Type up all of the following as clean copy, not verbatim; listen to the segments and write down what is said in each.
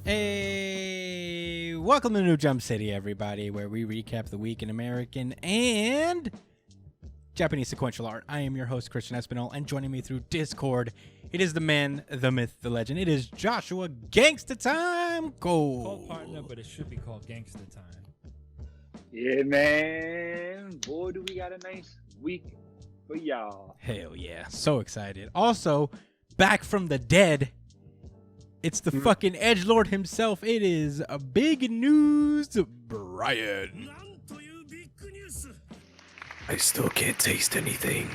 Hey, welcome to New Jump City, everybody, where we recap the week in American and Japanese sequential art. I am your host, Christian Espinal, and joining me through Discord, it is the man, the myth, the legend. It is Joshua Gangsta Time Gold. Called partner, but it should be called Gangsta Time. Yeah, man. Boy, do we got a nice week for y'all. Hell yeah. So excited. Also, back from the dead, it's the fucking Edgelord himself. It is a big news, Brian. I still can't taste anything.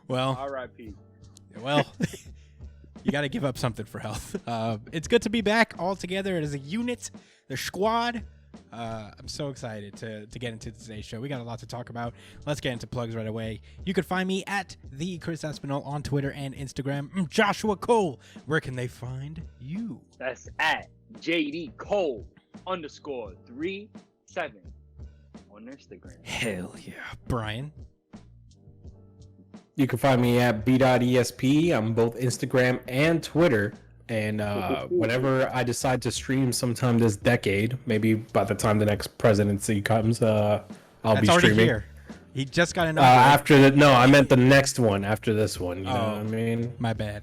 Well, R.I.P. Well, you got to give up something for health. It's good to be back all together as a unit, the squad. I'm so excited to get into today's show. We got a lot to talk about. Let's get into plugs right away. You can find me at the Chris Espinal on Twitter and Instagram. Joshua Cole, where can they find you? That's at JD Cole _37 on Instagram. Hell yeah. Brian? You can find me at b.esp on both Instagram and Twitter. And whenever I decide to stream sometime this decade, maybe by the time the next presidency comes, I'll That's be already streaming. here. He just got an I meant the next one after this one. You know what I mean? My bad.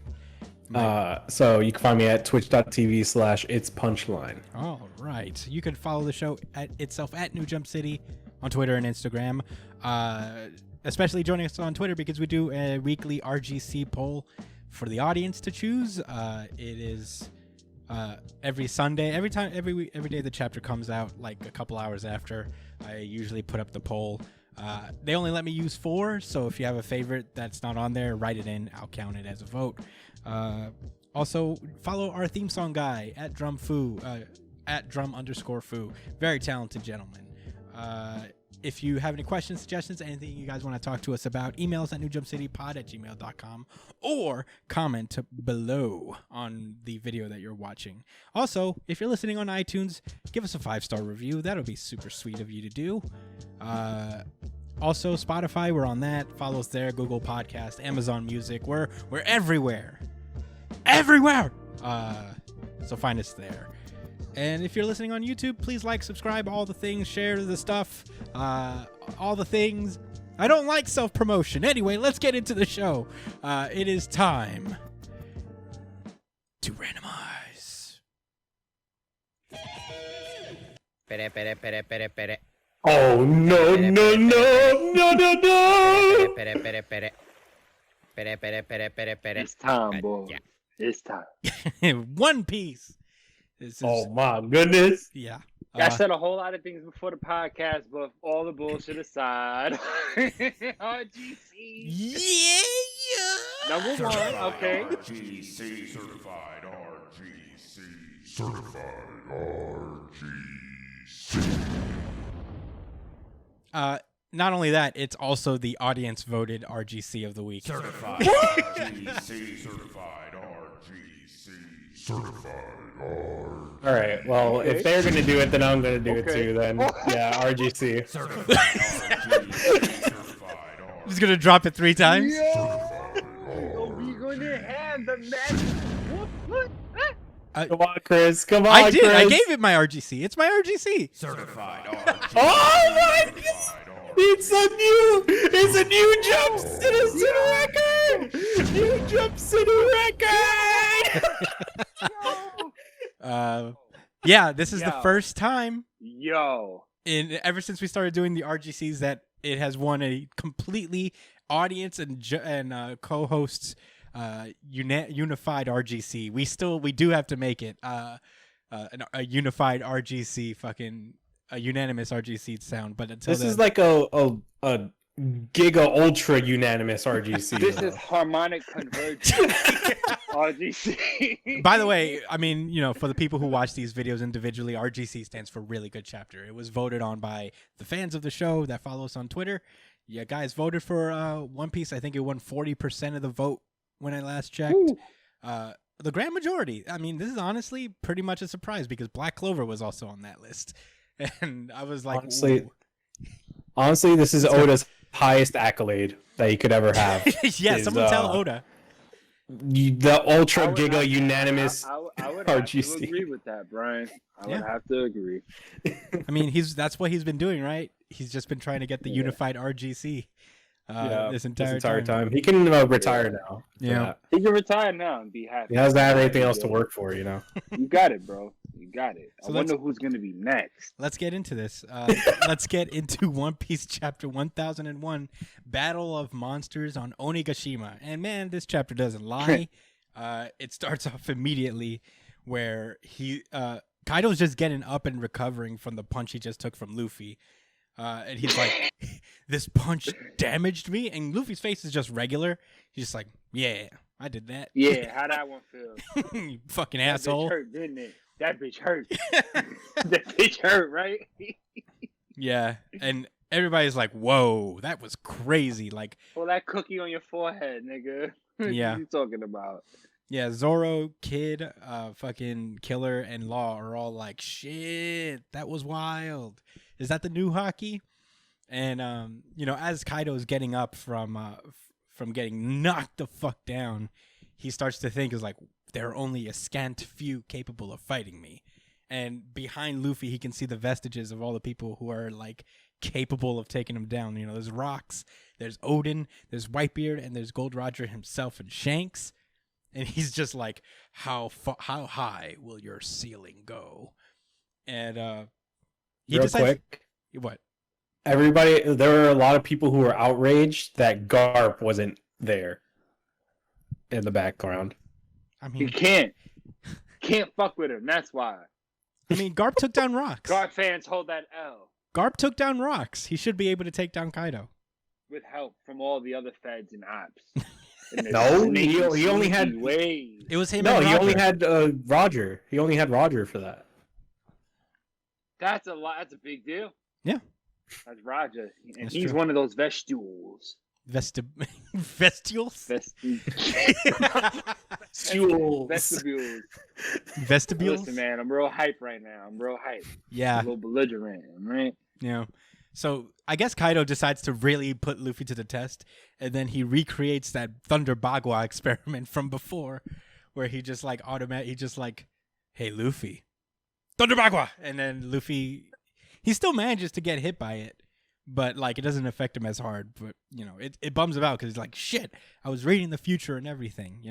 So you can find me at twitch.tv/itspunchline. All right. You can follow the show itself at New Jump City on Twitter and Instagram. Especially joining us on Twitter because we do a weekly RGC poll for the audience to choose. It is every Sunday, every day the chapter comes out, like a couple hours after. I usually put up the poll. They only let me use 4, so if you have a favorite that's not on there, write it in. I'll count it as a vote. Also, follow our theme song guy at DrumFoo, at drum_foo. Very talented gentleman. If you have any questions, suggestions, anything you guys want to talk to us about, email us at newjumpcitypod@gmail.com or comment below on the video that you're watching. Also, if you're listening on iTunes, give us a 5-star review. That'll be super sweet of you to do. Also, Spotify, we're on that. Follow us there. Google Podcast, Amazon Music. We're everywhere. Everywhere! So find us there. And if you're listening on YouTube, please like, subscribe, all the things, share the stuff, all the things. I don't like self-promotion. Anyway, let's get into the show. It is time to randomize. Oh, no. It's time, boy. Yeah. It's time. One Piece. This is, Oh, my goodness. yeah. I said a whole lot of things before the podcast, but all the bullshit aside, RGC. Yeah. Number 1, okay. RGC certified RGC certified RGC. Not only that, it's also the audience voted RGC of the week. Certified RGC certified RGC certified RGC. All right. Well, if they're going to do it, then I'm going to do it too. Then, yeah, RGC. Certified RGC certified RGC. Just gonna drop it 3 times. Are we gonna have the match? What? Come on, Chris. Come on, I did. Chris. I gave it my RGC. It's my RGC. Certified RGC. Oh my God! Certified It's a new Jump City record. New Jump City record. Yeah, this is the Yo. first time Yo. ever since we started doing the RGCs that it has won a completely audience and co-hosts unified RGC. We do have to make it a unified RGC, a unanimous RGC sound. But until This then, is like a giga ultra unanimous RGC. This is harmonic convergence. RGC. by the way, I mean, for the people who watch these videos individually, RGC stands for really good chapter. It was voted on by the fans of the show that follow us on Twitter. Yeah, guys voted for One Piece. I think it won 40% of the vote when I last checked. The grand majority. I mean, this is honestly pretty much a surprise because Black Clover was also on that list. And I was like, honestly, this is Oda's highest accolade that he could ever have. yeah, is, someone tell Oda. The ultra I would giga have- unanimous. I would have to RGC. agree with that, Brian. I would Yeah. have to agree. I mean, that's what he's been doing, right? He's just been trying to get the Yeah. unified RGC this This entire time. He can retire now. for Yeah. that. He can retire now and be happy. He doesn't have anything else to work for, You got it, bro. You got it. So I wonder who's gonna be next. Let's get into this. Let's get into One Piece chapter 1001, Battle of Monsters on Onigashima. And man, this chapter doesn't lie. It starts off immediately where Kaido's just getting up and recovering from the punch he just took from Luffy. And he's like, this punch damaged me. And Luffy's face is just regular. He's just like, yeah, I did that. Yeah, how that one feel? You fucking That asshole. bitch hurt, didn't it? That bitch hurt. That bitch hurt, right? Yeah. And everybody's like, whoa, that was crazy. Like, Well, that cookie on your forehead, nigga. Yeah. What you talking about? yeah, Zoro, Kid, fucking Killer, and Law are all like, shit, that was wild. Is that the new hockey? And as Kaido's getting up from getting knocked the fuck down, he starts to think is like, there are only a scant few capable of fighting me. And behind Luffy, he can see the vestiges of all the people who are like capable of taking him down. There's Rocks, there's Odin, there's Whitebeard, and there's Gold Roger himself and Shanks. And he's just like, how high will your ceiling go? And he Real decides, quick, what? there were a lot of people who were outraged that Garp wasn't there in the background. I You mean, can't fuck with him. That's why. Garp took down Rocks. God fans hold that L Garp took down Rocks. He should be able to take down Kaido. with help from all the other feds and ops. And No, their he sneaky, only had- sneaky ways. It was him. No, and he Roger. only had Roger. He only had Roger for that. That's a lot. That's a big deal. Yeah. That's Roger, and That's he's true. one of those vestules. Vestibules. Vestibules. Vestibules. Listen, man, I'm real hype right now. I'm real hype. Yeah. A little belligerent, right? Yeah. So I guess Kaido decides to really put Luffy to the test, and then he recreates that Thunder Bagua experiment from before, where he just like hey Luffy, Thunder Bagua, and then Luffy, he still manages to get hit by it, but like it doesn't affect him as hard. But it bums him out because he's like, shit, I was reading the future and everything,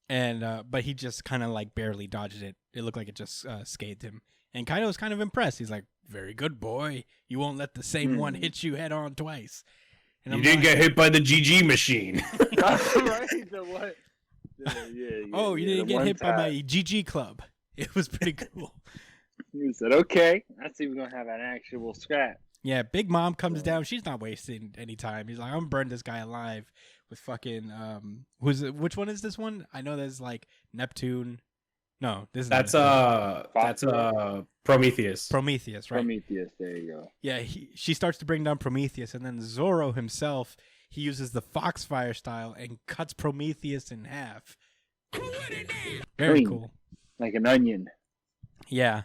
and but he just kind of like barely dodged it. It looked like it just scathed him. And Kaido's kind of impressed. He's like, very good, boy. You won't let the same one hit you head on twice. And You didn't get hit by the GG machine. Right? The what? Oh, you didn't the get one hit by my time. GG club. It was pretty cool. You said, okay. I see we're going to have an actual scrap. Yeah, Big Mom comes down. She's not wasting any time. He's like, I'm gonna burn this guy alive with fucking which one is this one? I know there's like Neptune. No, this is not That's Prometheus. Prometheus, right? Prometheus, there you go. Yeah, she starts to bring down Prometheus, and then Zoro himself, he uses the Foxfire style and cuts Prometheus in half. Very Clean. cool. Like an onion. Yeah,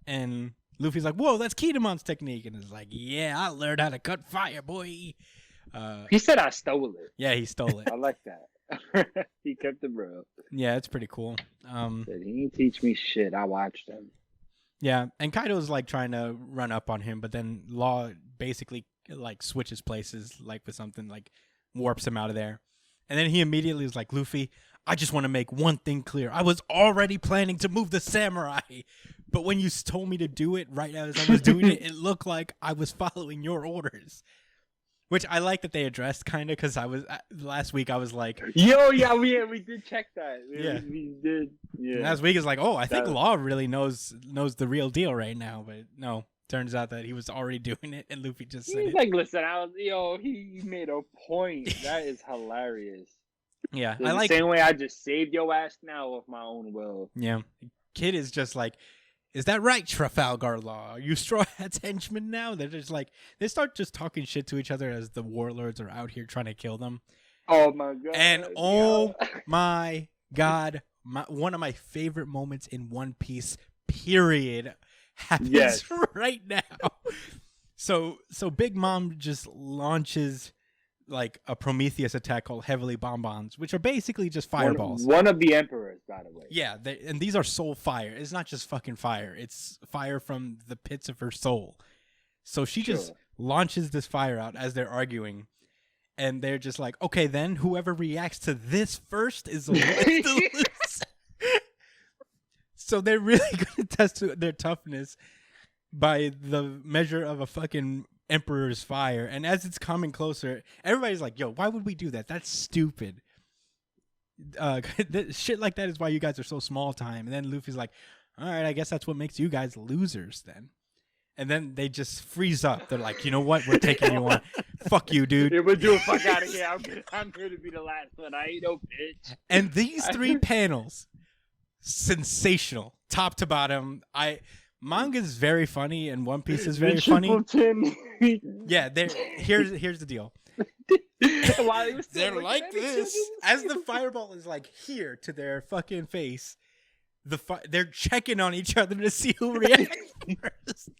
and Luffy's like, "Whoa, that's Kidamon's technique," and it's like, "Yeah, I learned how to cut fire, boy." He said I stole it. Yeah, he stole it. I like that. He kept it real. Yeah, it's pretty cool. Said he didn't teach me shit. I watched him. Yeah, and Kaido's like trying to run up on him, but then Law basically like switches places, like with something, like warps him out of there. And then he immediately is like, Luffy, I just want to make one thing clear. I was already planning to move the samurai, but when you told me to do it right as I was doing it, it looked like I was following your orders. Which I like that they addressed, kind of, because I was last week I was like, Yo, yeah, we did check that. Yeah. we did. Yeah. last week is like, oh, I think That- Law really knows the real deal right now, but no, turns out that he was already doing it, and Luffy just said He's it. like, listen, he made a point. That is hilarious. Yeah, The I like. same way I just saved your ass now of my own will. Yeah, Kid is just like, is that right, Trafalgar Law? Are you Straw Hat's henchmen now? They're just like, they start just talking shit to each other as the warlords are out here trying to kill them. Oh my god. And oh my god, one of my favorite moments in One Piece, period, happens Yes. right now. So Big Mom just launches like a Prometheus attack called Heavily Bonbons, which are basically just fireballs. One of the emperors, by the way. Yeah, and these are soul fire. It's not just fucking fire. It's fire from the pits of her soul. So she just launches this fire out as they're arguing. And they're just like, okay, then whoever reacts to this first is the one to lose. So they're really going to test their toughness by the measure of a fucking emperor's fire. And as it's coming closer, everybody's like, yo, why would we do that? That's stupid. Shit like that is why you guys are so small time. And then Luffy's like, all right, I guess that's what makes you guys losers then. And then they just freeze up. They're like, you know what? We're taking you on. Fuck you, dude. Yeah, we'll do a fuck out of here. I'm going to be the last one. I ain't no bitch. And these 3 panels, sensational, top to bottom. Manga's very funny, and One Piece is very funny. Yeah, here's the deal. They're like this. As the fireball is like here to their fucking face, they're checking on each other to see who reacts first.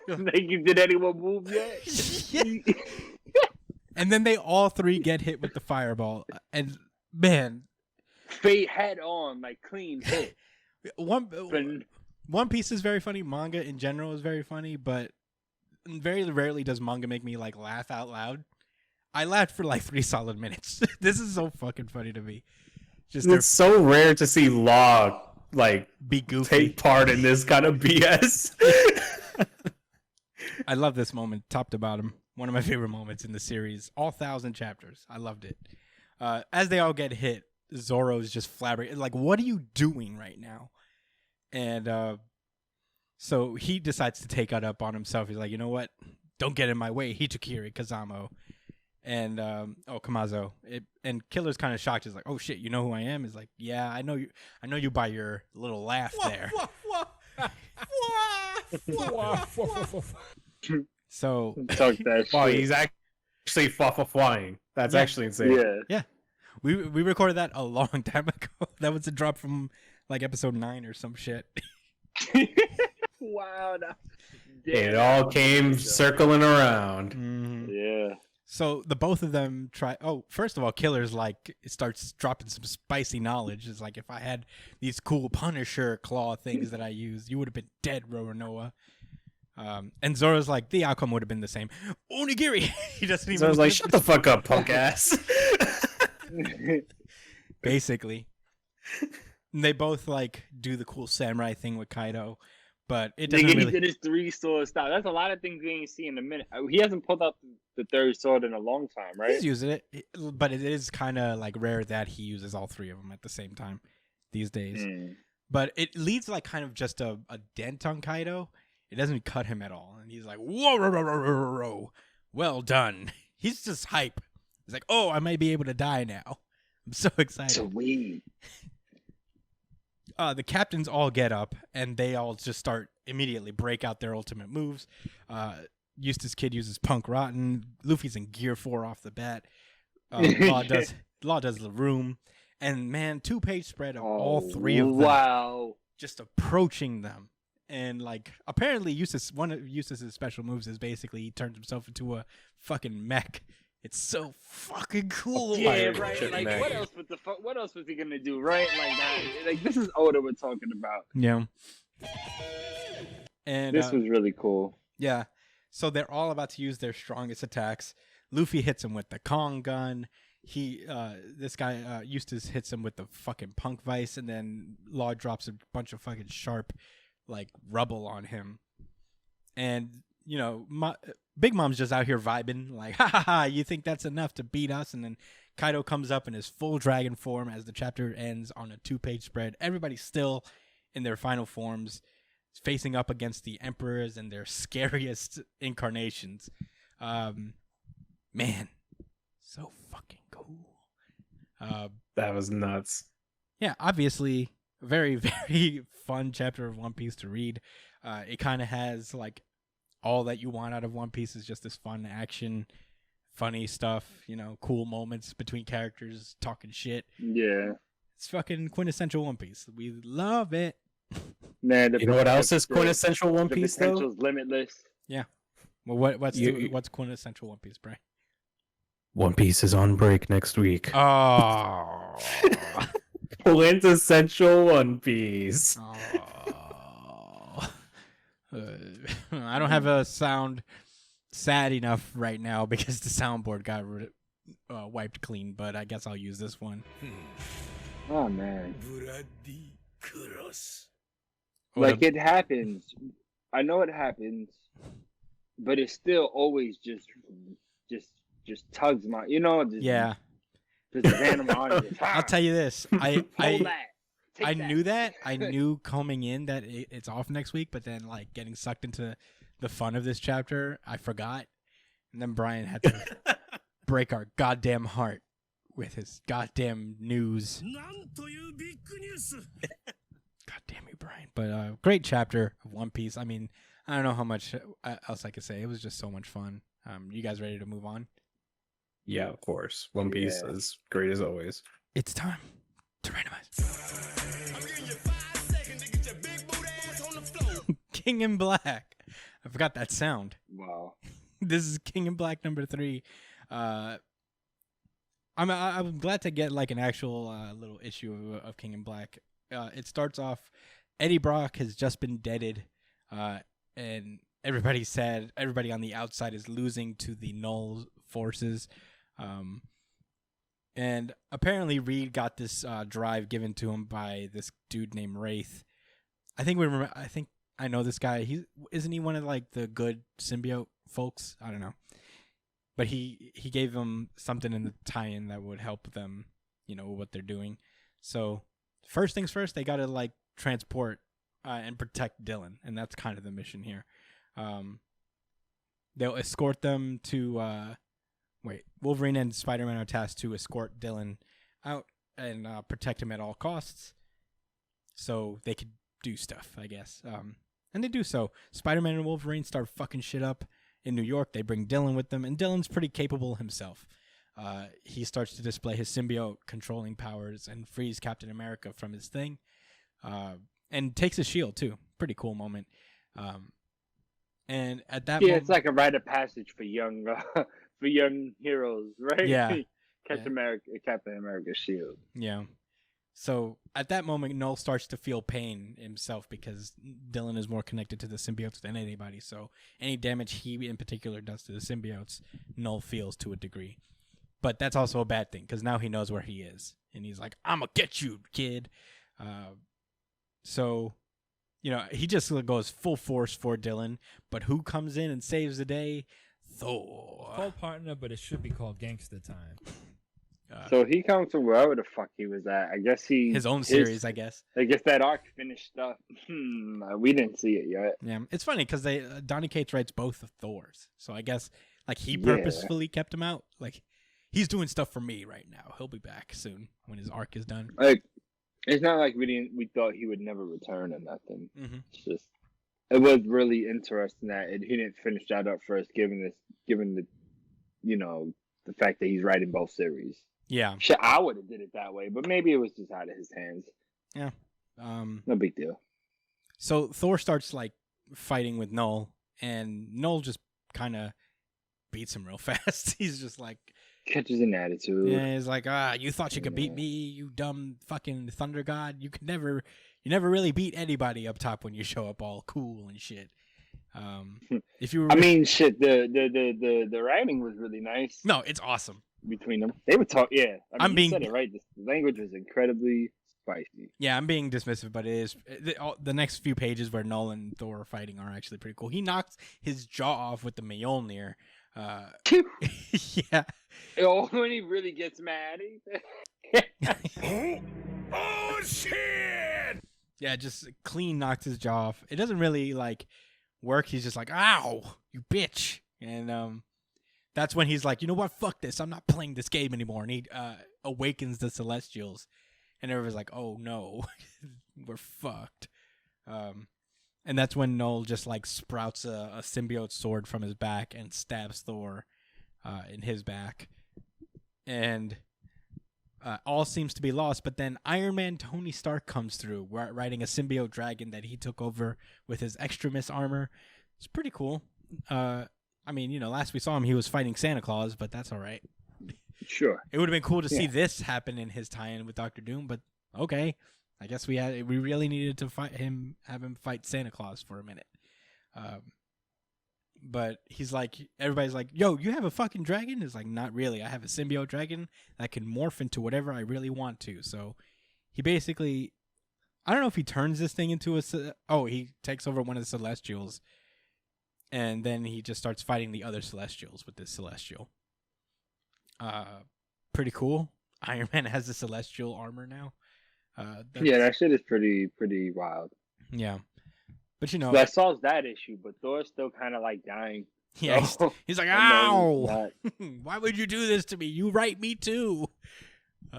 Did anyone move yet? Yeah. And then they all 3 get hit with the fireball, and man, fate head on, like clean hit. One Piece is very funny. Manga in general is very funny, but very rarely does manga make me like laugh out loud. I laughed for like 3 solid minutes. This is so fucking funny to me. It's so rare to see Law like be goofy, take part in this kind of BS. I love this moment, top to bottom. One of my favorite moments in the series. All 1,000 chapters. I loved it. As they all get hit, Zoro's just flabbergasted. Like, what are you doing right now? And so he decides to take it up on himself. He's like, you know what? Don't get in my way. Hichikiri, Kazamo. And Kamazo. And Killer's kind of shocked. He's like, oh shit, you know who I am? He's like, yeah, I know you by your little laugh there. So wow, he's actually flying. That's actually insane. Yeah. We recorded that a long time ago. That was a drop from like episode 9 or some shit. Wow. It all came circling around. Mm-hmm. Yeah. So the both of them try. Oh, first of all, Killer's like starts dropping some spicy knowledge. It's like, if I had these cool Punisher claw things that I used, you would have been dead, Roronoa. And Zoro's like, the outcome would have been the same. Onigiri. He doesn't even. Zoro's like, shut the fuck up, punk ass. Basically, and they both like do the cool samurai thing with Kaido. But it doesn't really. He did his 3-sword style. That's a lot of things we ain't see in a minute. He hasn't pulled out the 3rd sword in a long time, right? He's using it, but it is kind of like rare that he uses all 3 of them at the same time these days. But it leaves like kind of just a dent on Kaido. It doesn't cut him at all, and he's like, whoa, well done. He's just hype. He's like, oh, I might be able to die now. I'm so excited. Sweet. The captains all get up, and they all just immediately break out their ultimate moves. Eustace Kid uses Punk Rotten. Luffy's in Gear 4 off the bat. Law does the room. And, man, 2-page spread of all 3 of them. Wow. Just approaching them. And, like, apparently one of Eustace's special moves is basically he turns himself into a fucking mech. It's so fucking cool. Yeah, right. Like, what else was he gonna do, right? Like this is Oda we're talking about. Yeah. And this was really cool. Yeah. So they're all about to use their strongest attacks. Luffy hits him with the Kong gun. This guy Eustace hits him with the fucking Punk Vice, and then Law drops a bunch of fucking sharp, like, rubble on him. And you know, Big Mom's just out here vibing, like, ha ha ha, you think that's enough to beat us? And then Kaido comes up in his full dragon form as the chapter ends on a 2-page spread. Everybody's still in their final forms, facing up against the emperors and their scariest incarnations. Man, so fucking cool. That was nuts. Yeah, obviously, a very, very fun chapter of One Piece to read. It kind of has, like, all that you want out of One Piece is just this fun action, funny stuff, you know, cool moments between characters talking shit. Yeah. It's fucking quintessential One Piece. We love it. Man, you know what else is quintessential One Piece, though? The potential's limitless. Yeah. Well, what's quintessential One Piece, Brian? One Piece is on break next week. Oh. Quintessential One Piece. Oh. I don't have a sound sad enough right now because the soundboard got wiped clean, but I guess I'll use this one. Oh man. What Like it happens. I know it happens, but it still always just tugs my, just, yeah. just random audience. I'll tell you this. I Hold that. Take I that. knew that. I knew coming in that it's off next week, but then like getting sucked into the fun of this chapter, I forgot. And then Brian had to break our goddamn heart with his goddamn news. God damn you, Brian. But great chapter of One Piece. I mean, I don't know how much else I could say. It was just so much fun. You guys ready to move on? Yeah, of course. One Piece is great as always. It's time to randomize. King in Black. I forgot that sound. Wow. This is King in Black number 3. I'm glad to get like an actual little issue of King in Black. It starts off, Eddie Brock has just been deaded, and everybody's sad. Everybody on the outside is losing to the Null forces. And apparently Reed got this drive given to him by this dude named Wraith. I think I know this guy. Isn't he one of like the good symbiote folks? I don't know. But he gave them something in the tie-in that would help them, what they're doing. So first things first, they got to like transport and protect Dylan, and that's kind of the mission here. They'll escort them to Wolverine and Spider-Man are tasked to escort Dylan out and protect him at all costs, so they could do stuff, I guess. And they do so. Spider-Man and Wolverine start fucking shit up in New York. They bring Dylan with them, and Dylan's pretty capable himself. He starts to display his symbiote controlling powers and frees Captain America from his thing, and takes his shield too. Pretty cool moment. And at that moment, it's like a rite of passage for young heroes, right? Yeah. Captain America's shield. Yeah. So at that moment, Null starts to feel pain himself because Dylan is more connected to the symbiotes than anybody. So any damage he in particular does to the symbiotes, Null feels to a degree. But that's also a bad thing because now he knows where he is. And he's like, I'm going to get you, kid. So, he just goes full force for Dylan. But who comes in and saves the day? Thor. It's called Partner, but it should be called Gangsta Time. So he comes from wherever the fuck he was at. I guess his own series, I guess. I guess that arc finished up. We didn't see it yet. Yeah, it's funny because Donny Cates writes both of Thor's, so I guess like he purposefully kept him out. Like he's doing stuff for me right now. He'll be back soon when his arc is done. Like it's not like we thought he would never return or nothing. Mm-hmm. It's just it was really interesting that he didn't finish that up first, given the the fact that he's writing both series. Yeah. Shit, I would have did it that way, but maybe it was just out of his hands. Yeah. No big deal. So Thor starts like fighting with Null, and Null just kind of beats him real fast. He's just like catches an attitude. Yeah, he's like, you thought you could beat me, you dumb fucking thunder god. You never really beat anybody up top when you show up all cool and shit. If you were, shit. The writing was really nice. No, it's awesome. Between them, they would talk. Yeah, I'm being you said it right. The language was incredibly spicy. Yeah, I'm being dismissive, but it is the next few pages where Null and Thor are fighting are actually pretty cool. He knocks his jaw off with the Mjolnir. Yeah. Oh, when he really gets mad. Oh shit! Yeah, just clean knocked his jaw off. It doesn't really like work. He's just like, "Ow, you bitch!" And that's when he's like, you know what? Fuck this. I'm not playing this game anymore. And he awakens the Celestials. And everyone's like, oh, no. We're fucked. And that's when Null just, like, sprouts a symbiote sword from his back and stabs Thor in his back. And all seems to be lost. But then Iron Man Tony Stark comes through, riding a symbiote dragon that he took over with his Extremis armor. It's pretty cool. Last we saw him, he was fighting Santa Claus, but that's all right. Sure. It would have been cool to see Yeah. this happen in his tie-in with Doctor Doom, but okay. I guess we really needed to have him fight Santa Claus for a minute. But he's like, everybody's like, yo, you have a fucking dragon? It's like, not really. I have a symbiote dragon that can morph into whatever I really want to. So he basically, I don't know if he turns this thing into he takes over one of the Celestials. And then he just starts fighting the other Celestials with this Celestial. Pretty cool. Iron Man has the Celestial armor now. Yeah, that shit is pretty wild. Yeah. But you know, That solves that issue, but Thor's still kind of like dying. yeah, So, he's like, I know ow! he's Why would you do this to me? You write me too.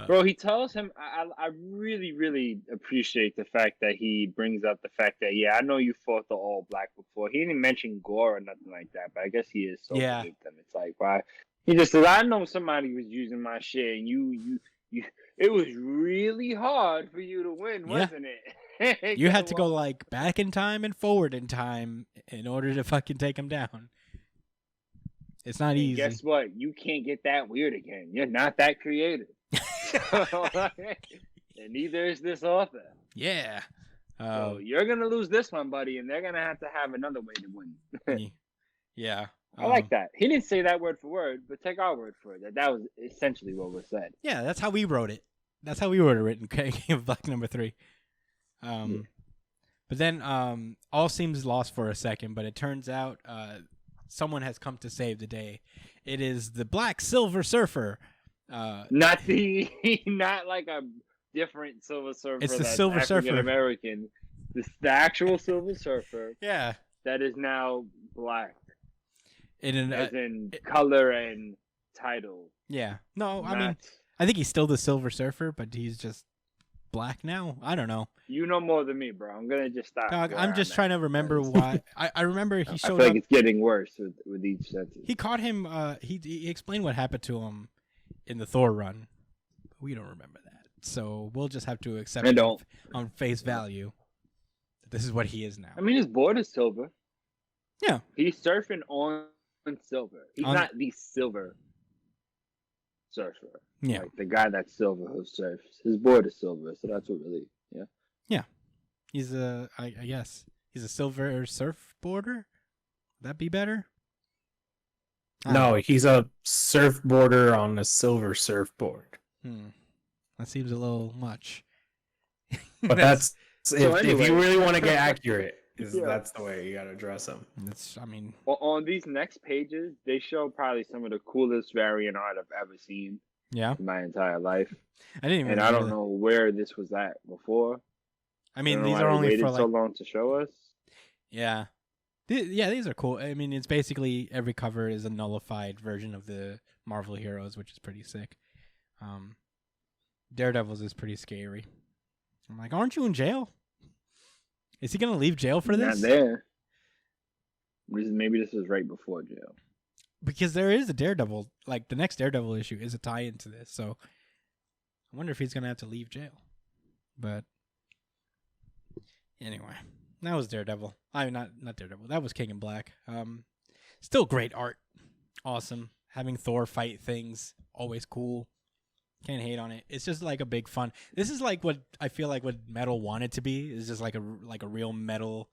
Bro, he tells him, I really, really appreciate the fact that he brings up the fact that, yeah, I know you fought the All Black before. He didn't mention Gore or nothing like that, but I guess he is so Yeah. with them. It's like, why? He just says, I know somebody was using my shit, and you it was really hard for you to win, Yeah. wasn't it? You had to go like back in time and forward in time in order to fucking take him down. It's not And easy. guess what? You can't get that weird again. You're not that creative. And neither is this author. Yeah. So you're gonna lose this one, buddy, and they're gonna have to have another way to win. Yeah. I like that. He didn't say that word for word, but take our word for it. That was essentially what was said. Yeah, that's how we wrote it. That's how we wrote it written. King of Black #3. But then all seems lost for a second, but it turns out someone has come to save the day. It is the Black Silver Surfer. Not like a different Silver Surfer. It's the that's Silver Surfer. African American. The actual Silver Surfer Yeah. that is now black, In as in color and title. yeah. No, I mean, Not- I think he's still the Silver Surfer, but he's just black now. I don't know. you know more than me, bro. I'm gonna just stop. Dog, where I'm just trying to remember why. I remember he I showed feel like up. it's getting worse with each sentence. He caught him. He explained what happened to him in the Thor run. We don't remember that, so we'll just have to accept I it don't. on face value. This is what he is now. I mean, his board is silver. Yeah. He's surfing on silver. He's not the silver surfer. Yeah. Like the guy that's silver who surfs. His board is silver, so that's what really. Yeah. He's I guess he's a silver surfboarder. Would that be better? No, he's a surfboarder on a silver surfboard. That seems a little much. But that's if anyway. you really want to get accurate, Yeah. that's the way you got to address them. It's. I mean, Well, on these next pages, they show probably some of the coolest variant art I've ever seen yeah. in my entire life, I didn't even. and I know don't that. know where this was at before. I mean, I don't know these why are they only waited for like. so long to show us. Yeah. Yeah, these are cool. I mean, it's basically every cover is a nullified version of the Marvel heroes, which is pretty sick. Daredevil's is pretty scary. I'm like, aren't you in jail? Is he gonna leave jail for this? Not there. Maybe this was right before jail. Because there is a Daredevil. Like the next Daredevil issue is a tie-in to this, so I wonder if he's gonna have to leave jail. But anyway, that was Daredevil. I mean, not Daredevil. That was King in Black. Still great art. Awesome. Having Thor fight things, always cool. Can't hate on it. It's just like a big fun. This is like what I feel like what metal wanted to be. Is just like a real metal,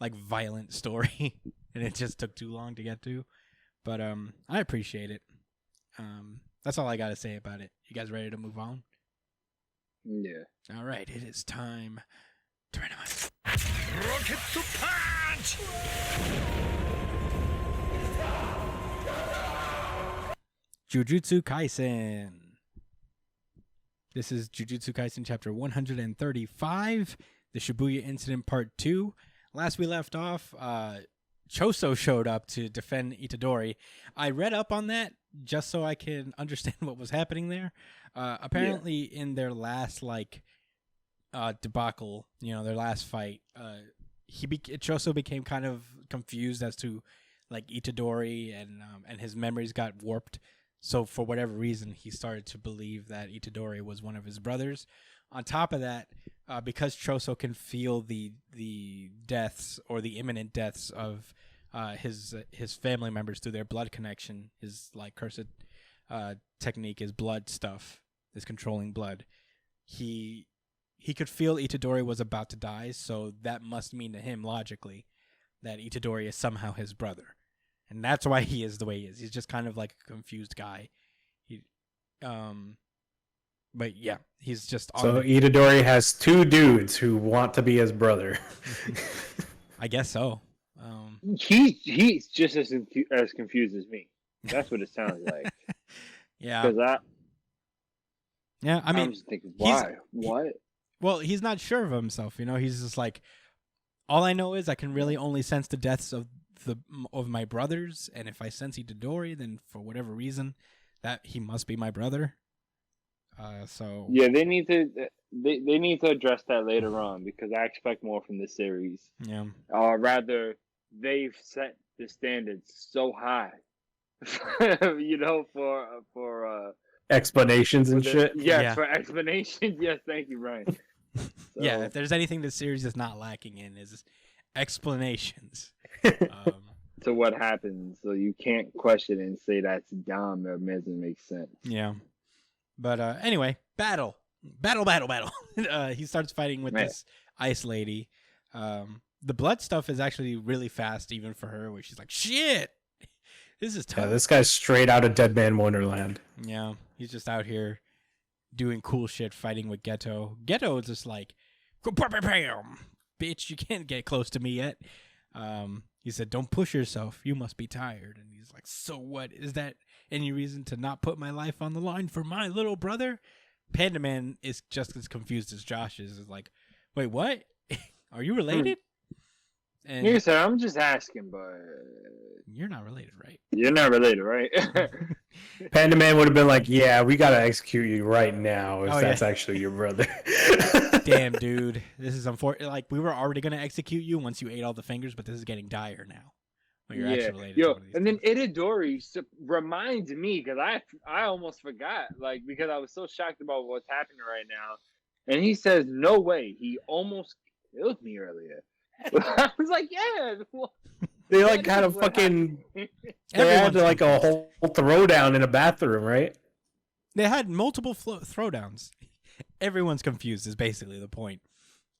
like violent story, and it just took too long to get to. But I appreciate it. That's all I gotta say about it. You guys ready to move on? Yeah. All right, it is time. Dynamite. Rocket to punch! Jujutsu Kaisen. This is Jujutsu Kaisen chapter 135, the Shibuya Incident Part 2. Last we left off, Choso showed up to defend Itadori. I read up on that just so I can understand what was happening there. Apparently, in their last debacle, their last fight, Choso became kind of confused as to like Itadori and his memories got warped. So for whatever reason, he started to believe that Itadori was one of his brothers. On top of that, because Choso can feel the deaths or the imminent deaths of his family members through their blood connection, his like cursed technique, his blood stuff, his controlling blood, he could feel Itadori was about to die, so that must mean to him logically that Itadori is somehow his brother. And that's why he is the way he is. He's just kind of like a confused guy. But yeah, he's just... So Itadori has two dudes who want to be his brother. I guess so. He's just as confused as me. That's what it sounds like. Yeah. Because I mean... I'm just thinking, why? What? Well, he's not sure of himself, you know? He's just like, all I know is I can really only sense the deaths of my brothers, and if I sense Itadori, then for whatever reason, that he must be my brother. So yeah, they need to address that later on, because I expect more from this series. Yeah. Or rather, they've set the standards so high, you know, for explanations and shit. Yes, yeah. for explanations. Yes, thank you, Ryan. So, yeah, if there's anything this series is not lacking in, is explanations. To what happens, so you can't question it and say that's dumb or doesn't make sense. Yeah. But anyway, battle. He starts fighting with this ice lady. The blood stuff is actually really fast, even for her, where she's like, shit, this is tough. Yeah, this guy's straight out of Dead Man Wonderland. Yeah, he's just out here doing cool shit, fighting with Geto. Geto is just like, bitch, you can't get close to me yet. He said, don't push yourself. You must be tired. And he's like, so what? Is that any reason to not put my life on the line for my little brother? Panda Man is just as confused as Josh is. Is like, wait, what? Are you related? And He said, I'm just asking, but... You're not related, right? You're not related, right? Panda Man would have been like, yeah, we gotta execute you right now if that's actually your brother. Damn, dude. This is unfortunate. Like, we were already going to execute you once you ate all the fingers, but this is getting dire now. When you're actually related to one of these and then Itadori reminds me, because I almost forgot, like, because I was so shocked about what's happening right now. And he says, no way, he almost killed me earlier. I was like, yeah. They like had a fucking... They had like a whole throwdown in a bathroom, right? They had multiple throwdowns. Everyone's confused is basically the point.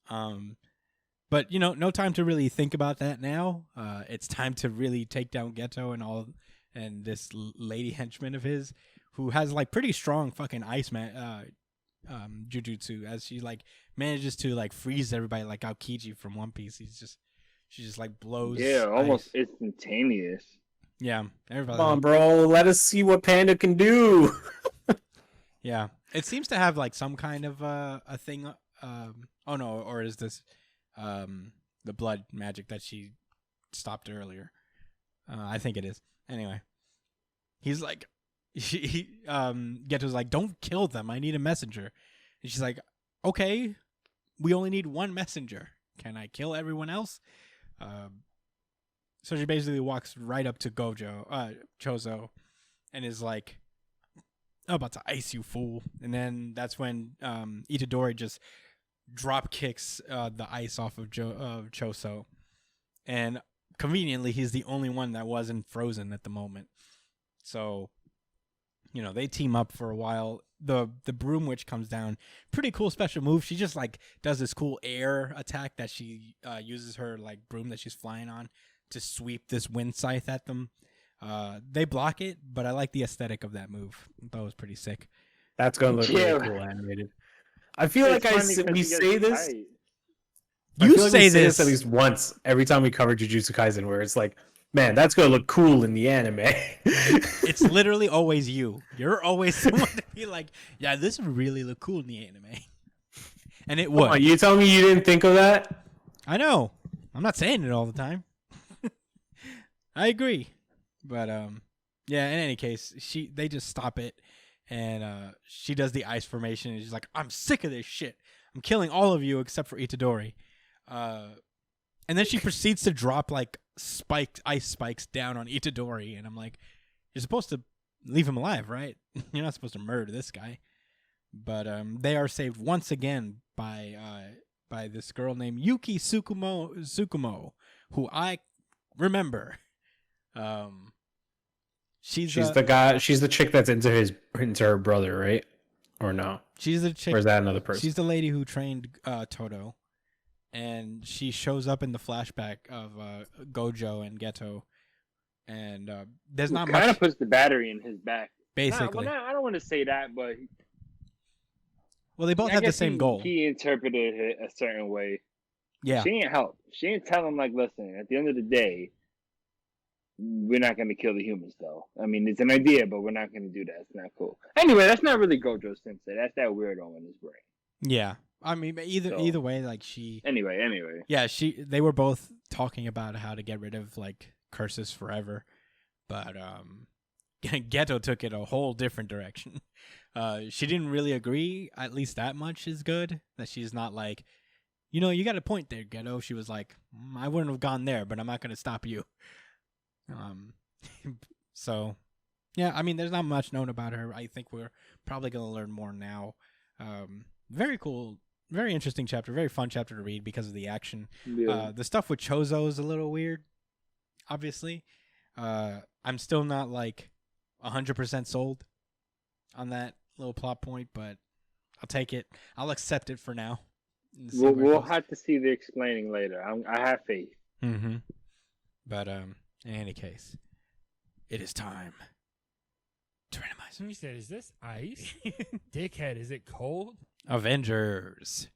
But, you know, no time to really think about that now. It's time to really take down Geto and this lady henchman of his who has, like, pretty strong fucking Iceman jujutsu, as she, like, manages to, like, freeze everybody like Aokiji from One Piece. She just, like, blows almost ice. instantaneous. Yeah. Everybody. Come on, bro. Let us see what Panda can do. Yeah. It seems to have, like, some kind of a thing. Oh, no. Or is this the blood magic that she stopped earlier? I think it is. Anyway. He's like... Geto's like, don't kill them. I need a messenger. And she's like, okay. We only need one messenger. Can I kill everyone else? So she basically walks right up to Chozo, and is like, I'm about to ice you, fool. And then that's when Itadori just drop kicks the ice off of Chozo. And conveniently, he's the only one that wasn't frozen at the moment. So, you know, they team up for a while. The Broom Witch comes down. Pretty cool special move. She just, like, does this cool air attack that she uses her, like, broom that she's flying on to sweep this wind scythe at them. They block it, but I like the aesthetic of that move. I thought it was pretty sick. That's going to look really cool animated. I feel like we say this. You say this at least once every time we cover Jujutsu Kaisen, where it's like, man, that's going to look cool in the anime. It's literally always you. You're always someone to be like, yeah, this would really look cool in the anime. And it would. Come on, you tell me you didn't think of that? I know. I'm not saying it all the time. I agree. But, yeah, in any case, they just stop it. And she does the ice formation. And she's like, I'm sick of this shit. I'm killing all of you except for Itadori. And then she proceeds to drop, like, ice spikes down on Itadori, and I'm like, you're supposed to leave him alive, right? You're not supposed to murder this guy. But they are saved once again by this girl named Yuki Tsukumo, who I remember. She's the guy. She's the chick that's into her brother, right? Or no? She's the chick. Or is that another person? She's the lady who trained Toto, and she shows up in the flashback of Gojo and Geto, and there's not much. Kind of puts the battery in his back. Basically, I don't want to say that, but well, they both have the same goal. He interpreted it a certain way. Yeah, she ain't help. She ain't tell him like, listen, at the end of the day, we're not going to kill the humans, though. I mean, it's an idea, but we're not going to do that. It's not cool. Anyway, that's not really Gojo Sensei. That's that weirdo in his brain. Yeah. I mean, either way, like she... Anyway. Yeah, they were both talking about how to get rid of, like, curses forever. But Geto took it a whole different direction. She didn't really agree, at least that much is good. That she's not like, you got a point there, Geto. She was like, I wouldn't have gone there, but I'm not going to stop you. So, yeah, I mean, there's not much known about her. I think we're probably going to learn more now. Very cool, very interesting chapter, very fun chapter to read because of the action. Yeah. The stuff with Chozo is a little weird, obviously. I'm still not like 100% sold on that little plot point, but I'll take it. I'll accept it for now. We'll have to see the explaining later. I have faith. Mm-hmm. But in any case, it is time to randomize. He said, "Is this ice, dickhead? Is it cold?" Avengers.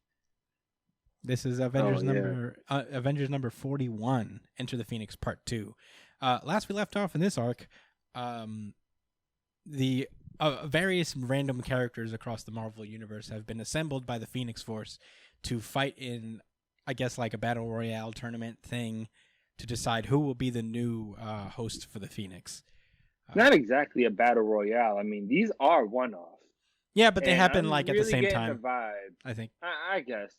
This is Avengers number 41. Enter the Phoenix Part 2. Last we left off in this arc, the various random characters across the Marvel universe have been assembled by the Phoenix Force to fight in, I guess, like a battle royale tournament thing to decide who will be the new host for the Phoenix. Not exactly a battle royale. I mean, these are one-offs. Yeah, but they happen I'm like really at the same getting time. The vibe. I think. I guess,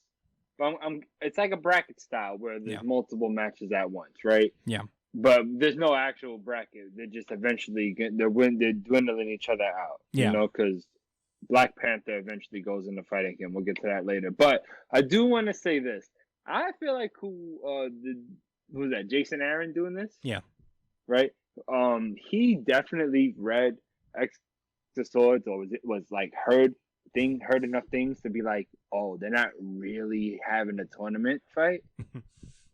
but it's like a bracket style where there's multiple matches at once, right? Yeah. But there's no actual bracket. They're just eventually they're dwindling each other out. Yeah. Because Black Panther eventually goes into fighting him. We'll get to that later. But I do want to say this. I feel like who was that? Jason Aaron doing this? Yeah. Right. He definitely read the swords, or was like heard enough things to be like, oh, they're not really having a tournament fight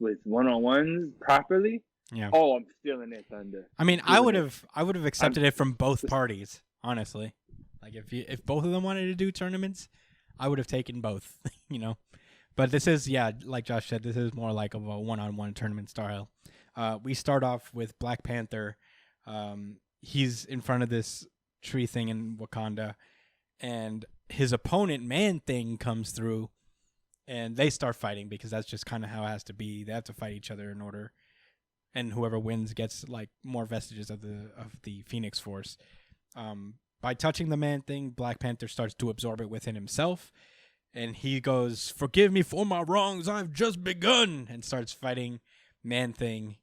with one-on-ones properly. Yeah. Oh, I'm stealing their thunder. I mean, I would have accepted it from both parties, honestly. Like if both of them wanted to do tournaments, I would have taken both, But this is, like Josh said, this is more like of a one-on-one tournament style. We start off with Black Panther. He's in front of this tree thing in Wakanda, and his opponent Man-Thing comes through, and they start fighting because that's just kind of how it has to be. They have to fight each other in order, and whoever wins gets like more vestiges of the Phoenix Force. By touching the Man-Thing, Black Panther starts to absorb it within himself, and he goes, "Forgive me for my wrongs, I've just begun," and starts fighting Man-Thing.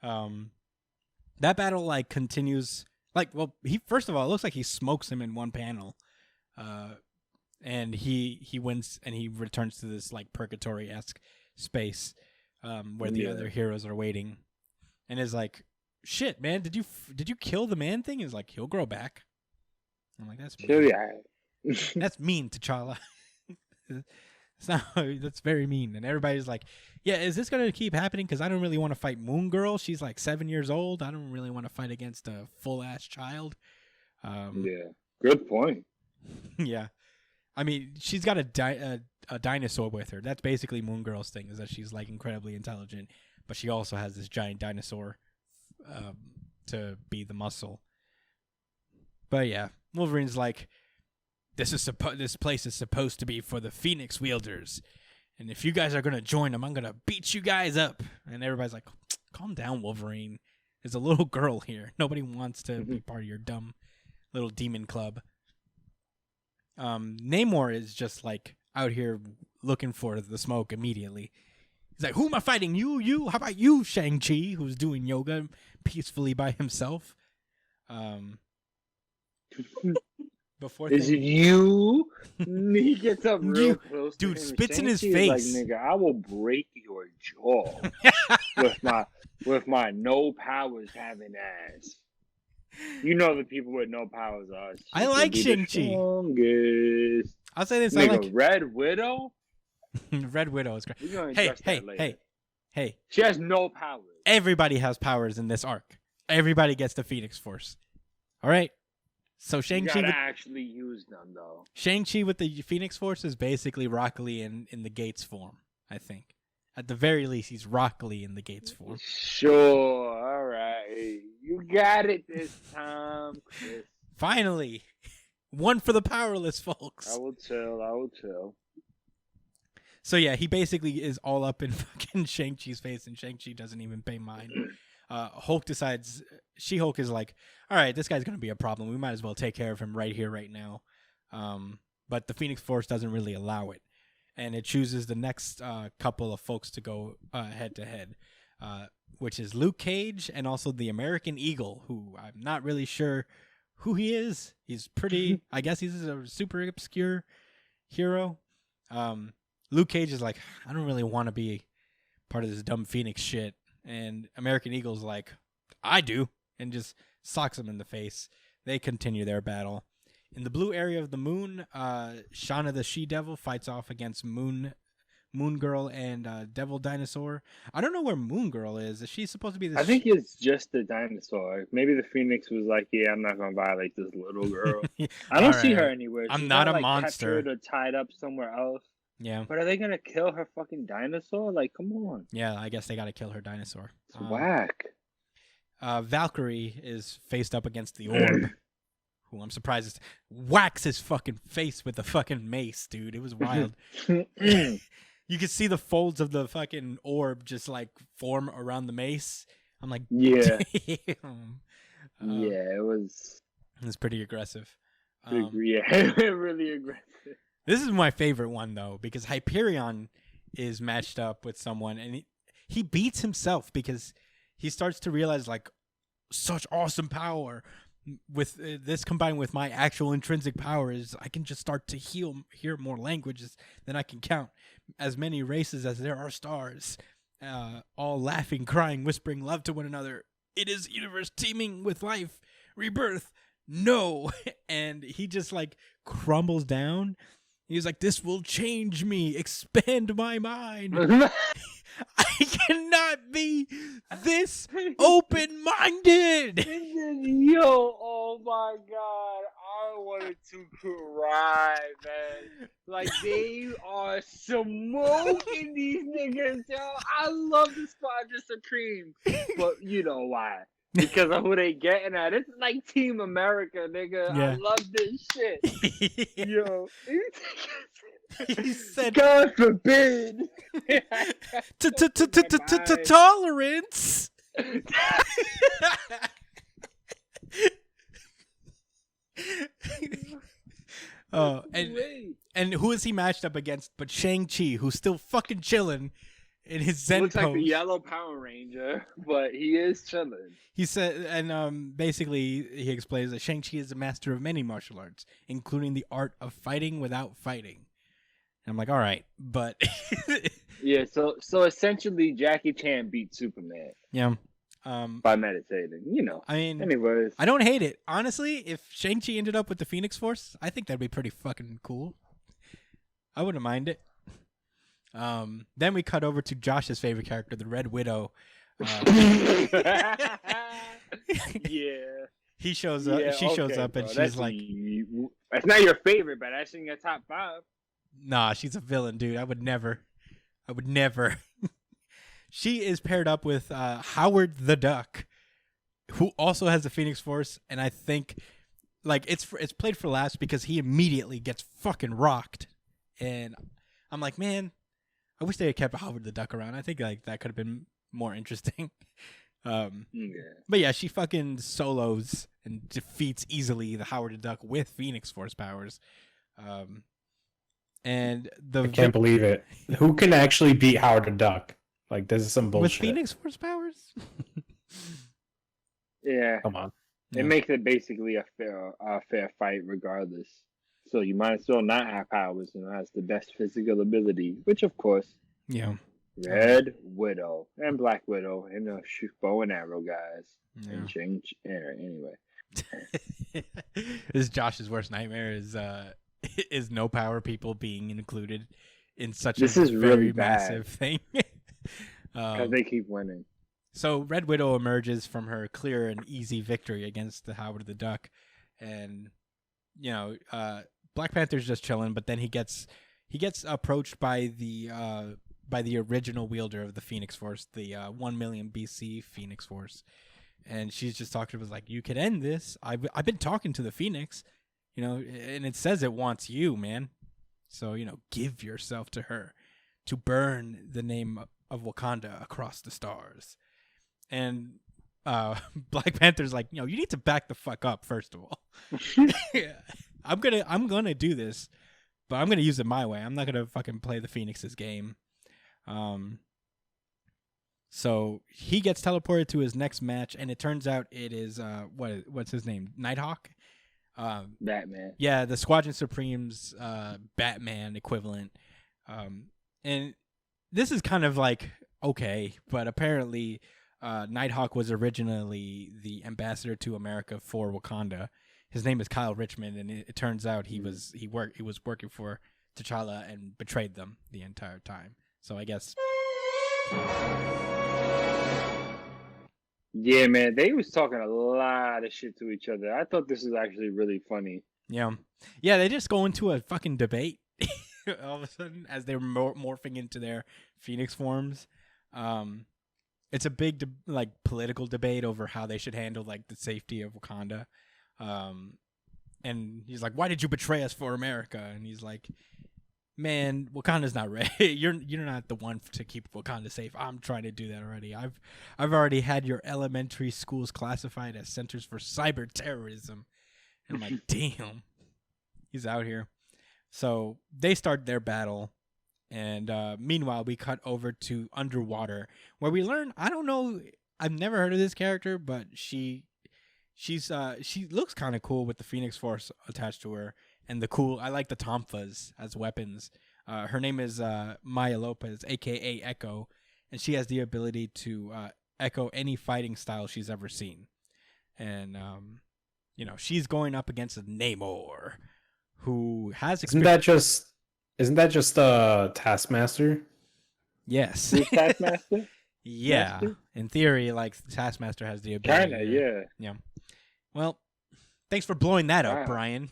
That battle like continues. He first of all, it looks like he smokes him in one panel, and he wins, and he returns to this like purgatory-esque space where the other heroes are waiting, and is like, "Shit, man, did you kill the Man-Thing?" He's like, "He'll grow back." I'm like, "That's mean. That's mean, T'Challa." That's very mean, and everybody's like, "Yeah, is this gonna keep happening? Because I don't really want to fight Moon Girl. She's like 7 years old. I don't really want to fight against a full ass child." Good point. Yeah, I mean, she's got a dinosaur with her. That's basically Moon Girl's thing, is that she's like incredibly intelligent, but she also has this giant dinosaur to be the muscle. But yeah, Wolverine's like, this place is supposed to be for the Phoenix wielders, and if you guys are gonna join them, I'm gonna beat you guys up. And everybody's like, "Calm down, Wolverine. There's a little girl here. Nobody wants to be part of your dumb little demon club." Namor is just like out here looking for the smoke immediately. He's like, "Who am I fighting? You? How about you, Shang-Chi, who's doing yoga peacefully by himself?" Before is it you? He gets up real close. Dude, to him. spits in his Shang-Chi face. is like, "Nigga, I will break your jaw with my no powers having ass." You know the people with no powers are. I like Shang-Chi. I'll say this. I like Red Widow. Red Widow is great. We're gonna Hey, address hey, that later. hey. She has no powers. Everybody has powers in this arc. Everybody gets the Phoenix Force. All right. So You Shang-Chi gotta actually use them though. Shang-Chi with the Phoenix Force is basically Rock Lee in the Gates form, I think. At the very least, he's Rock Lee in the Gates form. Sure. All right. You got it this time, Chris. Finally. One for the powerless, folks. I will chill. So yeah, he basically is all up in fucking Shang-Chi's face, and Shang-Chi doesn't even pay mind. She-Hulk is like, all right, this guy's going to be a problem. We might as well take care of him right here, right now. But the Phoenix Force doesn't really allow it. And it chooses the next couple of folks to go head-to-head, which is Luke Cage and also the American Eagle, who I'm not really sure who he is. He's pretty, I guess he's a super obscure hero. Luke Cage is like, I don't really want to be part of this dumb Phoenix shit. And American Eagle's like, I do, and just socks him in the face. They continue their battle. In the blue area of the moon, Shauna the She-Devil fights off against Moon Girl and Devil Dinosaur. I don't know where Moon Girl is. Is she supposed to be this? I think it's just the dinosaur. Maybe the Phoenix was like, yeah, I'm not going to violate this little girl. I don't see her anywhere. I'm She's not a like monster. Captured or tied up somewhere else. Yeah. But are they going to kill her fucking dinosaur? Like, come on. Yeah, I guess they got to kill her dinosaur. It's whack. Valkyrie is faced up against the Orb. Who I'm surprised is whacks his fucking face with the fucking mace, dude. It was wild. You could see the folds of the fucking orb just like form around the mace. I'm like, yeah. Damn. Yeah, it was pretty aggressive. yeah, really aggressive. This is my favorite one though, because Hyperion is matched up with someone and he beats himself because he starts to realize like such awesome power. With this combined with my actual intrinsic powers, I can just start to hear more languages than I can count. As many races as there are stars, all laughing, crying, whispering love to one another. It is universe teeming with life, rebirth. No, and he just like crumbles down. He's like, "This will change me, expand my mind. I cannot be this open-minded." Yo, oh my god, I wanted to cry, man. Like, they are smoking these niggas, yo. I love the Squadron Supreme, but you know why? Because of who they getting at. It's like Team America, nigga. Yeah. I love this shit. Yo. He said, God forbid. Tolerance. Oh, and who is he matched up against but Shang-Chi, who's still fucking chilling in his Zen Looks pose. like the yellow Power Ranger, but he is chilling. He said, and basically he explains that Shang-Chi is a master of many martial arts, including the art of fighting without fighting. And I'm like, all right, but yeah. So essentially, Jackie Chan beat Superman. Yeah. By meditating, you know. I mean, anyways, I don't hate it. Honestly, if Shang-Chi ended up with the Phoenix Force, I think that'd be pretty fucking cool. I wouldn't mind it. Then we cut over to Josh's favorite character, the Red Widow. Yeah. He shows up. She shows up, and she's like, "That's not your favorite, but that's in your top 5." Nah, she's a villain, dude. I would never. She is paired up with Howard the Duck, who also has the Phoenix Force, and I think like it's played for laughs because he immediately gets fucking rocked, and I'm like, man, I wish they had kept Howard the Duck around. I think like that could have been more interesting. But yeah, she fucking solos and defeats easily the Howard the Duck with Phoenix Force powers. And I can't believe it. Who can actually beat Howard the Duck? Like, this is some bullshit. With Phoenix Force powers? Yeah. Come on. It makes it basically a fair fight regardless. So you might as well not have powers and has the best physical ability, which of course, Red Widow and Black Widow and the bow and arrow guys. And change anyway. This is Josh's worst nightmare is no power people being included in such This a is very really bad. massive thing. Because they keep winning. So Red Widow emerges from her clear and easy victory against the Howard the Duck, and Black Panther's just chilling, but then he gets approached by the original wielder of the Phoenix Force, the 1 million BC Phoenix Force, and she's just talking to him like, "You could end this. I've been talking to the Phoenix, and it says it wants you, man. So give yourself to her to burn the name of Wakanda across the stars." And Black Panther's like, you need to back the fuck up first of all. I'm gonna do this, but I'm gonna use it my way. I'm not gonna fucking play the Phoenix's game. So he gets teleported to his next match, and it turns out it is what's his name? Nighthawk? Batman. Yeah, the Squadron Supreme's Batman equivalent. And this is kind of like okay, but apparently Nighthawk was originally the ambassador to America for Wakanda. His name is Kyle Richmond, and it turns out he was working for T'Challa and betrayed them the entire time. So I guess. Yeah, man, they was talking a lot of shit to each other. I thought this was actually really funny. Yeah, they just go into a fucking debate all of a sudden as they're morphing into their Phoenix forms. It's a big political debate over how they should handle like the safety of Wakanda. And he's like, "Why did you betray us for America?" And he's like, "Man, Wakanda's not ready. You're not the one to keep Wakanda safe. I'm trying to do that already. I've already had your elementary schools classified as centers for cyber terrorism." And I'm like, "Damn, he's out here." So they start their battle. And meanwhile, we cut over to Underwater, where we learn, I don't know, I've never heard of this character, but she looks kind of cool with the Phoenix Force attached to her, and I like the Tonfas as weapons. Her name is Maya Lopez, aka Echo, and she has the ability to echo any fighting style she's ever seen. And she's going up against Namor, who has experience. Isn't that just Taskmaster? Yes. Who's Taskmaster? Yeah. Master? In theory, Taskmaster has the ability. Kinda, yeah. Yeah. Well, thanks for blowing that up, Wow. Brian.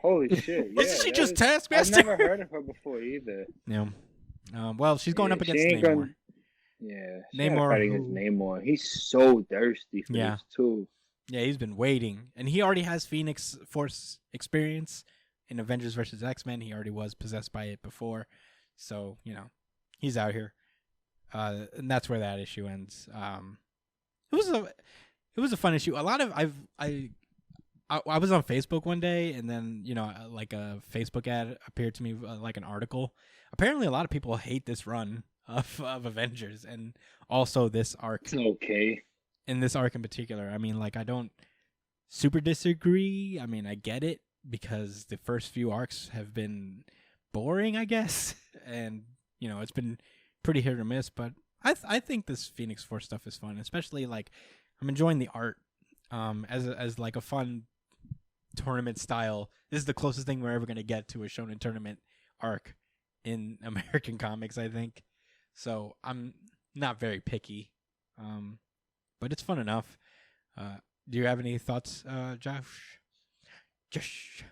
Holy shit! Yeah, Isn't she that just is- Taskmaster? I've never heard of her before either. Yeah. Well, she's going Yeah, up she against ain't Namor. gonna- Yeah, she Namor, fighting against who- Namor. He's so thirsty for Yeah. this too. Yeah, he's been waiting, and he already has Phoenix Force experience in Avengers versus X-Men. He already was possessed by it before, so he's out here, and that's where that issue ends. It was a fun issue. A lot of I was on Facebook one day, and then like a Facebook ad appeared to me, like an article. Apparently, a lot of people hate this run of Avengers, and also this arc. It's okay. In this arc in particular, I mean, I don't super disagree. I mean, I get it because the first few arcs have been boring, I guess, and it's been pretty hit or miss. But I think this Phoenix Force stuff is fun, especially I'm enjoying the art as like a fun tournament style. This is the closest thing we're ever gonna get to a shonen tournament arc in American comics, I think. So I'm not very picky. But it's fun enough. Do you have any thoughts, Josh? Josh?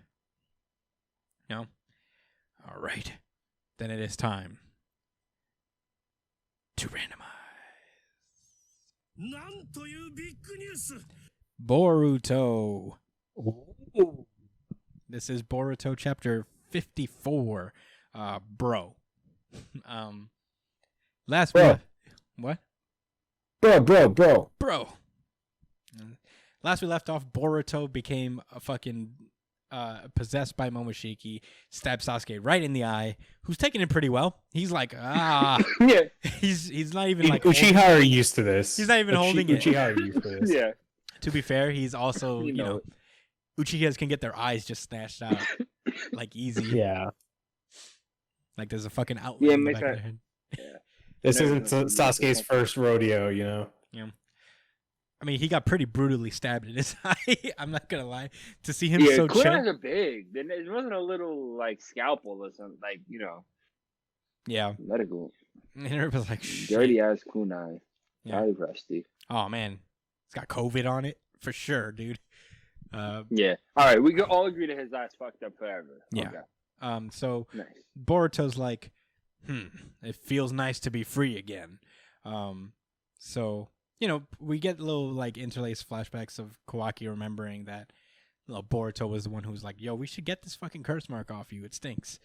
No? All right. Then it is time to randomize. なんというビッグニュース Boruto. This is Boruto chapter 54. Bro. Last Bro. What? Bro. Last we left off, Boruto became a fucking possessed by Momoshiki, stabbed Sasuke right in the eye, who's taking it pretty well. He's like, Yeah, he's not even like Uchiha are used to this. He's not even holding it. Uchiha are used to this. yeah. To be fair, he's also, You know Uchihas can get their eyes just snatched out like easy. Yeah. Like there's a fucking outlet Yeah, in the makes back of that- their head. Yeah. This Never isn't know. Sasuke's first rodeo, Yeah. I mean, he got pretty brutally stabbed in his eye. I'm not gonna lie. To see him Yeah, so chill. kunais are big. It wasn't a little like scalpel or something, like Yeah. medical. And everybody's like, shit. Dirty ass kunai. Yeah. Highly rusty. Oh man, it's got COVID on it for sure, dude. Yeah. All right, we can all agree that his eye's fucked up forever. Yeah. Okay. So Nice. Boruto's like, it feels nice to be free again. So we get little like interlaced flashbacks of Kawaki remembering that Boruto was the one who was like, yo, we should get this fucking curse mark off you. It stinks.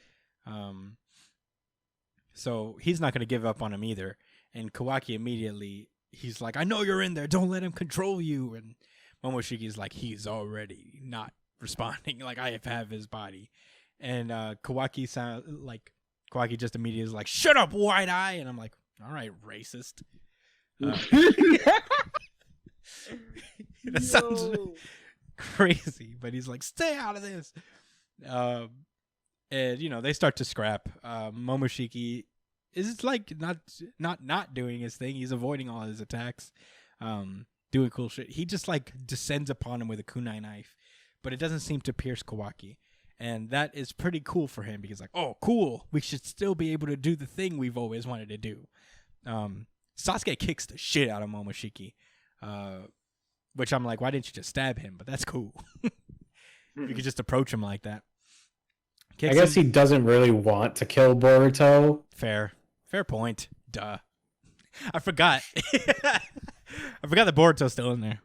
So he's not going to give up on him either. And Kawaki immediately, he's like, I know you're in there. Don't let him control you. And Momoshiki's like, he's already not responding. Like, I have his body. And Kawaki just immediately is like, shut up, White Eye. And I'm like, all right, racist. That sounds crazy, but he's like, stay out of this. And they start to scrap. Momoshiki is like not doing his thing. He's avoiding all his attacks, doing cool shit. He just like descends upon him with a kunai knife, but it doesn't seem to pierce Kawaki. And that is pretty cool for him because, like, oh, cool. We should still be able to do the thing we've always wanted to do. Sasuke kicks the shit out of Momoshiki, which I'm like, why didn't you just stab him? But that's cool. You could just approach him like that. I guess he doesn't really want to kill Boruto. Fair point. Duh. I forgot. I forgot that Boruto's still in there.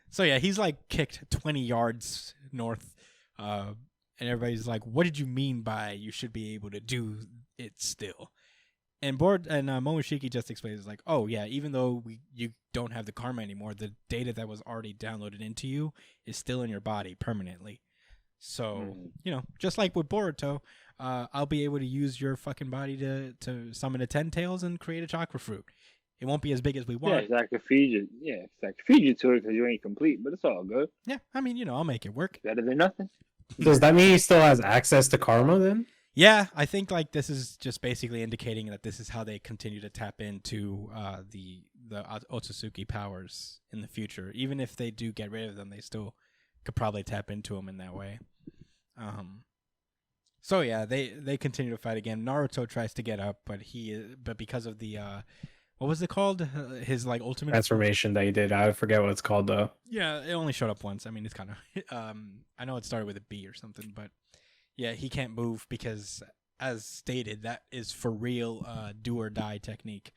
So yeah, he's like kicked 20 yards north, and everybody's like, "What did you mean by you should be able to do it still?" And Momoshiki just explains, like, "Oh yeah, even though you don't have the karma anymore, the data that was already downloaded into you is still in your body permanently. So just like with Boruto, I'll be able to use your fucking body to summon a 10 tails and create a chakra fruit. It won't be as big as we want. Yeah, I could feed you. Yeah, I could feed you to it because you ain't complete, but it's all good. Yeah, I mean, I'll make it work. Better than nothing. Does that mean he still has access to karma then? Yeah, I think like this is just basically indicating that this is how they continue to tap into the Otsutsuki powers in the future. Even if they do get rid of them, they still could probably tap into them in that way. So yeah, they continue to fight again. Naruto tries to get up, but because of the what was it called? His like ultimate transformation that he did. I forget what it's called though. Yeah, it only showed up once. I mean, it's kind of I know it started with a B or something, but yeah, he can't move because, as stated, that is for real do or die technique.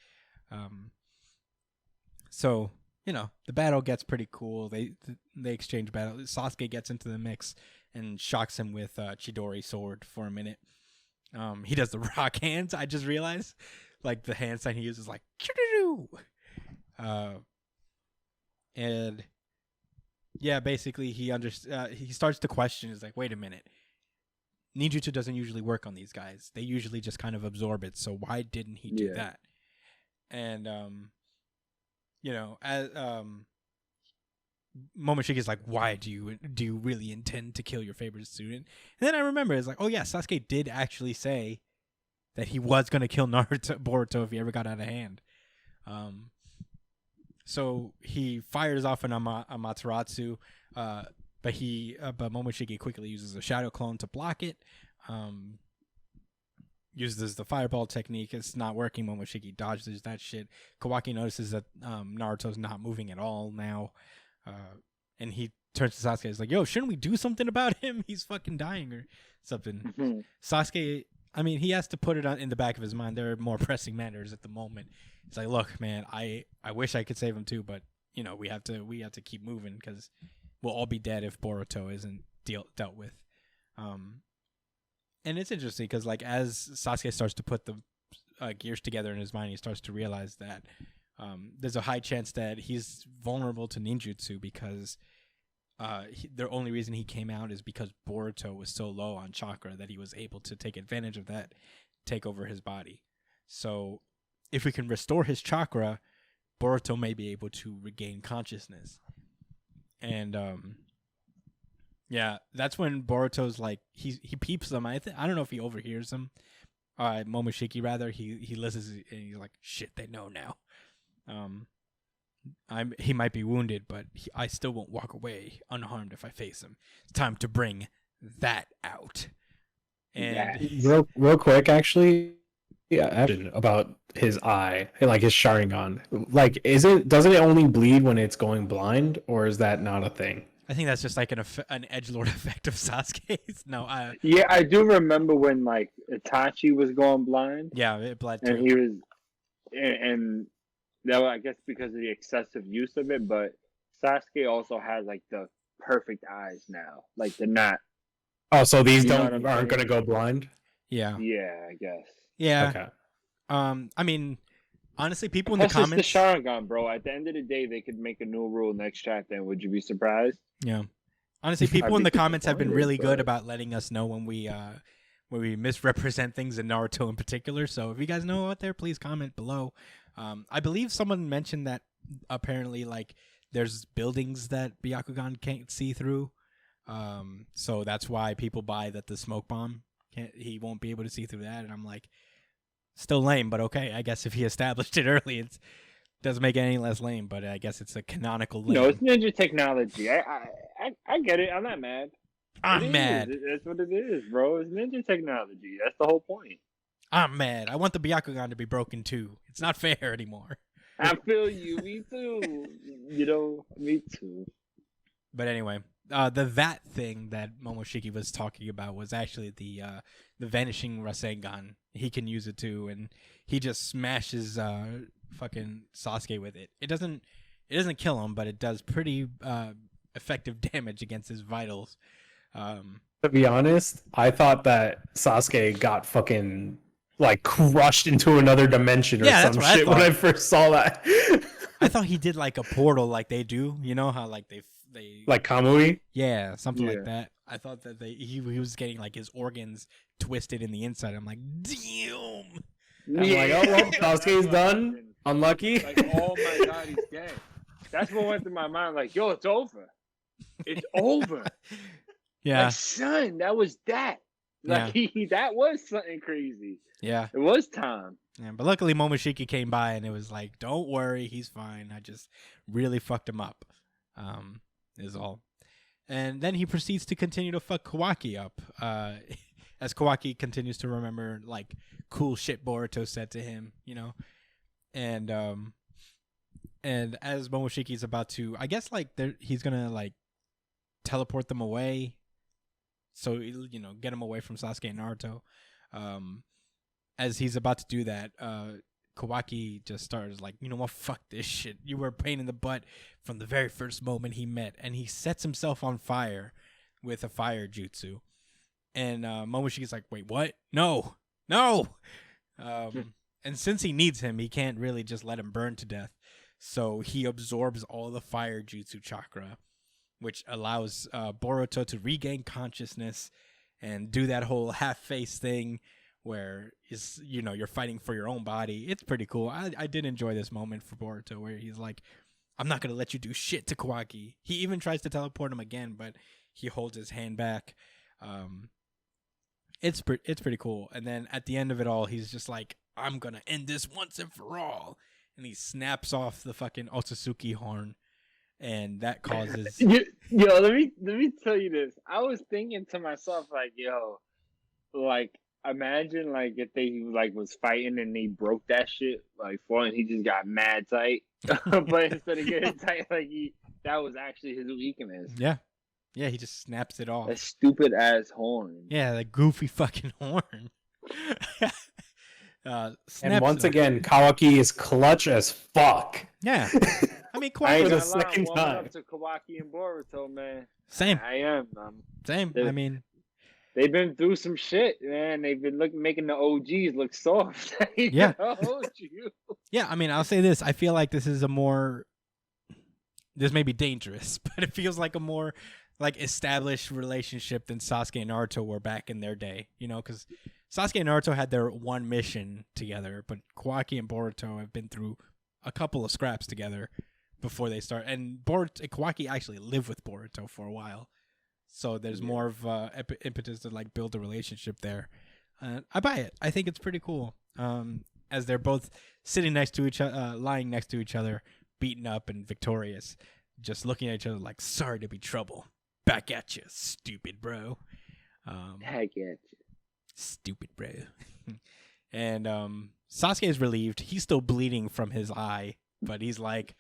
So the battle gets pretty cool. They exchange battle. Sasuke gets into the mix and shocks him with Chidori sword for a minute. He does the rock hands. I just realized, like the hand sign he uses, like and yeah, basically he starts to question. He's like, wait a minute. Ninjutsu doesn't usually work on these guys. They usually just kind of absorb it. So why didn't he do that? And as Momoshiki's like, why do you really intend to kill your favorite student? And then I remember it's like, oh yeah, Sasuke did actually say that he was gonna kill Boruto if he ever got out of hand. So he fires off an Amaterasu, but Momoshiki quickly uses a shadow clone to block it. Uses the fireball technique. It's not working. Momoshiki dodges that shit. Kawaki notices that Naruto's not moving at all now. And he turns to Sasuke. He's like, yo, shouldn't we do something about him? He's fucking dying or something. Sasuke, I mean, he has to put it in the back of his mind. There are more pressing matters at the moment. He's like, look, man, I wish I could save him too, but we have to keep moving because we'll all be dead if Boruto isn't dealt with. And it's interesting because like as Sasuke starts to put the gears together in his mind, he starts to realize that there's a high chance that he's vulnerable to ninjutsu because the only reason he came out is because Boruto was so low on chakra that he was able to take advantage of that, take over his body. So if we can restore his chakra, Boruto may be able to regain consciousness. And yeah, that's when Boruto's like he peeps them. I don't know if he overhears them. Momoshiki rather. He listens and he's like, shit, they know now. He might be wounded, but I still won't walk away unharmed if I face him. It's time to bring that out. And real quick, actually, yeah, about his eye, like his Sharingan. Like, doesn't it only bleed when it's going blind, or is that not a thing? I think that's just like an edgelord effect of Sasuke's. No, yeah, I do remember when like Itachi was going blind. Yeah, it bled and too. he was, and that was, I guess, because of the excessive use of it. But Sasuke also has like the perfect eyes now. Like they're not. Oh, so these aren't gonna go blind? Yeah. Yeah, I guess. Yeah. Okay. I mean, honestly, people in Plus, the comments. it's the Sharingan, bro. At the end of the day, they could make a new rule next chapter. And would you be surprised? Yeah. Honestly, people in the comments have been really good but- about letting us know when we misrepresent things in Naruto in particular. So if you guys know out there, please comment below. I believe someone mentioned that apparently like there's buildings that Byakugan can't see through. So that's why people buy that the smoke bomb he won't be able to see through that. And I'm like, still lame, but okay. I guess if he established it early, it doesn't make it any less lame. But I guess it's a canonical lame. No, it's ninja technology. I get it. I'm not mad. I'm It mad. is. That's what it is, bro. It's ninja technology. That's the whole point. I'm mad. I want the Byakugan to be broken too. It's not fair anymore. I feel you. Me too. You know, me too. But anyway, that thing that Momoshiki was talking about was actually the vanishing Rasengan. He can use it too, and he just smashes fucking Sasuke with it. It doesn't kill him, but it does pretty effective damage against his vitals. To be honest, I thought that Sasuke got fucking like crushed into another dimension or some shit when I first saw that. I thought he did like a portal like they do. You know how like they like Kamui? Yeah, something like that. I thought that he was getting like his organs twisted in the inside. I'm like, damn. I'm like, oh well, Sasuke's done. Unlucky. Like, oh my god, he's dead. That's what went through my mind. Like, yo, it's over. It's over. Yeah. Like, son, that was that. Like, that was something crazy. Yeah. It was time. Yeah, but luckily Momoshiki came by and it was like, don't worry, he's fine. I just really fucked him up. Is all. And then he proceeds to continue to fuck Kawaki up. As Kawaki continues to remember like cool shit Boruto said to him, you know. And as Momoshiki's about to, I guess like he's gonna like teleport them away. So, you know, get him away from Sasuke and Naruto. As he's about to do that, Kawaki just starts like, you know what, fuck this shit. You were a pain in the butt from the very first moment he met. And he sets himself on fire with a fire jutsu. And Momoshiki's like, wait, what? No. And since he needs him, he can't really just let him burn to death. So he absorbs all the fire jutsu chakra, which allows Boruto to regain consciousness and do that whole half-face thing where you're fighting for your own body. It's pretty cool. I did enjoy this moment for Boruto where he's like, I'm not going to let you do shit to Kawaki. He even tries to teleport him again, but he holds his hand back. It's pretty cool. And then at the end of it all, he's just like, I'm going to end this once and for all. And he snaps off the fucking Otsutsuki horn. And that causes... Yo, let me tell you this. I was thinking to myself, like, yo, like, imagine, like, if they, like, was fighting and he broke that shit, like, for and he just got mad tight. But instead of getting tight, like, that was actually his weakness. Yeah. Yeah, he just snaps it off. That stupid-ass horn. Yeah, that goofy fucking horn. And once again, Kawaki is clutch as fuck. Yeah. I mean, I ain't Kawaki gonna was lie, second I'm warming time. up to Kawaki and Boruto, man. same. I am. Same. They're- I mean, They've been through some shit, man. They've been making the OGs look soft. Yeah. You. yeah, I mean, I'll say this. I feel like this may be dangerous, but it feels like a more like established relationship than Sasuke and Naruto were back in their day, you know, because Sasuke and Naruto had their one mission together, but Kawaki and Boruto have been through a couple of scraps together before they start. And Kawaki actually lived with Boruto for a while, so there's more of impetus to like build a relationship there. I buy it. I think it's pretty cool. As they're both sitting next to each other, lying next to each other, beaten up and victorious, just looking at each other like, sorry to be trouble. Back at you, stupid bro. Back at you. Stupid bro. And Sasuke is relieved. He's still bleeding from his eye, but he's like,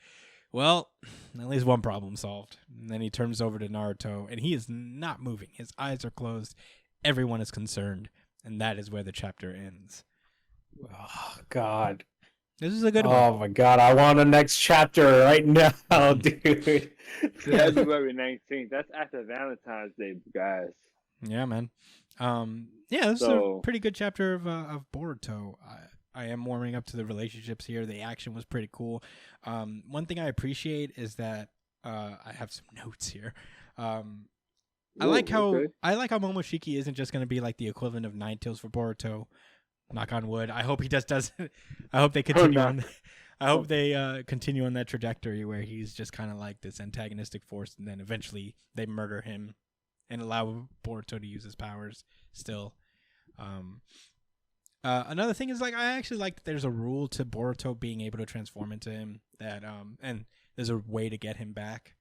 well, at least one problem solved. And then he turns over to Naruto, and he is not moving. His eyes are closed. Everyone is concerned, and that is where the chapter ends. Oh God. This is a good one. Oh my God, I want the next chapter right now, dude. February 19th. That's after Valentine's Day, guys. Yeah, man. Yeah, this is a pretty good chapter of Boruto. I am warming up to the relationships here. The action was pretty cool. One thing I appreciate is that I have some notes here. I like how Momoshiki isn't just going to be like the equivalent of Nine Tails for Boruto. Knock on wood. I hope he doesn't. I hope they continue on. I hope they continue on that trajectory where he's just kind of like this antagonistic force, and then eventually they murder him and allow Boruto to use his powers still. Another thing is, like, I actually like that there's a rule to Boruto being able to transform into him, that and there's a way to get him back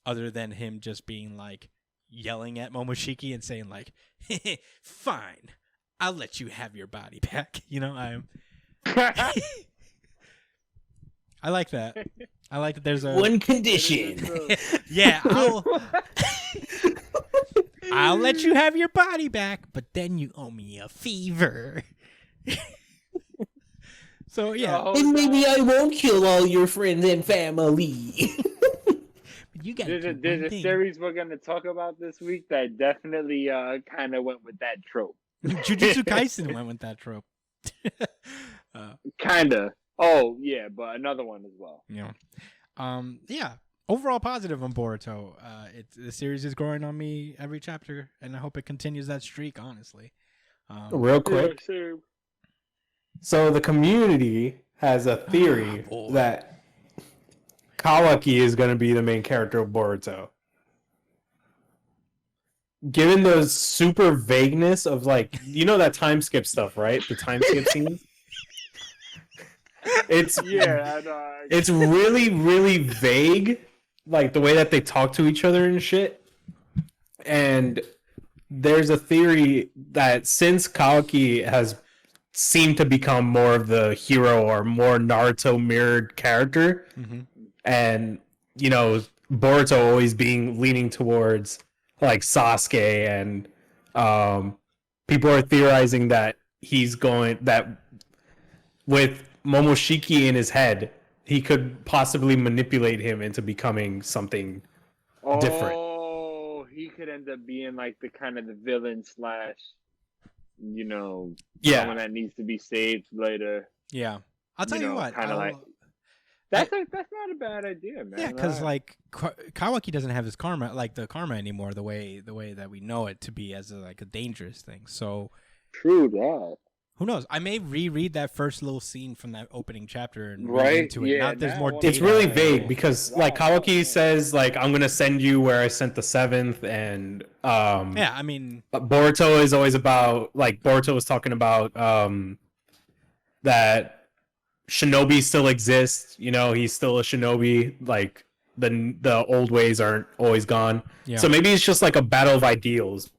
other than him just being like yelling at Momoshiki and saying like, fine, I'll let you have your body back. You know, I like that. I like that there's a one condition. Yeah, I'll let you have your body back, but then you owe me a fever. So yeah, and maybe I won't kill all your friends and family. You got there's a series we're gonna talk about this week that definitely kind of went with that trope. Jujutsu Kaisen went with that trope. Kinda. Oh yeah, but another one as well. Yeah. Yeah. Overall positive on Boruto. The series is growing on me every chapter, and I hope it continues that streak. Honestly. Real quick. Yeah, sure. So the community has a theory that Kawaki is going to be the main character of Boruto. Given the super vagueness of, like, you know that time skip stuff, right? The time skip scenes. It's I know. It's really, really vague, like the way that they talk to each other and shit. And there's a theory that since Kawaki has seemed to become more of the hero or more Naruto mirrored character, and you know Boruto always leaning towards like Sasuke, and people are theorizing that with Momoshiki in his head, he could possibly manipulate him into becoming something different. Oh, he could end up being like the kind of the villain / someone that needs to be saved later. Yeah, I'll tell you what. Kind of like that's not a bad idea, man. Yeah, because like Kawaki doesn't have his karma, like the karma anymore, the way that we know it to be as a dangerous thing. So true that. Who knows? I may reread that first little scene from that opening chapter and right read into it. yeah, not there's more data. It's really vague because like Kawaki says like I'm gonna send you where I sent the 7th, and yeah, I mean Boruto is always about like Boruto was talking about that shinobi still exists, you know, he's still a shinobi, like the old ways aren't always gone. Yeah. So maybe it's just like a battle of ideals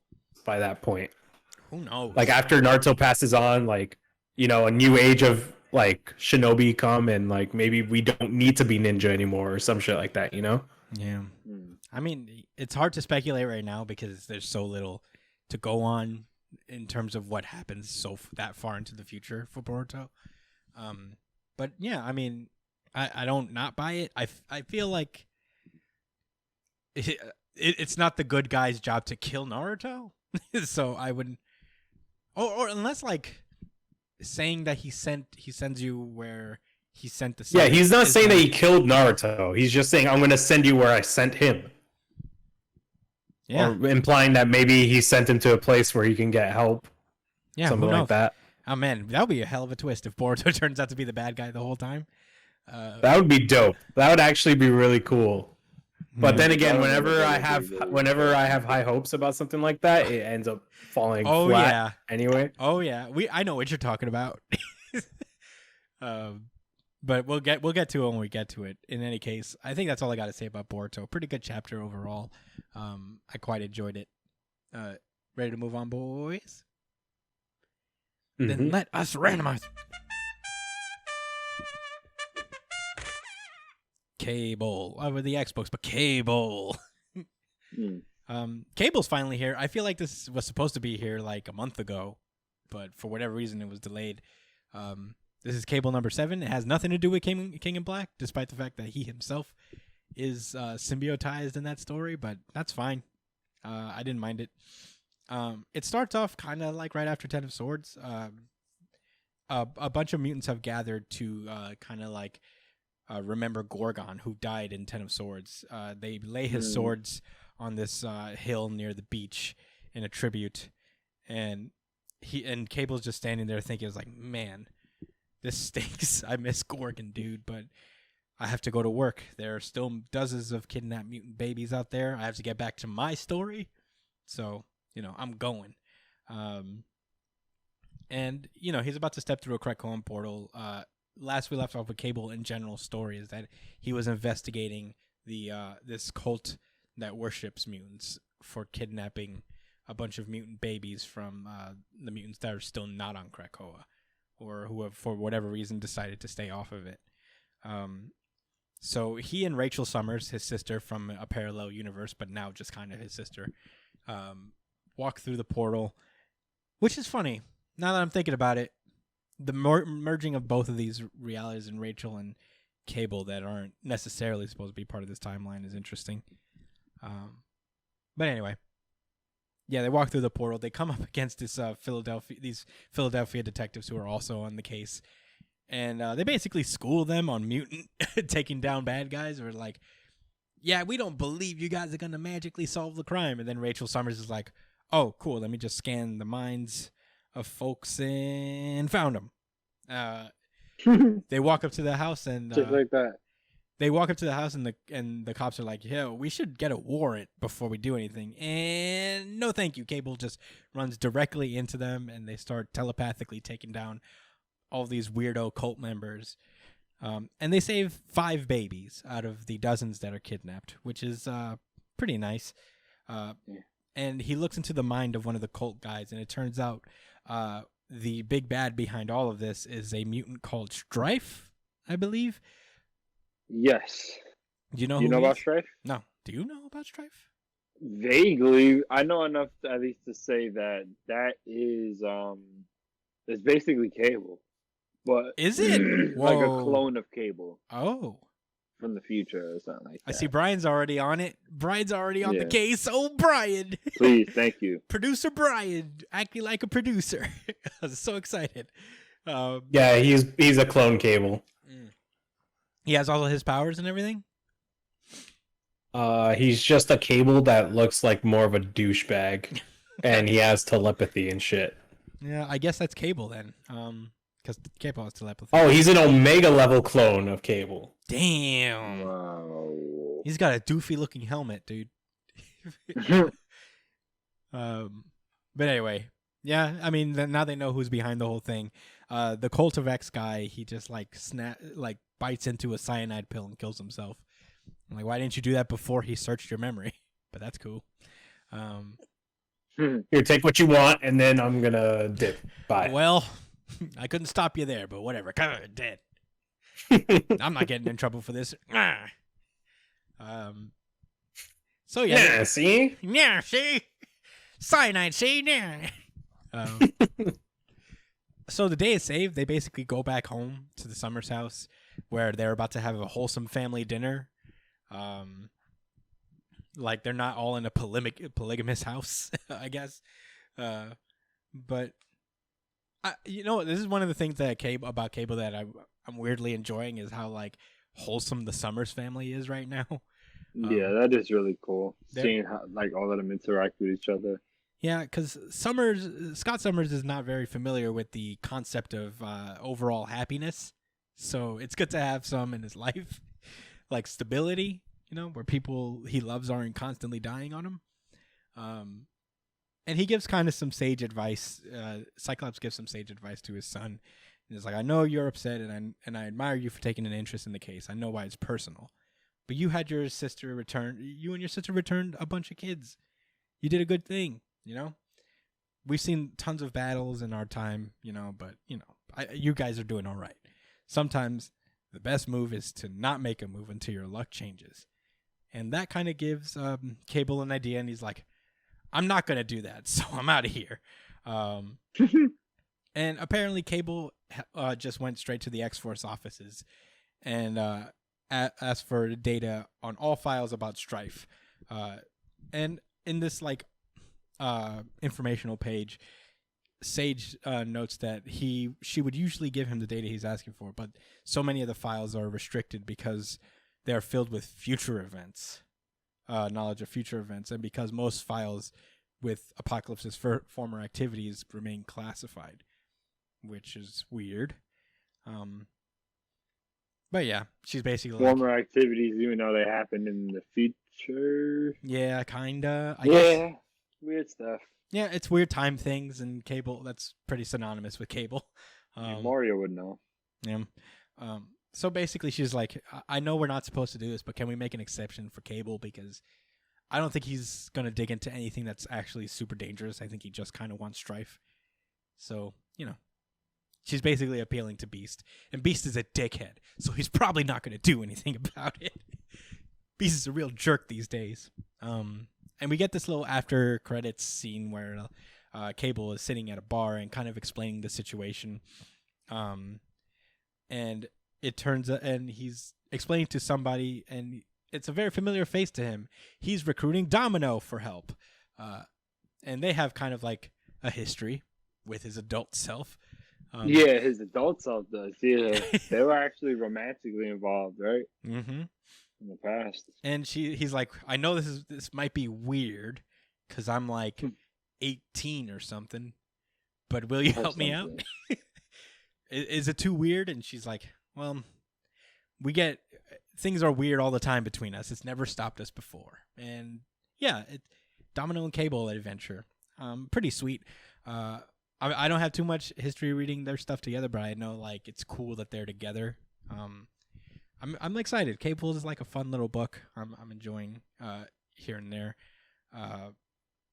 by that point. Who knows? Like after Naruto passes on, like, you know, a new age of like shinobi come, and like maybe we don't need to be ninja anymore or some shit like that, you know? Yeah. I mean, it's hard to speculate right now because there's so little to go on in terms of what happens that far into the future for Boruto. But yeah, I mean, I don't not buy it. I feel like it's not the good guy's job to kill Naruto. So I wouldn't. Or unless like saying that he sends you where he sent the. Yeah, he's not saying that he killed Naruto. He's just saying I'm going to send you where I sent him. Yeah, or implying that maybe he sent him to a place where he can get help. Yeah, something like that. Oh man, that would be a hell of a twist if Boruto turns out to be the bad guy the whole time. That would be dope. That would actually be really cool. But then again, whenever I have high hopes about something like that, it ends up falling flat anyway. Oh yeah, I know what you're talking about. But we'll get to it when we get to it. In any case, I think that's all I got to say about Boruto. Pretty good chapter overall. I quite enjoyed it. Ready to move on, boys? Then let us randomize. Cable over the Xbox, but Cable. Cable's finally here. I feel like this was supposed to be here like a month ago, but for whatever reason it was delayed. This is Cable number 7. It has nothing to do with King in Black, despite the fact that he himself is symbiotized in that story, but that's fine. I didn't mind it. It starts off kind of like right after Ten of Swords. A bunch of mutants have gathered to kind of like remember Gorgon, who died in Ten of Swords. They lay his swords on this hill near the beach in a tribute, and Cable's just standing there thinking, "It's like, man, this stinks. I miss Gorgon, dude, but I have to go to work. There are still dozens of kidnapped mutant babies out there. I have to get back to my story, so I'm going." And he's about to step through a Krakoan portal. Last we left off with Cable in general story is that he was investigating the this cult that worships mutants for kidnapping a bunch of mutant babies from the mutants that are still not on Krakoa, or who have, for whatever reason, decided to stay off of it. So he and Rachel Summers, his sister from a parallel universe, but now just kind of his sister, walk through the portal, which is funny. Now that I'm thinking about it, the merging of both of these realities in Rachel and Cable that aren't necessarily supposed to be part of this timeline is interesting. But anyway, yeah, they walk through the portal. They come up against these Philadelphia detectives who are also on the case, and they basically school them on mutant taking down bad guys. Or like, yeah, we don't believe you guys are gonna magically solve the crime. And then Rachel Summers is like, "Oh, cool. Let me just scan the minds of folks and found them." They walk up to the house and just like that. They walk up to the house and the cops are like, "Yo, we should get a warrant before we do anything." And no, thank you. Cable just runs directly into them, and they start telepathically taking down all these weirdo cult members. And they save 5 babies out of the dozens that are kidnapped, which is pretty nice. And he looks into the mind of one of the cult guys, and it turns out the big bad behind all of this is a mutant called Strife, I believe. Yes. Do you know about Strife? No. Do you know about Strife? Vaguely. I know enough at least to say that is it's basically Cable. But is it like a clone of Cable? Oh. From the future or something like that. I see Brian's already on it. Brian's already on the case. Oh, Brian. Please, thank you. Producer Brian, acting like a producer. I was so excited. Yeah, he's a clone Cable. He has all of his powers and everything? He's just a Cable that looks like more of a douchebag. And he has telepathy and shit. Yeah, I guess that's Cable then. Because Cable has telepathy. Oh, he's an Omega level clone of Cable. Damn. Wow. He's got a doofy looking helmet, dude. But anyway, yeah, I mean, now they know who's behind the whole thing. The Cult of X guy, he just bites into a cyanide pill and kills himself. I'm like, why didn't you do that before he searched your memory? But that's cool. Here, take what you want, and then I'm gonna dip. Bye. Well, I couldn't stop you there, but whatever. Dead. I'm not getting in trouble for this. So yeah. Yeah, see? Yeah, see? Cyanide, see? Yeah. So the day is saved. They basically go back home to the Summers house where they're about to have a wholesome family dinner. Like they're not all in a polygamous house, I guess. But this is one of the things that about Cable that I'm weirdly enjoying is how like wholesome the Summers family is right now. Yeah, that is really cool. Seeing how like all of them interact with each other. Yeah, because Scott Summers is not very familiar with the concept of overall happiness, so it's good to have some in his life, like stability. Where people he loves aren't constantly dying on him. And he gives kind of some sage advice. Cyclops gives some sage advice to his son. And it's like, I know you're upset, and I admire you for taking an interest in the case. I know why it's personal, but you had your sister return. You and your sister returned a bunch of kids. You did a good thing, you know. We've seen tons of battles in our time, you know, but you know, you guys are doing all right. Sometimes the best move is to not make a move until your luck changes, and that kind of gives Cable an idea, and he's like, I'm not gonna do that, so I'm out of here. And apparently Cable just went straight to the X-Force offices and asked for data on all files about Strife. And in this like informational page, Sage notes that she would usually give him the data he's asking for, but so many of the files are restricted because they are filled with future events, knowledge of future events, and because most files with Apocalypse's former activities remain classified, which is weird. But yeah, she's basically former activities, even though they happened in the future. Yeah, kinda. I yeah, guess. Weird stuff. Yeah, it's weird time things, and Cable. That's pretty synonymous with Cable. Mario would know. Yeah. So basically, she's like, I know we're not supposed to do this, but can we make an exception for Cable, because I don't think he's gonna dig into anything that's actually super dangerous. I think he just kind of wants strife. So, you know, she's basically appealing to Beast, and Beast is a dickhead, so he's probably not gonna do anything about it. Beast is a real jerk these days. And we get this little after credits scene where Cable is sitting at a bar and kind of explaining the situation. And it turns out, and he's explaining to somebody, and it's a very familiar face to him. He's recruiting Domino for help. And they have kind of like a history with his adult self. Yeah, his adult self does. Yeah, they were actually romantically involved, right? Mm-hmm. In the past. And he's like, I know this might be weird because I'm like 18 or something, but will you help me out? Is it too weird? And she's like, well, things are weird all the time between us. It's never stopped us before. And yeah, Domino and Cable adventure. Pretty sweet. I don't have too much history reading their stuff together, but I know like it's cool that they're together. I'm excited. Cable is like a fun little book. I'm enjoying here and there.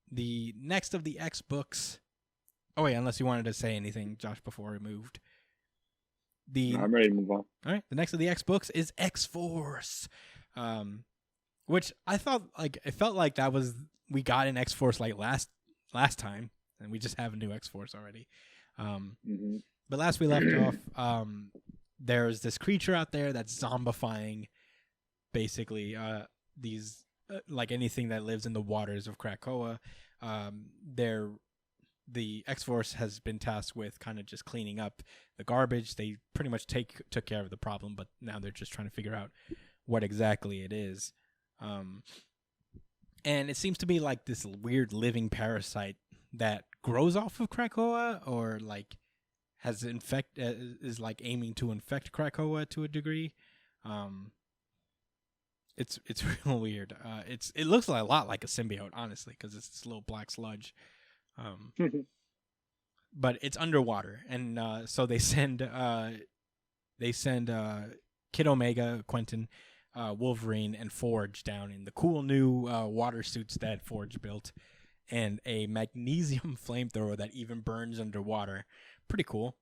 The next of the X books. Oh wait, unless you wanted to say anything, Josh, before we moved. I'm ready to move on. All right, the next of the X books is X-Force, which I thought like it felt like that was we got an X-Force like last time, and we just have a new X-Force already. But last we left off, there's this creature out there that's zombifying basically these like anything that lives in the waters of Krakoa. The X-Force has been tasked with kind of just cleaning up the garbage. They pretty much took care of the problem, but now they're just trying to figure out what exactly it is. And it seems to be like this weird living parasite that grows off of Krakoa, or like is like aiming to infect Krakoa to a degree. It's real weird. It looks a lot like a symbiote, honestly, because it's this little black sludge. But it's underwater, and so they send Kid Omega, Quentin, Wolverine, and Forge down in the cool new water suits that Forge built, and a magnesium flamethrower that even burns underwater. Pretty cool.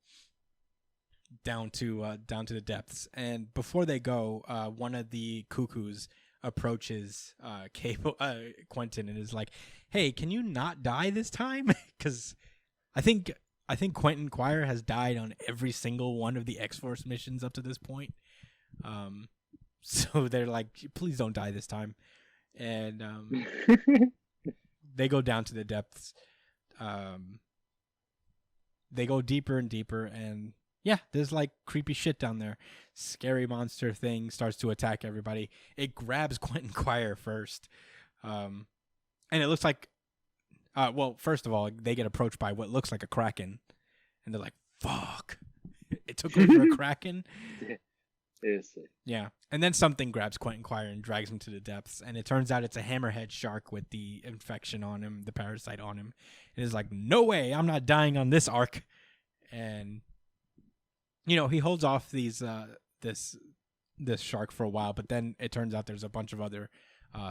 Down to the depths, and before they go, one of the cuckoos approaches Quentin and is like, "Hey, can you not die this time?" Because I think Quentin Quire has died on every single one of the X-Force missions up to this point. So they're like, "Please don't die this time," and they go down to the depths. They go deeper and deeper, and yeah, there's like creepy shit down there. Scary monster thing starts to attack everybody. It grabs Quentin Quire first. And it looks like, well, first of all, they get approached by what looks like a kraken. And they're like, fuck. It took over a kraken. Yeah. And then something grabs Quentin Quire and drags him to the depths. And it turns out it's a hammerhead shark with the infection on him, the parasite on him. And it's like, no way, I'm not dying on this arc. And he holds off these this shark for a while, but then it turns out there's a bunch of other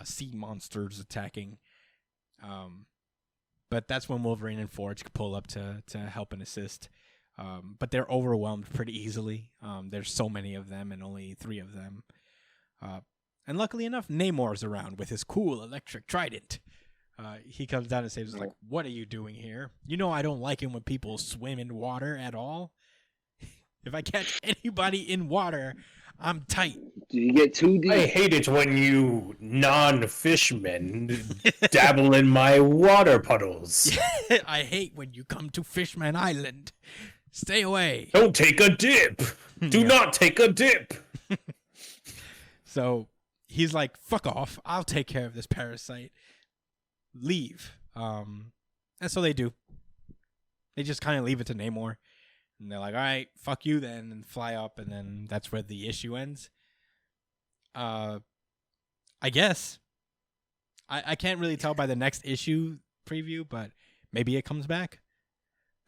sea monsters attacking. But that's when Wolverine and Forge pull up to help and assist. But they're overwhelmed pretty easily. There's so many of them and only 3 of them. And luckily enough, Namor's around with his cool electric trident. He comes down and saves us, like, what are you doing here? I don't like it when people swim in water at all. If I catch anybody in water, I'm tight. Do you get too deep? I hate it when you non-fishmen dabble in my water puddles. I hate when you come to Fishman Island. Stay away. Don't take a dip. Do not take a dip. So he's like, fuck off. I'll take care of this parasite. Leave. And so they do. They just kind of leave it to Namor. And they're like, all right, fuck you then, and fly up, and then that's where the issue ends. I guess. I can't really tell by the next issue preview, but maybe it comes back.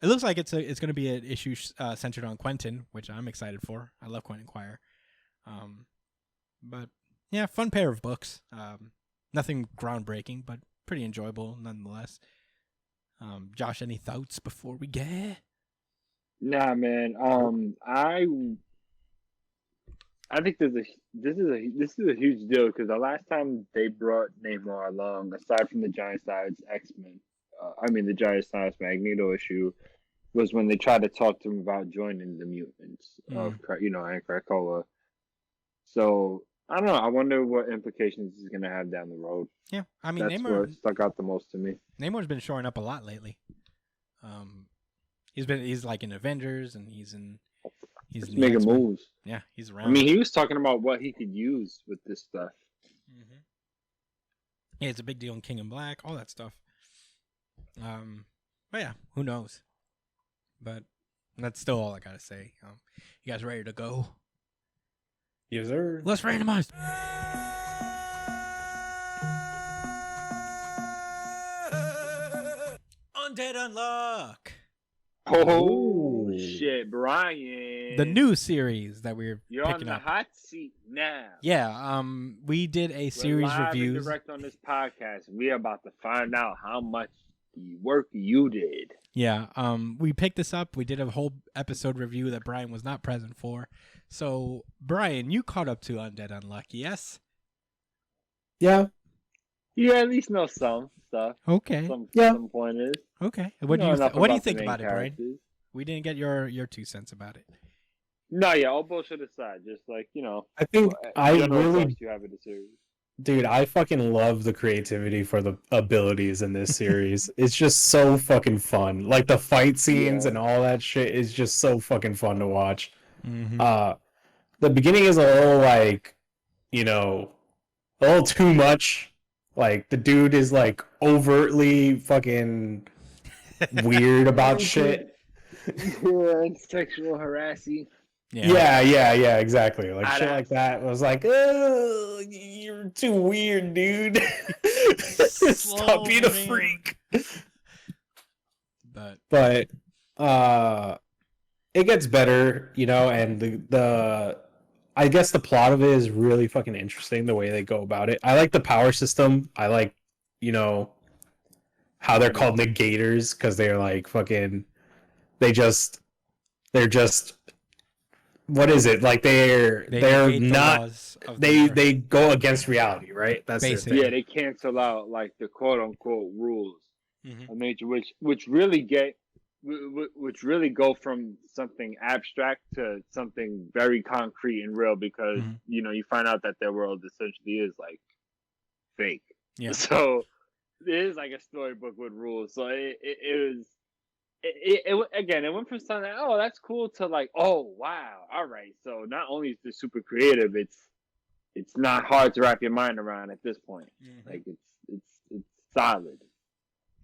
It looks like it's going to be an issue centered on Quentin, which I'm excited for. I love Quentin Quire. But yeah, fun pair of books. Nothing groundbreaking, but pretty enjoyable nonetheless. Josh, any thoughts before we get? Nah, man. I think this is a huge deal because the last time they brought Namor along, aside from the Giant Size X-Men, the Giant Size Magneto issue, was when they tried to talk to him about joining the mutants of and Krakoa. So I don't know. I wonder what implications he's gonna have down the road. Yeah, that's Namor, what stuck out the most to me. Namor's been showing up a lot lately. He's like in Avengers, and he's making X-Men. moves. Yeah, he's around. He was talking about what he could use with this stuff. Mm-hmm. Yeah, it's a big deal in King in Black, all that stuff. But yeah, who knows? But that's still all I gotta say. You guys ready to go? Yes, sir. Let's randomize. Undead Unluck. Oh shit, Brian! The new series that we're You're on picking the up. hot seat now. Yeah, we did a series live reviews. and direct on this podcast. We are about to find out how much work you did. Yeah, we picked this up. We did a whole episode review that Brian was not present for. So, Brian, you caught up to Undead Unluck, yes? Yeah. You at least know some stuff. Okay. Some pointers. Okay. What do you think about it, Brian? We didn't get your 2 cents about it. No, yeah, all bullshit aside, just like, I think I really, you have in the series. dude, I fucking love the creativity for the abilities in this series. It's just so fucking fun. Like the fight scenes and all that shit is just so fucking fun to watch. Mm-hmm. The beginning is a little like, a little too much. Like the dude is like overtly fucking weird about shit. Yeah, sexual harassing. Yeah, exactly. Like shit like that was like, oh, you're too weird, dude. Stop being a freak. But it gets better, and the I guess the plot of it is really fucking interesting the way they go about it. I like the power system. I like, how they're called negators because they're like fucking they're just what is it? Like they're not they go against reality, right? That's basically. Yeah, they cancel out like the quote unquote rules of nature, which really go from something abstract to something very concrete and real because you find out that their world essentially is like fake. Yeah. So it is like a storybook with rules. So it went from something like, oh, that's cool to like, oh wow, all right. So not only is this super creative, it's not hard to wrap your mind around at this point. Like it's solid.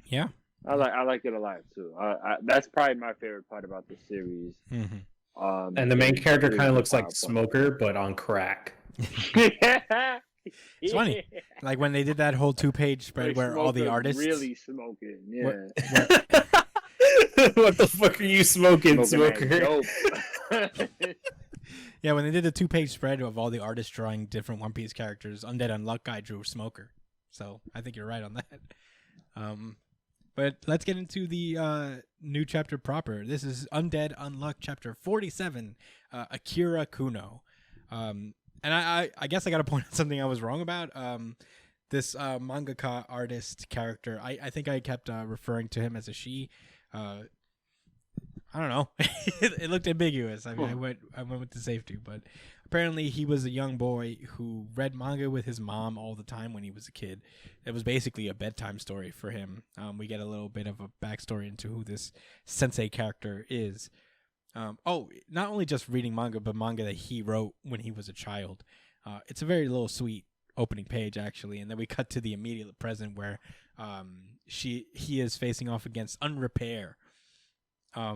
Yeah. I like it a lot too. That's probably my favorite part about the series. And the main character kind of looks like Smoker, but on crack. It's funny, like when they did that whole 2-page spread where all the artists really smoking. Yeah. What the fuck are you smoking, Smoker? Yeah, when they did the 2-page spread of all the artists drawing different One Piece characters, Undead Unluck guy drew Smoker. So I think you're right on that. But let's get into the new chapter proper. This is Undead Unluck chapter 47, Akira Kuno. And I guess I got to point out something I was wrong about. This mangaka artist character, I think I kept referring to him as a she. I don't know. It looked ambiguous. I mean, I went with the safety, but apparently he was a young boy who read manga with his mom all the time when he was a kid. It was basically a bedtime story for him. We get a little bit of a backstory into who this sensei character is. Not only just reading manga, but manga that he wrote when he was a child. It's a very little sweet opening page, actually, and then we cut to the immediate present where he is facing off against Unrepair. I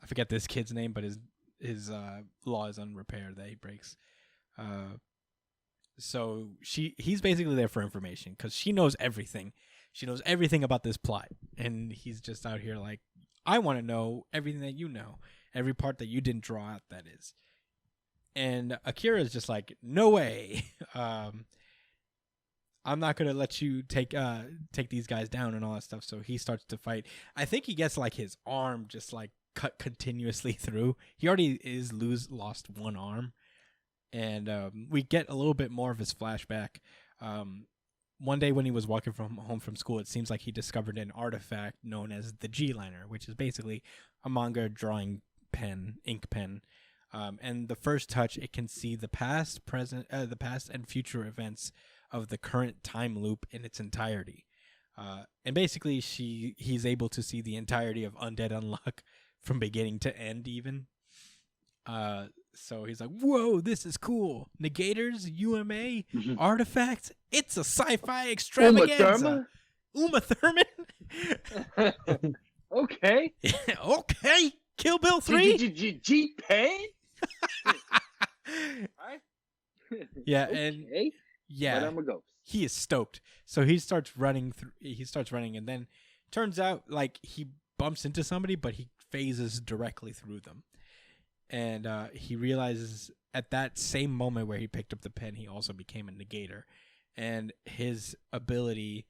forget this kid's name, but his law is Unrepair that he breaks. So he's basically there for information because she knows everything. She knows everything about this plot, and he's just out here like, I want to know everything that you know, every part that you didn't draw out, that is. And Akira is just like, no way. I'm not gonna let you take these guys down and all that stuff. So he starts to fight. I think he gets like his arm just like cut continuously through. He already lost one arm, and we get a little bit more of his flashback. One day when he was walking home from school, it seems like he discovered an artifact known as the G-Liner, which is basically a manga drawing pen, ink pen. And the first touch, it can see the past and future events of the current time loop in its entirety. And basically he's able to see the entirety of Undead Unluck from beginning to end even. So he's like, whoa, this is cool. Negators, UMA, artifacts. It's a sci-fi extravaganza. Uma Thurman? Okay. Okay. Kill Bill 3? G-Pain? Yeah, and okay. Yeah, but I'm a ghost. He is stoked. So he starts running, and then turns out like he bumps into somebody, but he phases directly through them. And he realizes at that same moment where he picked up the pen, he also became a negator. And his ability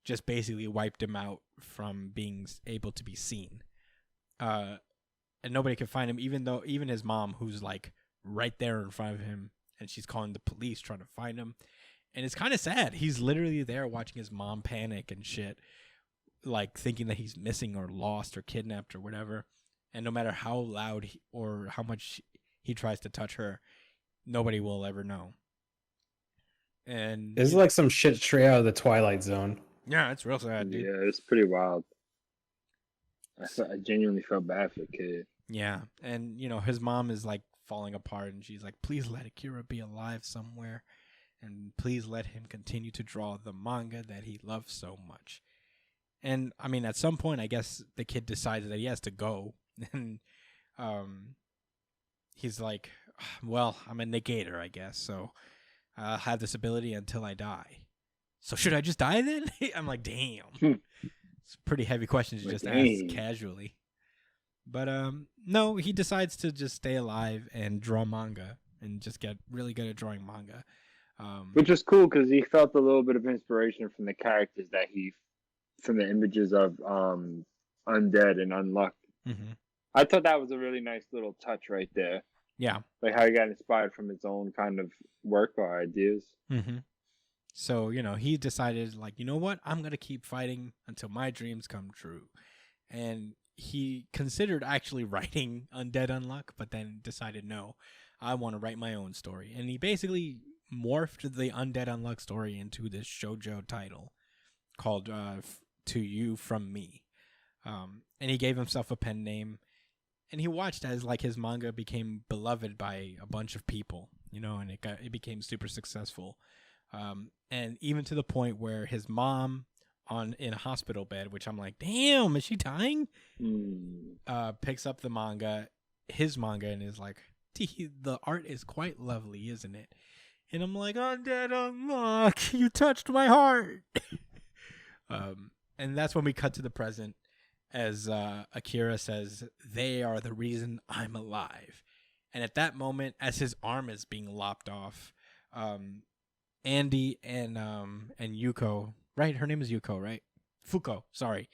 just basically wiped him out from being able to be seen. And nobody could find him, even his mom, who's like right there in front of him, and she's calling the police trying to find him. And it's kind of sad. He's literally there watching his mom panic and shit, like thinking that he's missing or lost or kidnapped or whatever. And no matter how loud or how much he tries to touch her, nobody will ever know. And it's like some shit straight out of the Twilight Zone. Yeah, it's real sad, dude. Yeah, it's pretty wild. I genuinely felt bad for the kid. Yeah, and his mom is like falling apart, and she's like, please let Akira be alive somewhere, and please let him continue to draw the manga that he loves so much. And I mean, at some point, I guess the kid decides that he has to go, and he's like, well, I'm a negator, I guess, so I'll have this ability until I die. So should I just die then? I'm like, damn. It's a pretty heavy question to just ask casually. But no, he decides to just stay alive and draw manga and just get really good at drawing manga. Which was cool because he felt a little bit of inspiration from the characters from the images of Undead and Unluck. Mm-hmm. I thought that was a really nice little touch right there. Yeah. Like how he got inspired from his own kind of work or ideas. Mm-hmm. So, he decided, like, you know what? I'm going to keep fighting until my dreams come true. And he considered actually writing Undead Unluck, but then decided, no, I want to write my own story. And he basically morphed the Undead Unluck story into this shoujo title called To You From Me. And he gave himself a pen name. And he watched as like his manga became beloved by a bunch of people, and it became super successful. And even to the point where his mom in a hospital bed, which I'm like, damn, is she dying? Picks up his manga, and is like, the art is quite lovely, isn't it? And I'm like, Undead Unluck, you touched my heart. And that's when we cut to the present, as Akira says, they are the reason I'm alive. And at that moment, as his arm is being lopped off, Andy and Yuko, right? Her name is Yuko, right? Fuko, sorry.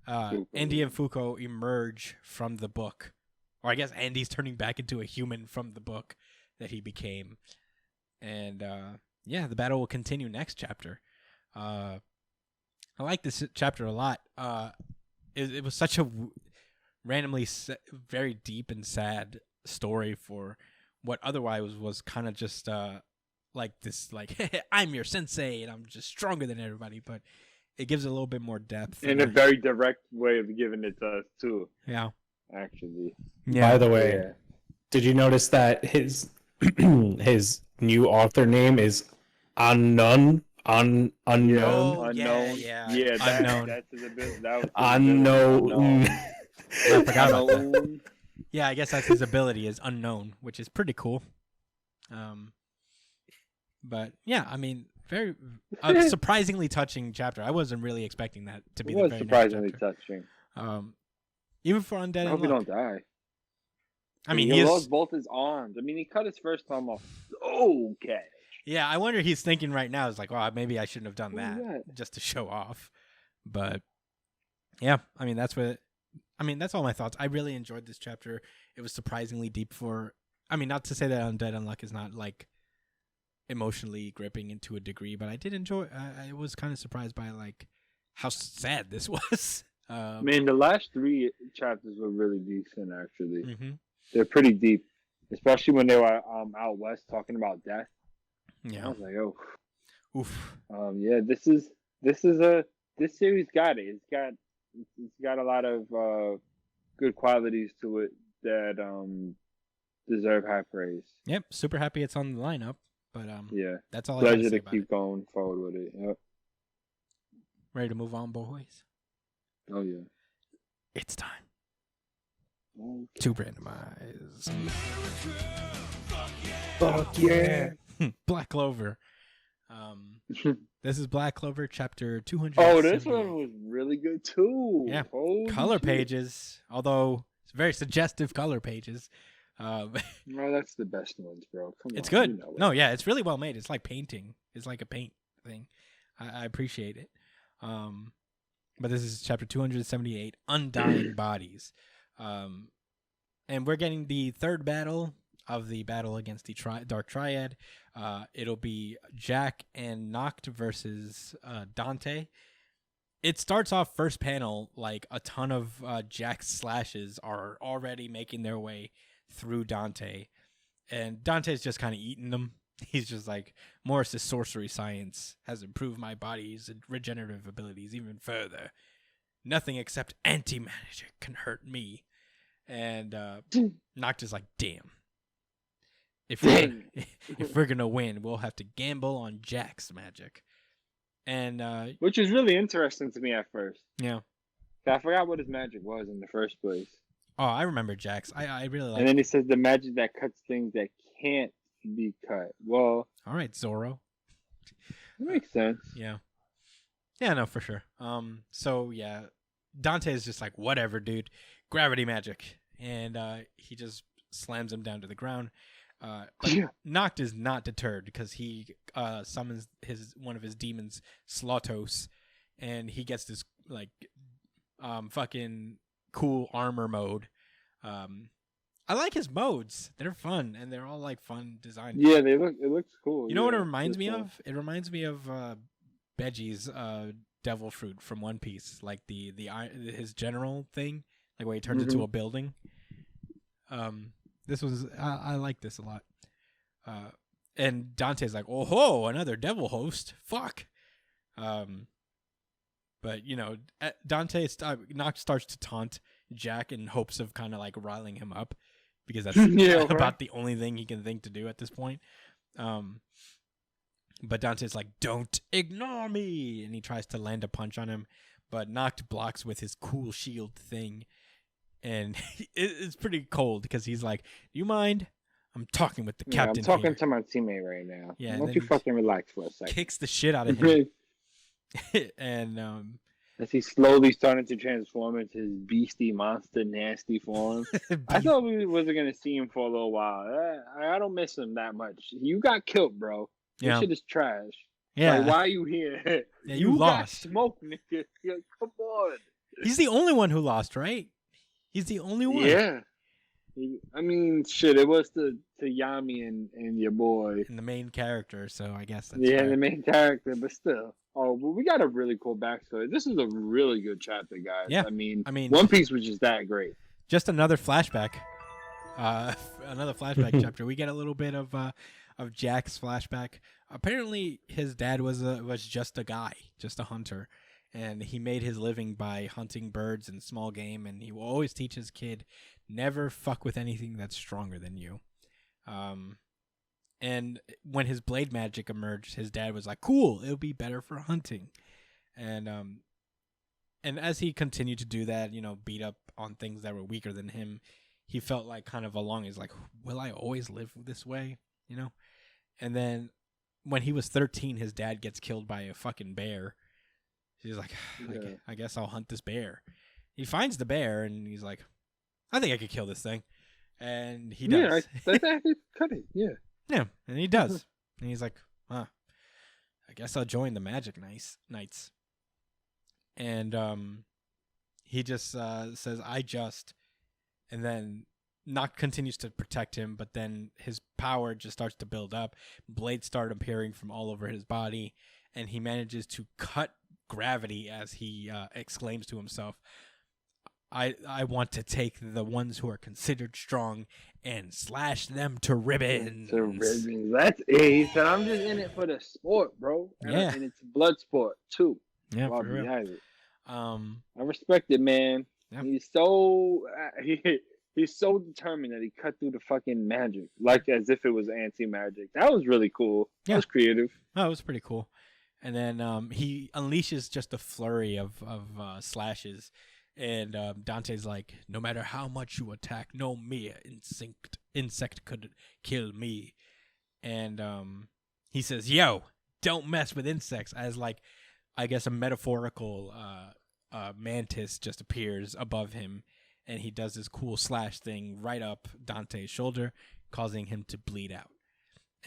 Andy and Fuko emerge from the book. Or I guess Andy's turning back into a human from the book that he became. And yeah, the battle will continue next chapter. I like this chapter a lot. It was such a randomly very deep and sad story for what otherwise was kind of just like this, like, I'm your sensei and I'm just stronger than everybody, but it gives it a little bit more depth. In a very direct way of giving it to us, too. Yeah. Actually. By the way, did you notice that his his new author name is Unknown? Unknown. Unknown. Yeah. Unknown. That's his ability. That was his Unknown. I forgot about that. Yeah, I guess that's his ability, is unknown, which is pretty cool. But yeah, I mean, very surprisingly touching chapter. I wasn't really expecting that to be. It was surprisingly touching. Even for Undead Unluck. I hope he don't die. I mean, he lost both his arms. I mean, he cut his first arm off. Okay. Yeah, I wonder he's thinking right now is like, well, maybe I shouldn't have done that just to show off. But yeah, I mean, that's all my thoughts. I really enjoyed this chapter. It was surprisingly deep for. I mean, not to say that Undead Unluck is not like emotionally gripping into a degree, but I did enjoy. I was kind of surprised by like how sad this was. I mean, the last 3 chapters were really decent. Actually, they're pretty deep, especially when they were out west talking about death. Yeah, I was like, oh, oof. Yeah, this series got it. It's got a lot of good qualities to it that deserve high praise. Yep, super happy it's on the lineup. But yeah, that's all. Pleasure I to keep going forward with it. Yep. Ready to move on, boys? Oh yeah, it's time to randomize. Fuck yeah! Black Clover. This is Black Clover chapter 200. Oh, this one was really good too. Yeah, holy color shit. Pages. Although it's very suggestive color pages. No, that's the best ones, bro. Come it's on, good. You know No, yeah, it's really well made. It's like painting. It's like a paint thing. I appreciate it. But this is chapter 278, Undying Bodies. And we're getting the third battle of the battle against the Dark Triad. It'll be Jack and Noct versus Dante. It starts off first panel like a ton of Jack's slashes are already making their way through Dante, and Dante's just kind of eating them. He's just like, Morris's sorcery science has improved my body's regenerative abilities even further. Nothing except anti-magic can hurt me. And Noct is like, damn. If we're gonna win, we'll have to gamble on Jack's magic. And which is really interesting to me at first. Yeah. I forgot what his magic was in the first place. Oh, I remember Jack's. I really like. And then he says the magic that cuts things that can't be cut. Well, all right, Zoro. That makes sense. Yeah. Yeah, no, for sure. So yeah, Dante is just like, whatever, dude. Gravity magic. And he just slams him down to the ground. But Noct is not deterred because he summons one of his demons, Slotos, and he gets this like fucking cool armor mode. I like his modes. They're fun and they're all like fun design. Yeah, it looks cool. You know what it reminds me of? It reminds me of Beji's devil fruit from One Piece, like his general thing, like where he turns into a building. This was I like this a lot. And Dante's like, oh ho, another devil host. Fuck. But you know, Noct starts to taunt Jack in hopes of kind of like riling him up, because that's about the only thing he can think to do at this point. But Dante's like, don't ignore me, and he tries to land a punch on him, but Noct blocks with his cool shield thing. And it's pretty cold because he's like, do you mind? I'm talking with the captain. I'm talking here. to my teammate right now. Yeah, Why don't you fucking relax for a second? Kicks the shit out of him. And As he slowly started to transform into his beastie monster nasty form. I thought we wasn't gonna see him for a little while. I don't miss him that much. You got killed, bro. This shit is trash. Yeah. Like, why are you here? Yeah, you lost. Got smoked, nigga. Come on. He's the only one who lost, right? He's the only one. Yeah. I mean, shit, it was to Yami and your boy. And the main character, so I guess that's the main character, but still. Oh, well, we got a really cool backstory. This is a really good chapter, guys. Yeah. I mean, mean, One Piece was just that great. Just another flashback. Another flashback chapter. We get a little bit of Jack's flashback. Apparently, his dad was just a guy, just a hunter, and he made his living by hunting birds and small game. And he will always teach his kid, never fuck with anything that's stronger than you. And when his blade magic emerged, his dad was like, "Cool, it'll be better for hunting." And as he continued to do that, beat up on things that were weaker than him, he felt like kind of along is like, will I always live this way? And then when he was 13, his dad gets killed by a fucking bear. He's like, I guess I'll hunt this bear. He finds the bear and he's like, I think I could kill this thing. And he does. Yeah, I could cut it. Yeah. Yeah, and he does. And he's like, I guess I'll join the Magic Knights. And he just says, and then Noct continues to protect him, but then his power just starts to build up. Blades start appearing from all over his body, and he manages to cut gravity as he exclaims to himself, I want to take the ones who are considered strong and slash them to ribbons. That's he said, I'm just in it for the sport, bro. And it's blood sport too. Yeah, for real. I respect it, man. Yeah. He's so he's so determined that he cut through the fucking magic, like as if it was anti-magic. That was really cool. Yeah. That was creative. Oh, it was pretty cool. And then he unleashes just a flurry of slashes. And Dante's like, no matter how much you attack, no mere insect could kill me. And he says, yo, don't mess with insects, as like, I guess a metaphorical mantis just appears above him. And he does this cool slash thing right up Dante's shoulder, causing him to bleed out.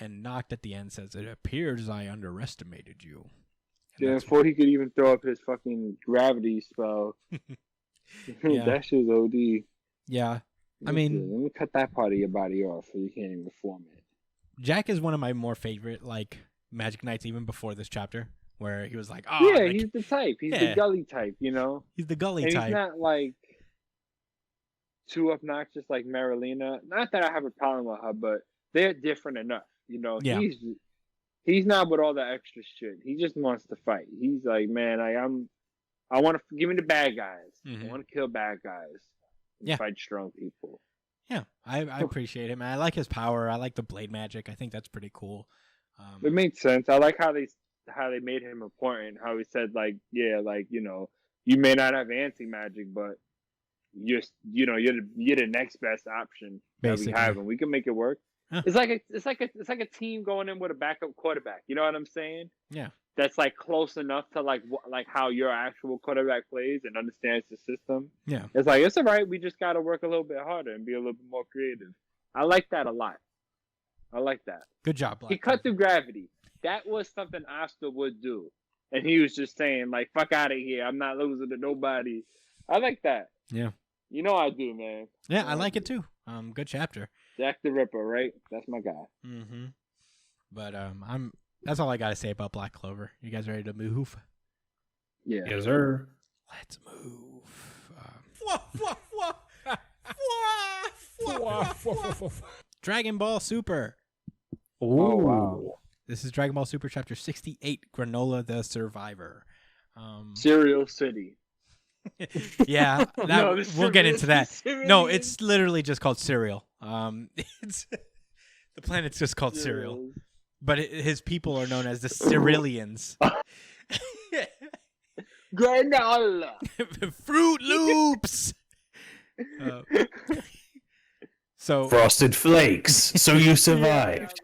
And Noct at the end says, it appears I underestimated you. And before he could even throw up his fucking gravity spell. That shit's OD. Yeah. Let me cut that part of your body off so you can't even form it. Jack is one of my more favorite, like, Magic Knights even before this chapter, where he was like, oh. Yeah, he's the type. He's the gully type, He's the gully type. He's not, like, too obnoxious like Marilena. Not that I have a problem with her, but they're different enough, Yeah. He's not with all the extra shit. He just wants to fight. He's like, man, I want to give me the bad guys. Mm-hmm. I want to kill bad guys and fight strong people. Yeah, I appreciate him. I like his power. I like the blade magic. I think that's pretty cool. It makes sense. I like how they made him important. How he said you may not have anti magic, but you're the next best option that we have, and we can make it work. Huh. It's like a team going in with a backup quarterback. You know what I'm saying? Yeah. That's like close enough to like how your actual quarterback plays and understands the system. Yeah. It's like, it's all right. We just got to work a little bit harder and be a little bit more creative. I like that a lot. I like that. Good job, Black. He cut through gravity. That was something Oscar would do. And he was just saying like, fuck out of here. I'm not losing to nobody. I like that. Yeah. I do, man. Yeah, I like it too. Good chapter. Jack the Ripper, right? That's my guy. Mm-hmm. But that's all I gotta say about Black Clover. You guys ready to move? Yeah. Yes, sir. Let's move. Dragon Ball Super. Ooh. Oh, wow. This is Dragon Ball Super Chapter 68, Granola the Survivor. Cereal City. Yeah, we'll get into that. No, it's literally just called Cereal. It's the planet's just called Cereal, but his people are known as the Cerealians. Granola, Fruit Loops. So Frosted Flakes. So you survived.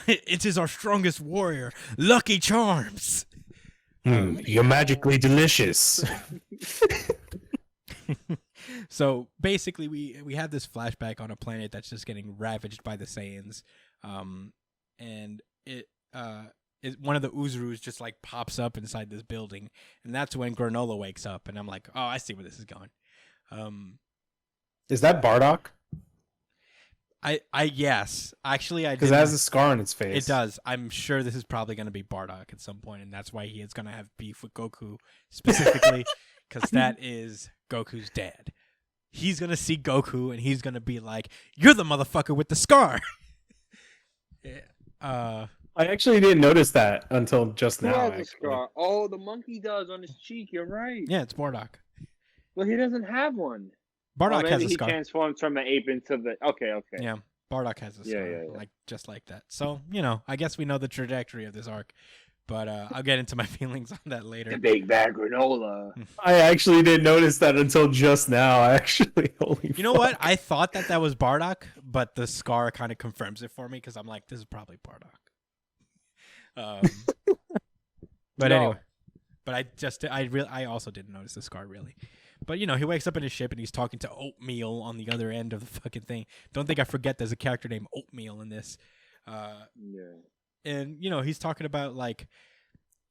It is our strongest warrior, Lucky Charms. You're magically delicious. So basically, we have this flashback on a planet that's just getting ravaged by the Saiyans, and one of the Uzurus just like pops up inside this building, and that's when Granola wakes up, and I'm like, oh, I see where this is going. Is that Bardock? Yes, actually, I because it has a scar on its face. It does. I'm sure this is probably going to be Bardock at some point, and that's why he is going to have beef with Goku specifically, because that is Goku's dad. He's going to see Goku, and he's going to be like, "You're the motherfucker with the scar." I actually didn't notice that until just Who now. has a scar? Oh, the monkey does on his cheek. You're right. Yeah, it's Bardock. Well, he doesn't have one. Bardock has a he scar. transforms from an ape into the. Okay. Yeah, Bardock has a scar, like just like that. So I guess we know the trajectory of this arc, but I'll get into my feelings on that later. The big bad granola. I actually didn't notice that until just now. Holy. You know what? I thought that was Bardock, but the scar kind of confirms it for me because I'm like, this is probably Bardock. But anyway, I also didn't notice the scar really. But he wakes up in his ship and he's talking to Oatmeal on the other end of the fucking thing. Don't think I forget there's a character named Oatmeal in this. And he's talking about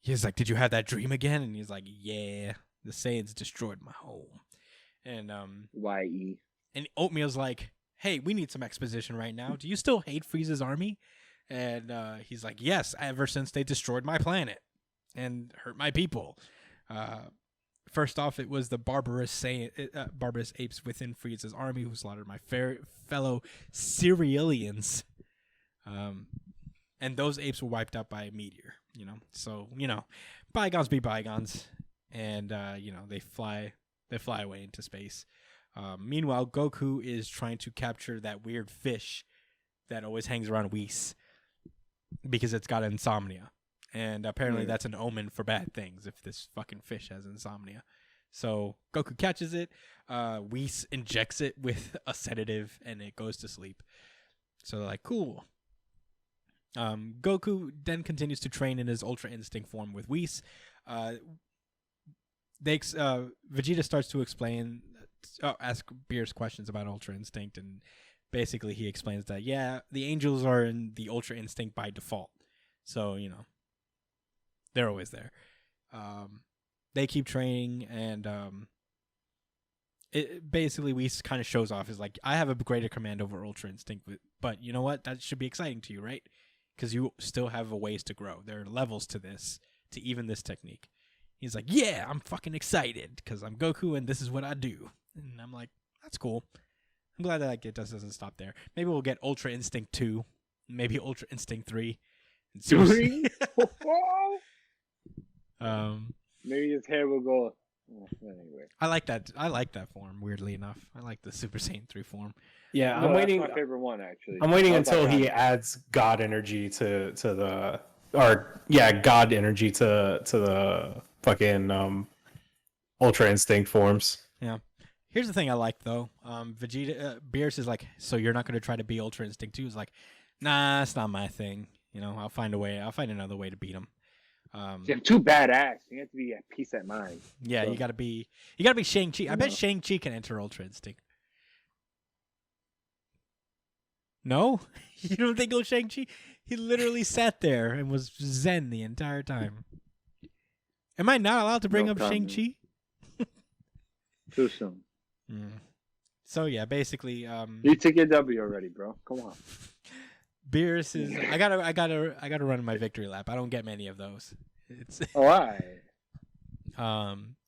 he's like, did you have that dream again? And he's like, yeah, the Saiyans destroyed my home. And YE. And Oatmeal's like, hey, we need some exposition right now. Do you still hate Frieza's army? And he's like, yes, ever since they destroyed my planet and hurt my people. First off, it was the barbarous apes within Frieza's army who slaughtered my fellow Cerealians. And those apes were wiped out by a meteor, So, bygones be bygones. And, they fly away into space. Meanwhile, Goku is trying to capture that weird fish that always hangs around Whis because it's got insomnia. And apparently that's an omen for bad things if this fucking fish has insomnia. So Goku catches it. Whis injects it with a sedative and it goes to sleep. So they're like, cool. Goku then continues to train in his Ultra Instinct form with Whis. Vegeta starts to ask Beerus questions about Ultra Instinct, and basically he explains that, the angels are in the Ultra Instinct by default. So, they're always there. They keep training, and it basically Whis kind of shows off. Is like, I have a greater command over Ultra Instinct, but you know what? That should be exciting to you, right? Because you still have a ways to grow. There are levels to this, to even this technique. He's like, yeah, I'm fucking excited because I'm Goku and this is what I do. And I'm like, that's cool. I'm glad that it doesn't stop there. Maybe we'll get Ultra Instinct 2, maybe Ultra Instinct 3. 3? Maybe his hair will go. Anyway, I like that form. Weirdly enough, I like the Super Saiyan 3 form. Yeah, no, I'm waiting. That's my favorite one, actually. I'm waiting until he adds God energy to God energy to the fucking Ultra Instinct forms. Yeah. Here's the thing I like though. Vegeta, Beerus is like, so you're not going to try to be Ultra Instinct 2? He's like, nah, it's not my thing. I'll find a way. I'll find another way to beat him. You're too badass. You have to be at peace at mind. Yeah, so. you gotta be Shang-Chi. I bet Shang-Chi can enter Ultra Instinct. No? You don't think it'll Shang-Chi? He literally sat there and was zen the entire time. Am I not allowed to bring up Shang-Chi? Too soon. So yeah, basically, you took your W already, bro. Come on. Beerus is. I gotta run my victory lap. I don't get many of those. It's. Why?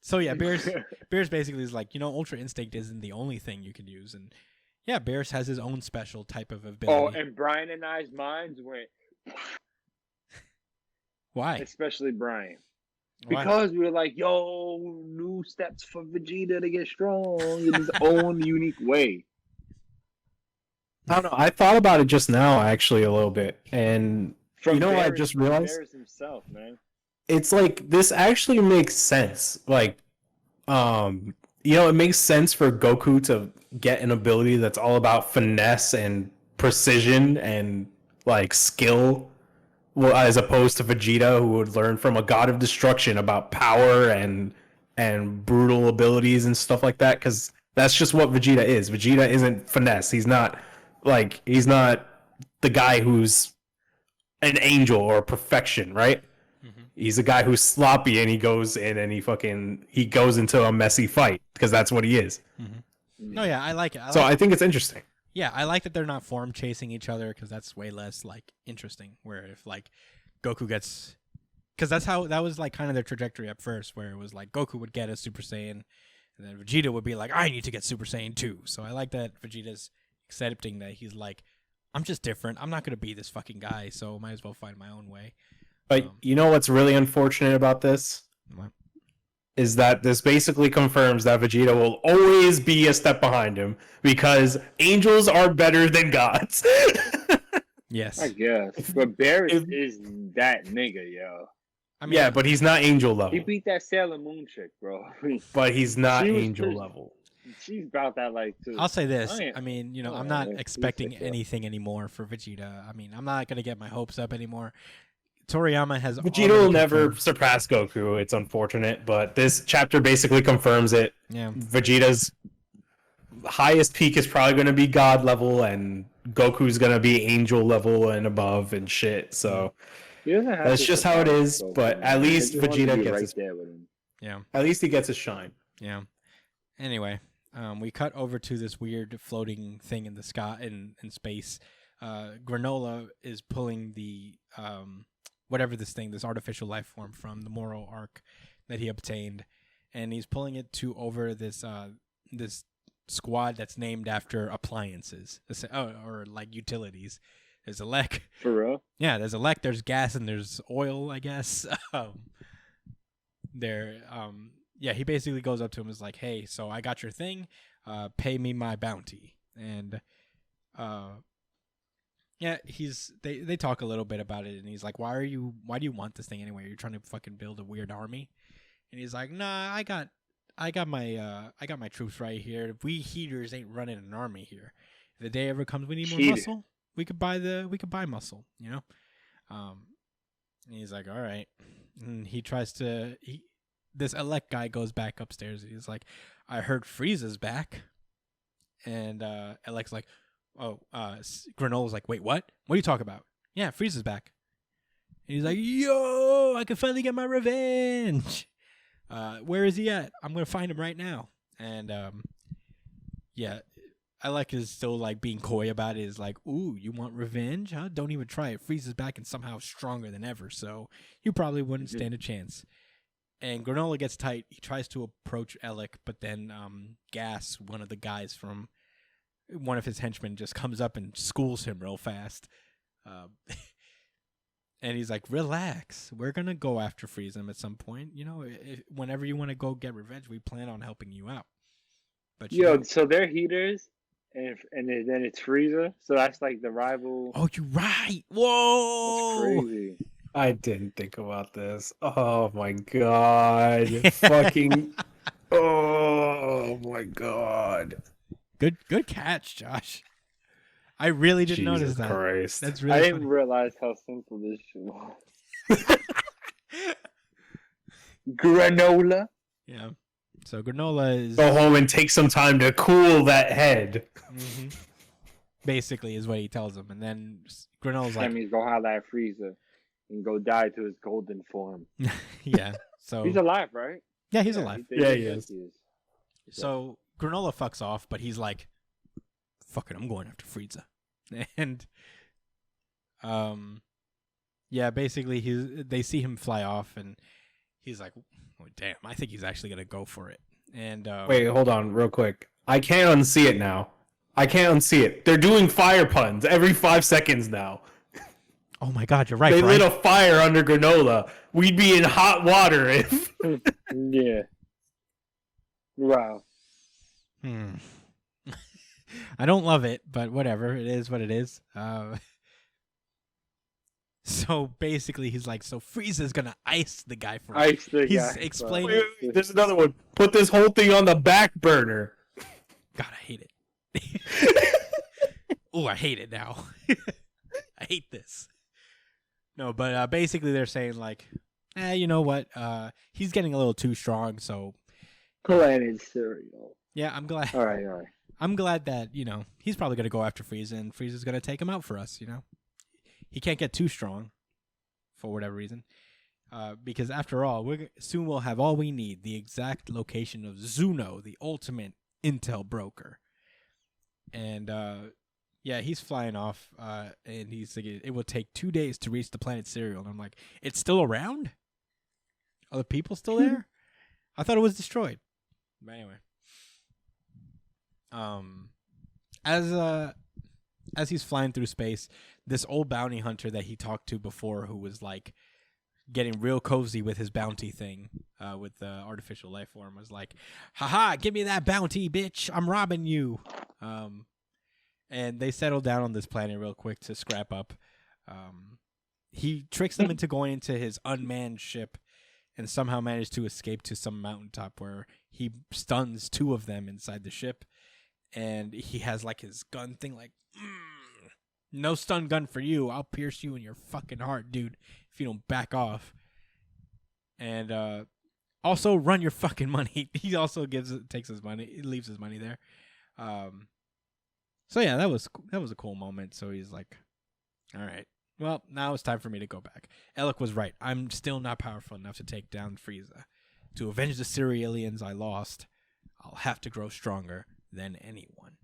So yeah, Beerus basically is like, Ultra Instinct isn't the only thing you can use, and yeah, Beerus has his own special type of ability. Oh, and Brian and I's minds went. Why? Especially Brian. Why? Because we were like, yo, new steps for Vegeta to get strong in his own unique way. I don't know. I thought about it just now, actually, a little bit, and From what I Beerus- just realized? Beerus himself, man. It's like this actually makes sense. Like, it makes sense for Goku to get an ability that's all about finesse and precision and like skill well, as opposed to Vegeta, who would learn from a god of destruction about power and brutal abilities and stuff like that. Because that's just what Vegeta is. Vegeta isn't finesse. He's not the guy who's an angel or perfection, right? He's a guy who's sloppy and he goes in and he goes into a messy fight because that's what he is. No, yeah, I like it. I think it's interesting. Yeah, I like that they're not form chasing each other because that's way less like interesting. Where if like Goku gets, because that was like kind of their trajectory at first, where it was like Goku would get a Super Saiyan, and then Vegeta would be like, I need to get Super Saiyan too. So I like that Vegeta's accepting that he's like, I'm just different. I'm not gonna be this fucking guy, so might as well find my own way. But you know what's really unfortunate about this? What? Is that this basically confirms that Vegeta will always be a step behind him because angels are better than gods. Yes. I guess. But Barrett is that nigga, yo. I mean, yeah, but he's not angel level. He beat that Sailor Moon chick, bro. But he's not She was angel pretty- level. She's about that life, too. I'll say this. I I'm Oh, not yeah, expecting please say so. anything anymore for Vegeta. I mean, I'm not gonna get my hopes up anymore. Toriyama has Vegeta already will never confirmed- surpass Goku. It's unfortunate, but this chapter basically confirms it. Yeah. Vegeta's highest peak is probably going to be god level, and Goku's going to be angel level and above and shit. So He doesn't have that's to just how it surpass is, Goku, but man. at I least just want to Vegeta be gets right his, there with him. Yeah. at least he gets his shine. Yeah. Anyway, we cut over to this weird floating thing in the sky in space. Granola is pulling the whatever this artificial life form from the Moro arc that he obtained, and he's pulling it to over this this squad that's named after appliances, or like utilities. There's a lek. For real? Yeah, there's a lek, there's gas, and there's oil, I guess. Yeah, he basically goes up to him and is like, hey, so I got your thing, pay me my bounty. And yeah, they talk a little bit about it, and he's like, why do you want this thing anyway? You're trying to fucking build a weird army? And he's like, nah, I got my troops right here. We heaters ain't running an army here. If the day ever comes we need more muscle, we could buy muscle, you know? And he's like, all right. And he tries to this elect guy goes back upstairs, and he's like, I heard Frieza's back. And Elect's like, oh, Granola's like, wait, what? What are you talking about? Yeah, Frieza's back. And he's like, yo, I can finally get my revenge. Where is he at? I'm gonna find him right now. And yeah, Elec is still like being coy about it. Is like, ooh, you want revenge? Huh? Don't even try it. Frieza's back and somehow stronger than ever, so you probably wouldn't stand a chance. And Granola gets tight. He tries to approach Elec, but then Gas, one of the guys from one of his henchmen, just comes up and schools him real fast. And he's like, relax. We're going to go after Frieza at some point. You know, whenever you want to go get revenge, we plan on helping you out. But So they're heaters, and then it's Frieza. So that's like the rival. Oh, you're right. Whoa. That's crazy. I didn't think about this. Oh my god. Fucking. Oh my god. Good catch, Josh. I really didn't notice Jesus that. Christ. That's I really didn't funny. realize how simple this shit was. Granola. Yeah. So Granola is Go home and take some time to cool that head. basically is what he tells him, and then Granola's That like, means go holla at Frieza and go die to his golden form. yeah. So He's alive, right? yeah, he's alive. Yeah, he is. So Granola fucks off, but he's like, fuck it, I'm going after Frieza. And yeah, basically they see him fly off, and he's like, oh, damn, I think he's actually gonna go for it. And Wait, hold on, real quick. I can't unsee it now. I can't unsee it. They're doing fire puns every 5 seconds now. oh my god, you're right, They Brian. lit a fire under Granola. We'd be in hot water if. Yeah. Wow. I don't love it, but whatever. It is what it is. So basically, he's like, so Frieza's gonna ice the guy for me. Ice the He's guy. explaining- Wait, there's another one. Put this whole thing on the back burner. God, I hate it. Oh, I hate it now. I hate this. No, but basically they're saying like, you know what? He's getting a little too strong, so Planet cereal. yeah, I'm glad. All right. I'm glad that he's probably gonna go after Frieza, and Frieza's gonna take him out for us. He can't get too strong for whatever reason, because after all, soon we'll have all we need: the exact location of Zuno, the ultimate intel broker. And yeah, he's flying off, and he's like, it will take 2 days to reach the planet Cereal. And I'm like, it's still around? Are the people still there? I thought it was destroyed. But anyway, as he's flying through space, this old bounty hunter that he talked to before, who was like getting real cozy with his bounty thing, with the artificial life form, was like, haha, give me that bounty, bitch, I'm robbing you. And they settle down on this planet real quick to scrap up. He tricks them into going into his unmanned ship and somehow managed to escape to some mountaintop where he stuns 2 of them inside the ship. And he has like his gun thing like, no stun gun for you. I'll pierce you in your fucking heart, dude, if you don't back off. And also run your fucking money. He also takes his money. He leaves his money there. So yeah, that was a cool moment. So he's like, all right, well, now it's time for me to go back. Alec was right. I'm still not powerful enough to take down Frieza. To avenge the Cerealians I lost, I'll have to grow stronger than anyone.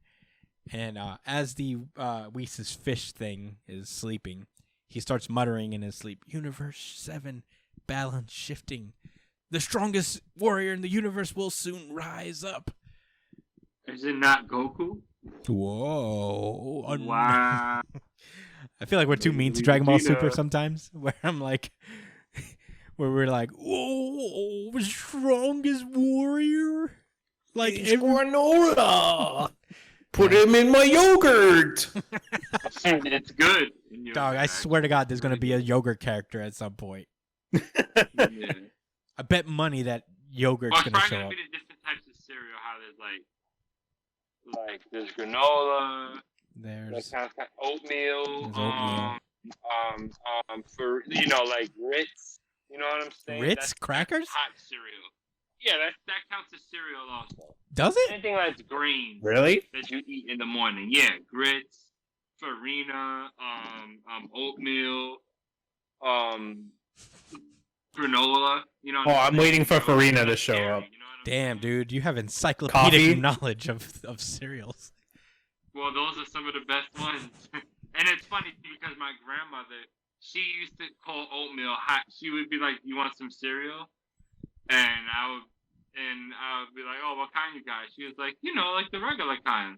And as the Whis' fish thing is sleeping, he starts muttering in his sleep, Universe 7, balance shifting. The strongest warrior in the universe will soon rise up. Is it not Goku? Whoa. Wow. I feel like we're too mean to Dragon Ball Super sometimes, where I'm like, where we're like, whoa, strongest warrior? Like, granola. Put him in my yogurt. It's good. Dog, I swear to God, there's going to be a yogurt character at some point. Yeah. I bet money that yogurt's going to show up. Be the different types of cereal. How there's there's granola. There's kind of oatmeal. There's oatmeal. For Ritz. You know what I'm saying? Ritz crackers? That's hot cereal. Yeah, that counts as cereal also. Does it? Anything that's green. Really? That you eat in the morning. Yeah, grits, farina, oatmeal, granola. You know. Oh, I'm waiting for farina to show up. Damn, dude, you have encyclopedic knowledge of cereals. Well, those are some of the best ones. And it's funny because my grandmother, she used to call oatmeal hot. She would be like, "You want some cereal?" And I would be like, "Oh, what kind you got?" She was like, like the regular kind.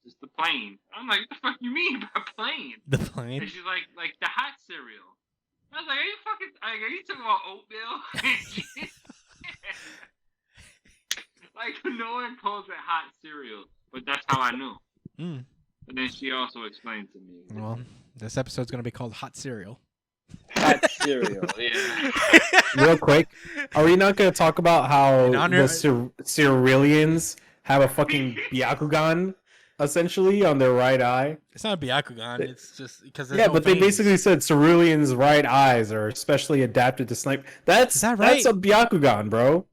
Just the plain. I'm like, "What the fuck you mean by plain?" The plain? And she's like the hot cereal. I was like, are you talking about oatmeal? Like, no one calls it hot cereal. But that's how I knew. And then she also explained to me. Well, this episode's going to be called Hot Cereal. Hot cereal. Yeah. Real quick, are we not going to talk about how the Cerealians have a fucking Byakugan, essentially, on their right eye? It's not a Byakugan. It's just because they basically said Cerulean's right eyes are especially adapted to snipe. Is that right? That's a Byakugan, bro.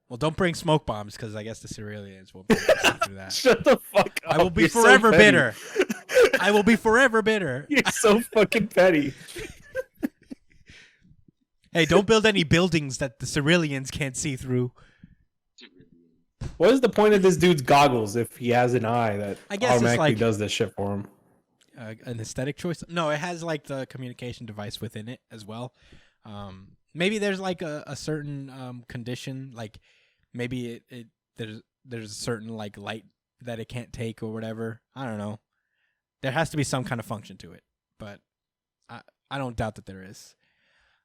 Well, don't bring smoke bombs because I guess the Cerealians will do that. Shut the fuck up. I will be forever bitter. I will be forever bitter. You're so fucking petty. Hey, don't build any buildings that the Cerealians can't see through. What is the point of this dude's goggles if he has an eye that automatically does this shit for him? An aesthetic choice? No, it has like the communication device within it as well. Maybe there's like a certain condition, like maybe there's a certain like light that it can't take or whatever. I don't know. There has to be some kind of function to it, but I don't doubt that there is.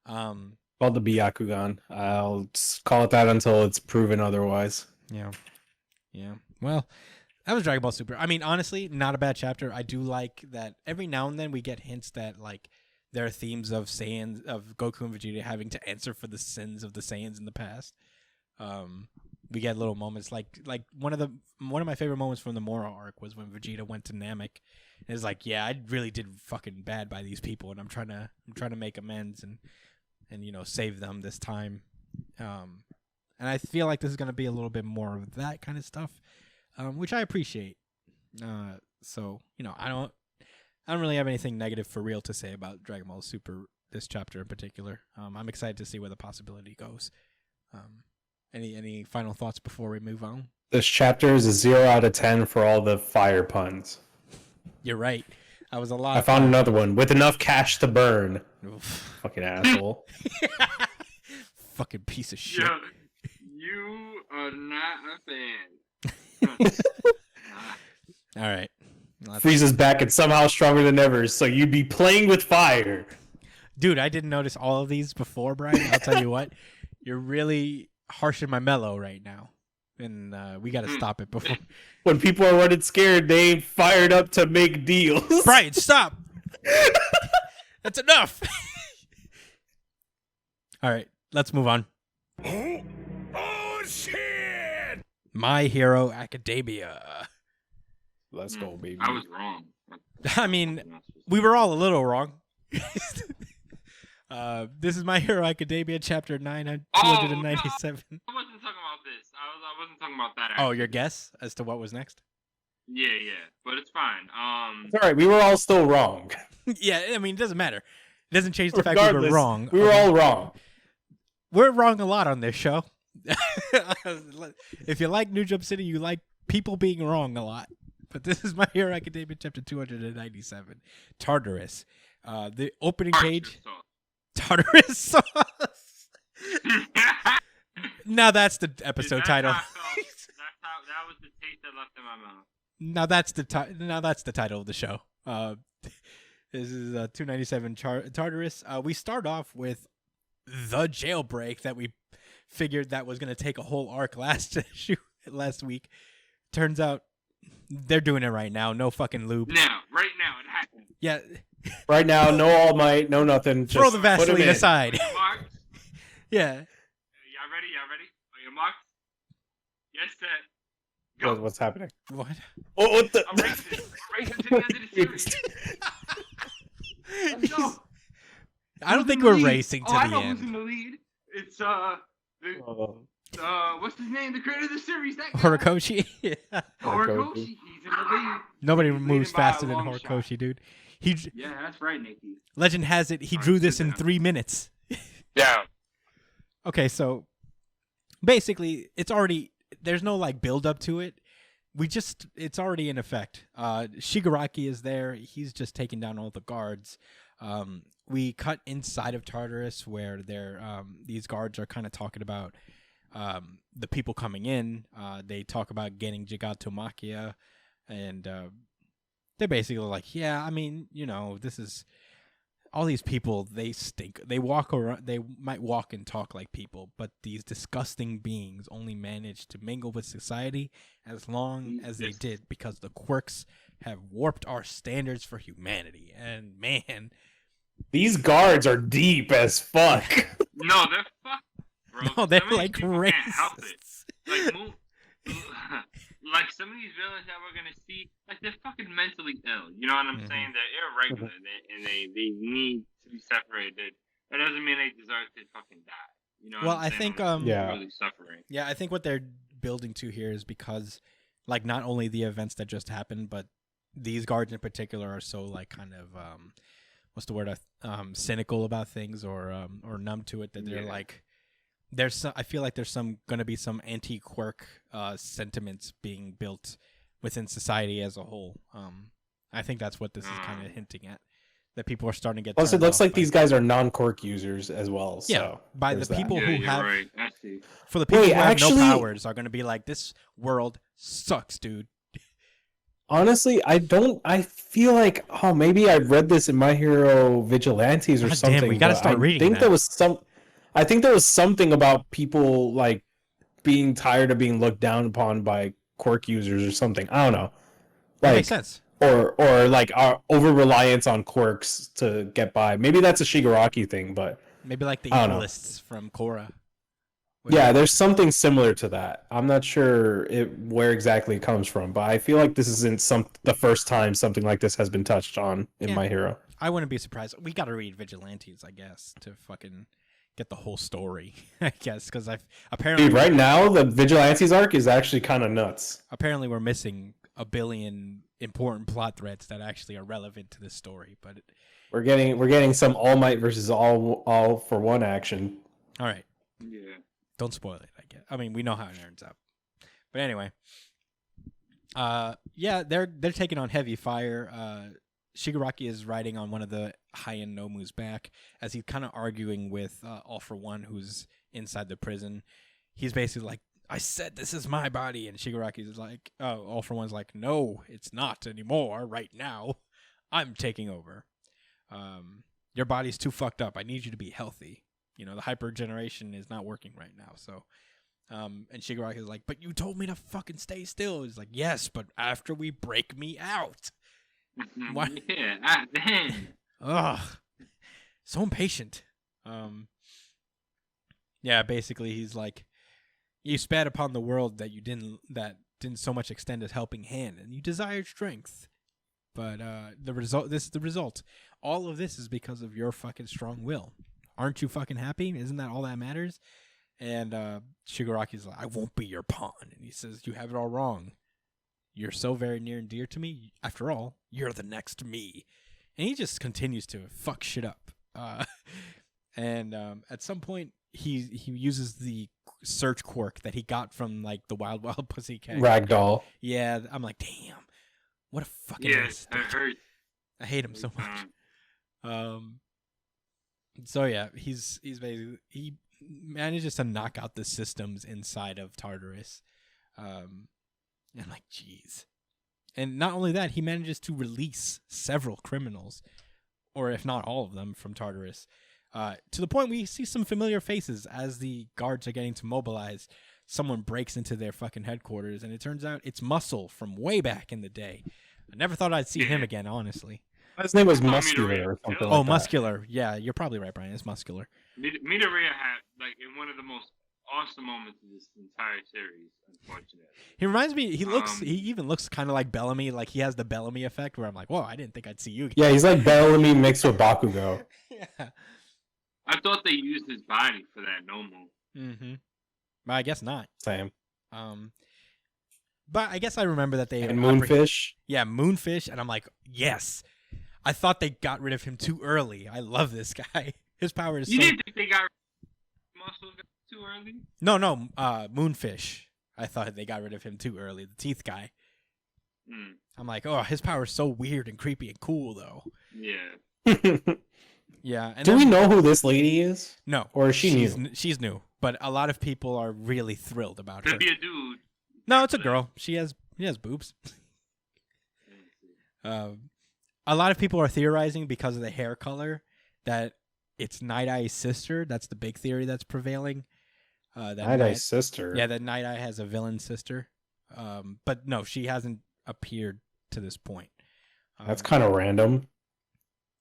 Called the Byakugan. I'll call it that until it's proven otherwise. Yeah. Well, that was Dragon Ball Super. I mean, honestly, not a bad chapter. I do like that every now and then we get hints that like there are themes of Saiyans, of Goku and Vegeta having to answer for the sins of the Saiyans in the past. we get little moments like one of my favorite moments from the Moro arc was when Vegeta went to Namek. And it's like, yeah, I really did fucking bad by these people, and I'm trying to make amends and save them this time. And I feel like this is gonna be a little bit more of that kind of stuff, which I appreciate. So I don't really have anything negative for real to say about Dragon Ball Super this chapter in particular. I'm excited to see where the possibility goes. Any final thoughts before we move on? This chapter is a 0 out of 10 for all the fire puns. You're right. I was a lot. I found another one with enough cash to burn. Oof. Fucking asshole. Fucking piece of shit. Yo, you are not a fan. All right. Frieza's back and somehow stronger than ever, so you'd be playing with fire. Dude, I didn't notice all of these before, Brian. I'll tell you what. You're really harshing my mellow right now. And we got to stop it before. When people are running scared, they ain't fired up to make deals. Brian, stop. That's enough. All right, let's move on. Oh shit! My Hero Academia. Let's go, baby. I was wrong. I mean, we were all a little wrong. This is My Hero Academia, chapter 9, 297. I wasn't talking about this. I wasn't talking about that. Oh, your guess as to what was next? Yeah, but it's fine. It's all right. We were all still wrong. Yeah, I mean, it doesn't matter. It doesn't change the fact we were wrong. We were all wrong. We're wrong a lot on this show. If you like New Jump City, you like people being wrong a lot. But this is My Hero Academia, chapter 297, Tartarus. The opening page. Tartarus sauce. Now that's the episode title. That was the taste that left in my mouth. Now that's the title of the show. This is 297 Tartarus. We start off with the jailbreak that we figured that was going to take a whole arc last week. Turns out they're doing it right now. No fucking lube. Right now, it happened. Yeah. Right now, no All Might, no nothing. Just throw the Vaseline aside. Mark, Yeah. Y'all ready? Are you marked? Yes, set. Go. What's happening? What? Oh, what the? I'm racing. I'm racing to the end of the series. Let's go. I don't Who's think in the we're lead? racing to I the know end. who's in the lead. It's what's his name? The creator of the series. That guy. Horikoshi? Yeah. Horikoshi. He's in the lead. Nobody He's moves leading by a faster than long Horikoshi, shot. dude. Yeah, that's right, Nikki. Legend has it he Alright, drew this sit in down. 3 minutes. Yeah. Okay, so basically it's already there's no like build up to it. It's already in effect. Shigaraki is there. He's just taking down all the guards. We cut inside of Tartarus where these guards are kind of talking about the people coming in. They talk about getting Jigatomakia, and they're basically like, yeah, I mean, this is all these people. They stink. They walk around. They might walk and talk like people, but these disgusting beings only manage to mingle with society as long as they did because the quirks have warped our standards for humanity. And man, These guards are deep as fuck. No, they're fucked, bro. no, they're Some of these like people can't help it. racist. Like some of these villains that we're gonna see, like they're fucking mentally ill. You know what I'm saying? They're irregular, and they need to be separated. That doesn't mean they deserve to fucking die. You know? Well, what I'm I saying? think Like, Yeah. they're really suffering. Yeah, I think what they're building to here is because, like, not only the events that just happened, but these guards in particular are so like kind of what's the word? Cynical about things or numb to it that they're like. I feel like there's gonna be some anti-quirk sentiments being built within society as a whole. I think that's what this is kind of hinting at. That people are starting to get. Plus, it turned looks off like by- these guys are non-quirk users as well. Yeah, So by the there's that. people Yeah, who you're have right. I see. for the people Wait, who have actually- no powers are gonna be like, this world sucks, dude. Honestly, I feel like, maybe I read this in My Hero Vigilantes or God something. damn, we gotta but start reading I think that. there was something about people like being tired of being looked down upon by quirk users or something. I don't know. That Like, makes sense. or like our over reliance on quirks to get by. Maybe that's a Shigaraki thing, but Maybe like the I don't know. evilists from Korra. Yeah, there's something similar to that. I'm not sure where exactly it comes from, but I feel like this isn't the first time something like this has been touched on in My Hero. I wouldn't be surprised. We got to read Vigilantes, I guess, to fucking get the whole story, I guess, because apparently... Dude, right now, the Vigilantes arc is actually kind of nuts. Apparently we're missing a billion important plot threads that actually are relevant to this story, but... We're getting some All Might versus All for One action. All right. Yeah. Don't spoil it, I guess. I mean, we know how it ends up. But anyway. Yeah, they're taking on heavy fire. Shigaraki is riding on one of the high-end Nomu's back as he's kind of arguing with All for One, who's inside the prison. He's basically like, I said this is my body. And Shigaraki's like, oh, All for One's like, no, it's not anymore right now. I'm taking over. Your body's too fucked up. I need you to be healthy. You know, the hyper generation is not working right now. So, and Shigaraki is like, but you told me to fucking stay still. He's like, yes, but after we break me out. Why? Yeah, then. Ugh. So impatient. Yeah, basically he's like, you spat upon the world that didn't so much extend a helping hand, and you desired strength. But this is the result. All of this is because of your fucking strong will. Aren't you fucking happy? Isn't that all that matters? And Shigaraki's like, I won't be your pawn. And he says, you have it all wrong. You're so very near and dear to me. After all, you're the next me. And he just continues to fuck shit up. And at some point, he uses the search quirk that he got from like the Wild Wild Pussycat. Ragdoll. Yeah, I'm like, damn. What a fucking Yes, I heard. I hate him so much. So yeah, he's basically, he manages to knock out the systems inside of Tartarus. And I'm like, jeez. And not only that, he manages to release several criminals, or if not all of them, from Tartarus. To the point we see some familiar faces as the guards are getting to mobilize. Someone breaks into their fucking headquarters, and it turns out it's Muscle from way back in the day. I never thought I'd see him again, honestly. His name was Muscular or something like that. Muscular. Yeah, you're probably right, Brian. It's Muscular. Midoriya had, like, in one of the most awesome moments of this entire series, unfortunately. He reminds me, he even looks kind of like Bellamy, like he has the Bellamy effect where I'm like, whoa, I didn't think I'd see you again. Yeah, he's like Bellamy mixed with Bakugo. Yeah. I thought they used his body for that Nomu. Mm-hmm. But I guess not. Same. But I guess I remember that they... And Moonfish. Yeah, Moonfish, and I'm like, yes. I thought they got rid of him too early. I love this guy. His power is You didn't think they got Muscle too early? No, Moonfish. I thought they got rid of him too early. The teeth guy. Mm. I'm like, oh, his power is so weird and creepy and cool, though. Yeah. Yeah. And Do we know who this lady is? No. Or is she new? She's new, but a lot of people are really thrilled about her. Could be a dude. No, it's a girl. She has boobs. A lot of people are theorizing because of the hair color that it's Night Eye's sister. That's the big theory that's prevailing. Night Eye's sister? Yeah, that Night Eye has a villain sister. But no, she hasn't appeared to this point. That's kind of random.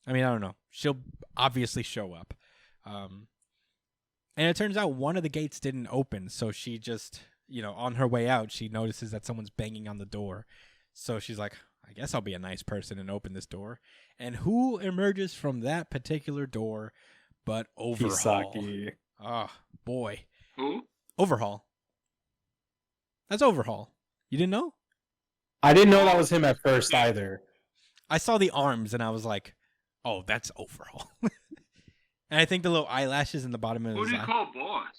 I mean, I don't know. She'll obviously show up. And it turns out one of the gates didn't open, so she just, on her way out, she notices that someone's banging on the door. So she's like, I guess I'll be a nice person and open this door. And who emerges from that particular door but Overhaul? Kisaki. Oh, boy. Who? Overhaul. That's Overhaul. You didn't know? I didn't know that was him at first either. I saw the arms and I was like, oh, that's Overhaul. And I think the little eyelashes in the bottom of Who his do you eye. call boss?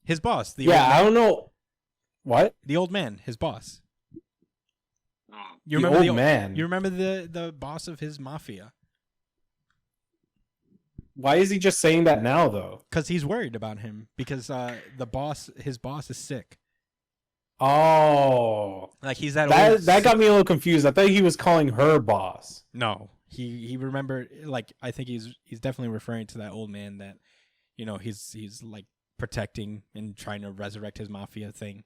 His boss. I don't know. What? The old man, his boss. Oh. You The remember old man? You remember the boss of his mafia? Why is he just saying that now, though? Because he's worried about him. Because his boss is sick. Oh, Like he's that got me a little confused. I thought he was calling her boss. No, he remembered. Like I think he's definitely referring to that old man that, he's like protecting and trying to resurrect his mafia thing.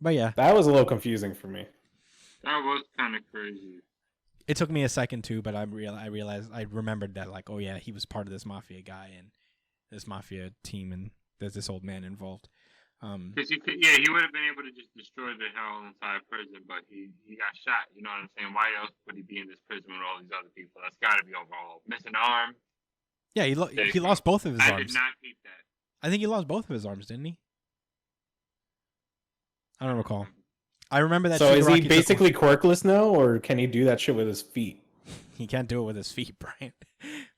But yeah, That was a little confusing for me. That was kind of crazy. it took me a second too, but I realized I remembered that like, oh yeah, he was part of this mafia guy and this mafia team, and there's this old man involved. Because he would have been able to just destroy the whole entire prison, but he got shot. You know what I'm saying? Why else would he be in this prison with all these other people? That's got to be overall. Missing arm. Yeah, he lost both of his I arms. did not keep that. I think he lost both of his arms, didn't he? I don't recall. I remember that. So is he Shigaraki basically quirkless now, or can he do that shit with his feet? He can't do it with his feet, Brian.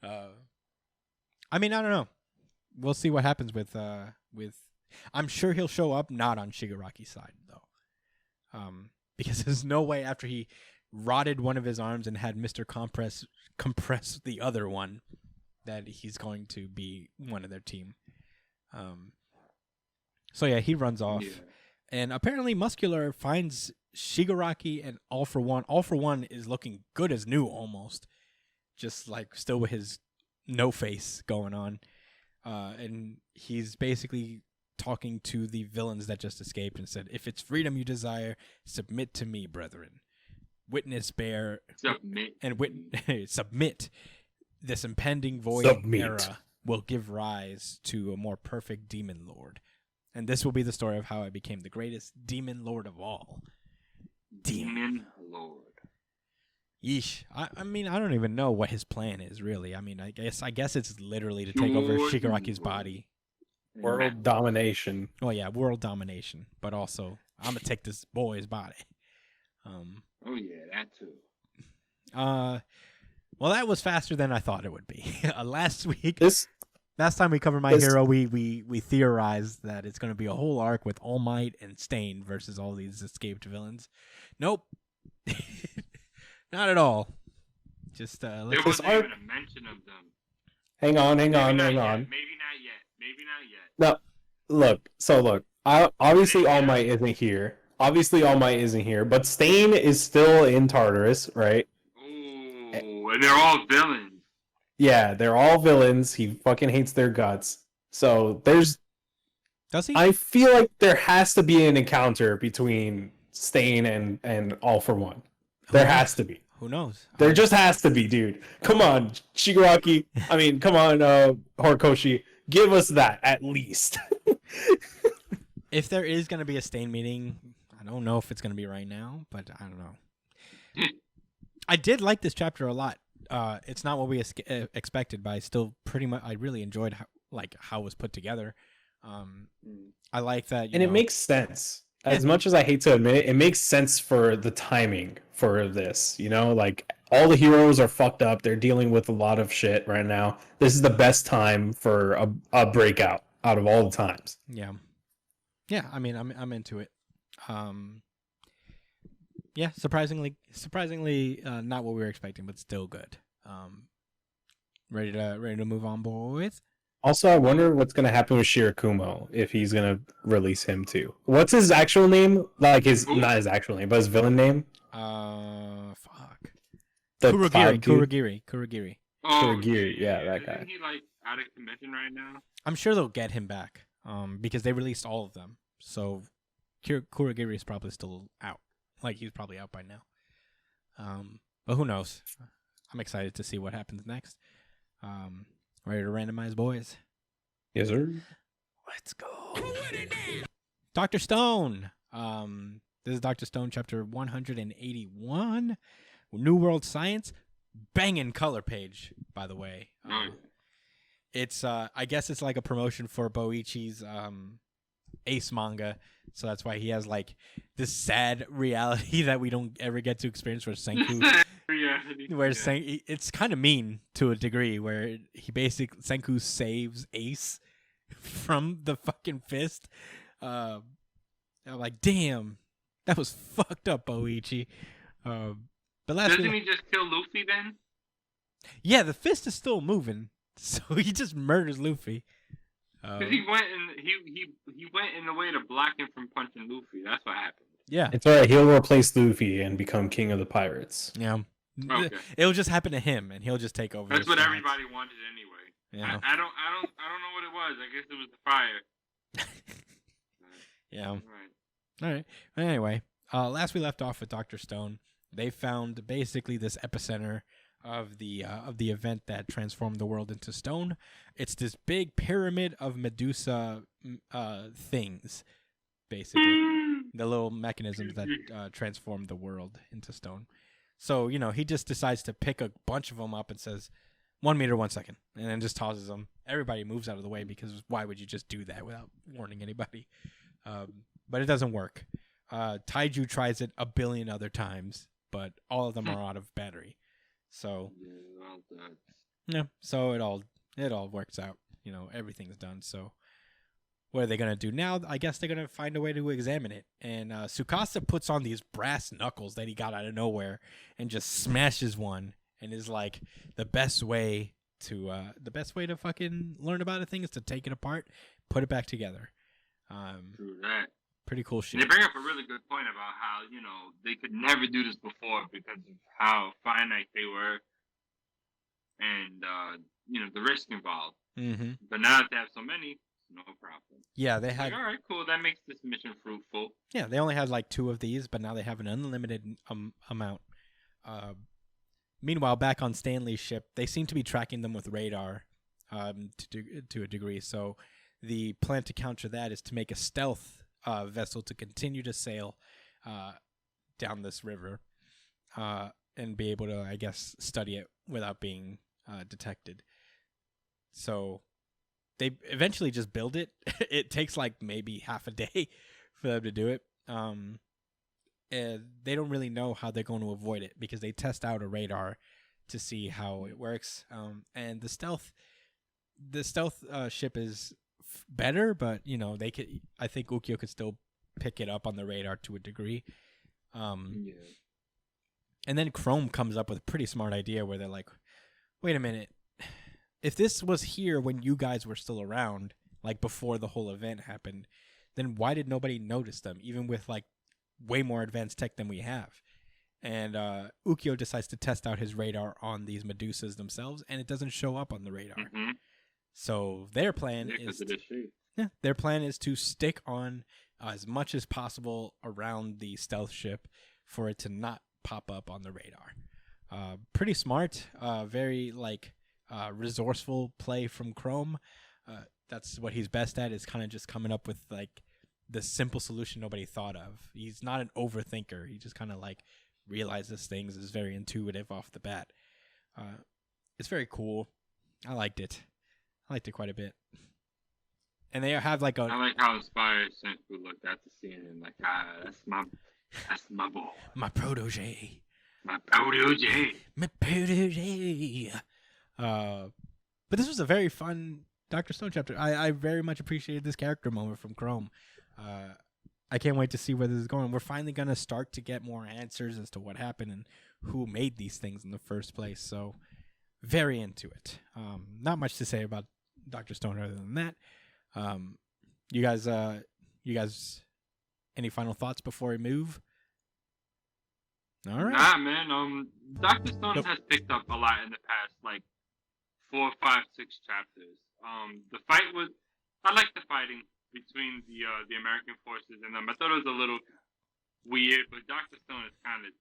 I mean, I don't know. We'll see what happens with. I'm sure he'll show up not on Shigaraki's side though, because there's no way after he rotted one of his arms and had Mr. compress the other one that he's going to be one of their team. So yeah, he runs off, and apparently Muscular finds Shigaraki and All For One. All For One is looking good as new almost, just like still with his no face going on, and he's basically talking to the villains that just escaped and said, "If it's freedom you desire, submit to me, brethren. Witness, bear, Submit. and submit. This impending void era will give rise to a more perfect demon lord. And this will be the story of how I became the greatest demon lord of all." Demon Lord. Yeesh. I mean, I don't even know what his plan is, really. I mean, I guess it's literally to take over Shigaraki's body. World domination. Oh, yeah, world domination. But also, I'm going to take this boy's body. Oh, yeah, that too. Well, that was faster than I thought it would be. Last time we covered My Hero, we theorized that it's going to be a whole arc with All Might and Stain versus all these escaped villains. Nope. Not at all. Just there wasn't even a mention of them. Hang on. Maybe not yet. No, look. Obviously All Might isn't here. But Stain is still in Tartarus, right? Ooh, and they're all villains. Yeah, they're all villains. He fucking hates their guts. So Does he? I feel like there has to be an encounter between Stain and All For One. There has to be. Who knows? There just has to be, dude. Come on, Shigaraki. I mean, come on, Horikoshi. Give us that at least. If there is going to be a Stain meeting, I don't know if it's going to be right now, but I don't know. I did like this chapter a lot. It's not what we expected, but I still I really enjoyed how it was put together. I like that. It makes sense. As much as I hate to admit it, it makes sense for the timing for this. Like all the heroes are fucked up. They're dealing with a lot of shit right now. This is the best time for a breakout out of all the times. Yeah. Yeah, I mean, I'm into it. Yeah, surprisingly, not what we were expecting, but still good. Ready to move on, boys. Also, I wonder what's gonna happen with Shirakumo if he's gonna release him too. What's his actual name? Like not his actual name, but his villain name. Fuck. The Kurogiri. Kurogiri, yeah, that guy. Isn't he out of commission right now? I'm sure they'll get him back. Because they released all of them, so Kurogiri is probably still out. Like he's probably out by now. But who knows? I'm excited to see what happens next. Ready to randomize, boys? Yes, sir. Let's go. Dr. Stone. This is Dr. Stone, chapter 181. New World Science. Banging color page, by the way. It's I guess it's like a promotion for Boichi's Ace manga, so that's why he has like this sad reality that we don't ever get to experience where Senku it's kind of mean to a degree where Senku saves Ace from the fucking fist. I'm like, damn, that was fucked up, Boichi. But doesn't he just kill Luffy then? Yeah, the fist is still moving, so he just murders Luffy. Because he went in the way to block him from punching Luffy. That's what happened. Yeah, it's alright. He'll replace Luffy and become king of the pirates. Yeah, okay. It'll just happen to him, and he'll just take over. That's what everybody wanted anyway. Yeah, I don't know what it was. I guess it was the fire. Yeah. All right. Anyway, last we left off with Dr. Stone, they found basically this epicenter of the event that transformed the world into stone. It's this big pyramid of Medusa things, basically. The little mechanisms that transform the world into stone. So, he just decides to pick a bunch of them up and says, 1 meter, 1 second, and then just tosses them. Everybody moves out of the way because why would you just do that without warning anybody? But it doesn't work. Taiju tries it a billion other times, but all of them are out of battery. So, so it all works out. Everything's done. So, what are they gonna do now? I guess they're gonna find a way to examine it. And Tsukasa puts on these brass knuckles that he got out of nowhere and just smashes one, and is like, the best way to fucking learn about a thing is to take it apart, put it back together. True that. Pretty cool shit. They bring up a really good point about how, they could never do this before because of how finite they were and, the risk involved. Mm-hmm. But now that they have so many, no problem. Yeah, they had... Like, all right, cool. That makes this mission fruitful. Yeah, they only had like 2 of these, but now they have an unlimited amount. Meanwhile, back on Stanley's ship, they seem to be tracking them with radar to a degree. So the plan to counter that is to make a stealth vessel to continue to sail down this river and be able to, I guess, study it without being detected. So they eventually just build it. It takes like maybe half a day for them to do it. And they don't really know how they're going to avoid it because they test out a radar to see how it works. And the stealth ship is better, but they could. I think Ukyo could still pick it up on the radar to a degree. And then Chrome comes up with a pretty smart idea where they're like, "Wait a minute, if this was here when you guys were still around, like before the whole event happened, then why did nobody notice them, even with like way more advanced tech than we have?" And Ukyo decides to test out his radar on these Medusas themselves, and it doesn't show up on the radar. Mm-hmm. So their plan is to stick on as much as possible around the stealth ship for it to not pop up on the radar. Pretty smart, very resourceful play from Chrome. That's what he's best at, is kind of just coming up with like the simple solution nobody thought of. He's not an overthinker. He just kind of like realizes things, is very intuitive off the bat. It's very cool. I liked it quite a bit. And they have like I like how inspired Senku looked at the scene and like, that's my boy. My protege. But this was a very fun Dr. Stone chapter. I very much appreciated this character moment from Chrome. I can't wait to see where this is going. We're finally going to start to get more answers as to what happened and who made these things in the first place. So very into it. Not much to say about Dr. Stone other than that. You guys, any final thoughts before we move? All right. Nah, man. Dr. Stone has picked up a lot in the past, like 4, 5, 6 chapters. I like the fighting between the American forces and them. I thought it was a little weird, but Dr. Stone is kind of,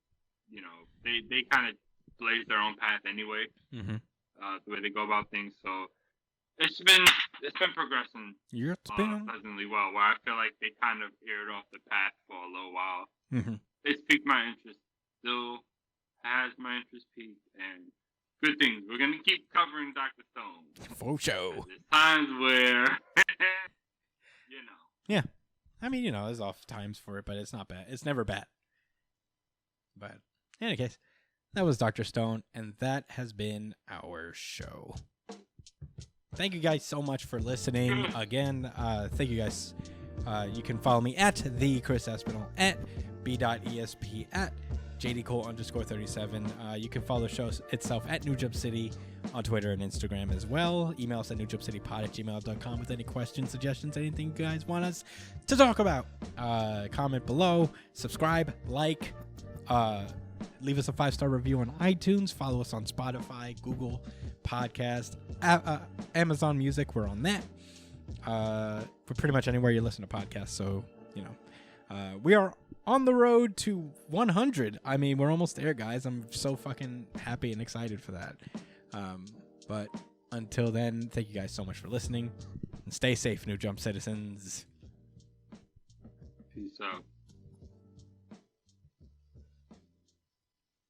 they kind of blaze their own path anyway. Mm-hmm. The way they go about things. So it's been progressing pleasantly well. Where I feel like they kind of veered off the path for a little while. Mm-hmm. It's piqued my interest. Still has my interest peaked, and good things. We're gonna keep covering Dr. Stone. For sure. There's times where, Yeah, I mean, there's off times for it, but it's not bad. It's never bad. But in any case, that was Dr. Stone, and that has been our show. Thank you guys so much for listening. Again, thank you guys. You can follow me at the Chris Espinal, at b.esp, at jdcole_37. You can follow the show itself at New Jump City on Twitter and Instagram as well. Email us at newjumpcitypod@gmail.com with any questions, suggestions, anything you guys want us to talk about. Comment below, subscribe, like, leave us a 5-star review on iTunes. Follow us on Spotify, Google Podcast, Amazon Music. We're on that. We're pretty much anywhere you listen to podcasts. So, we are on the road to 100. I mean, we're almost there, guys. I'm so fucking happy and excited for that. But until then, thank you guys so much for listening. And stay safe, New Jump citizens. Peace out.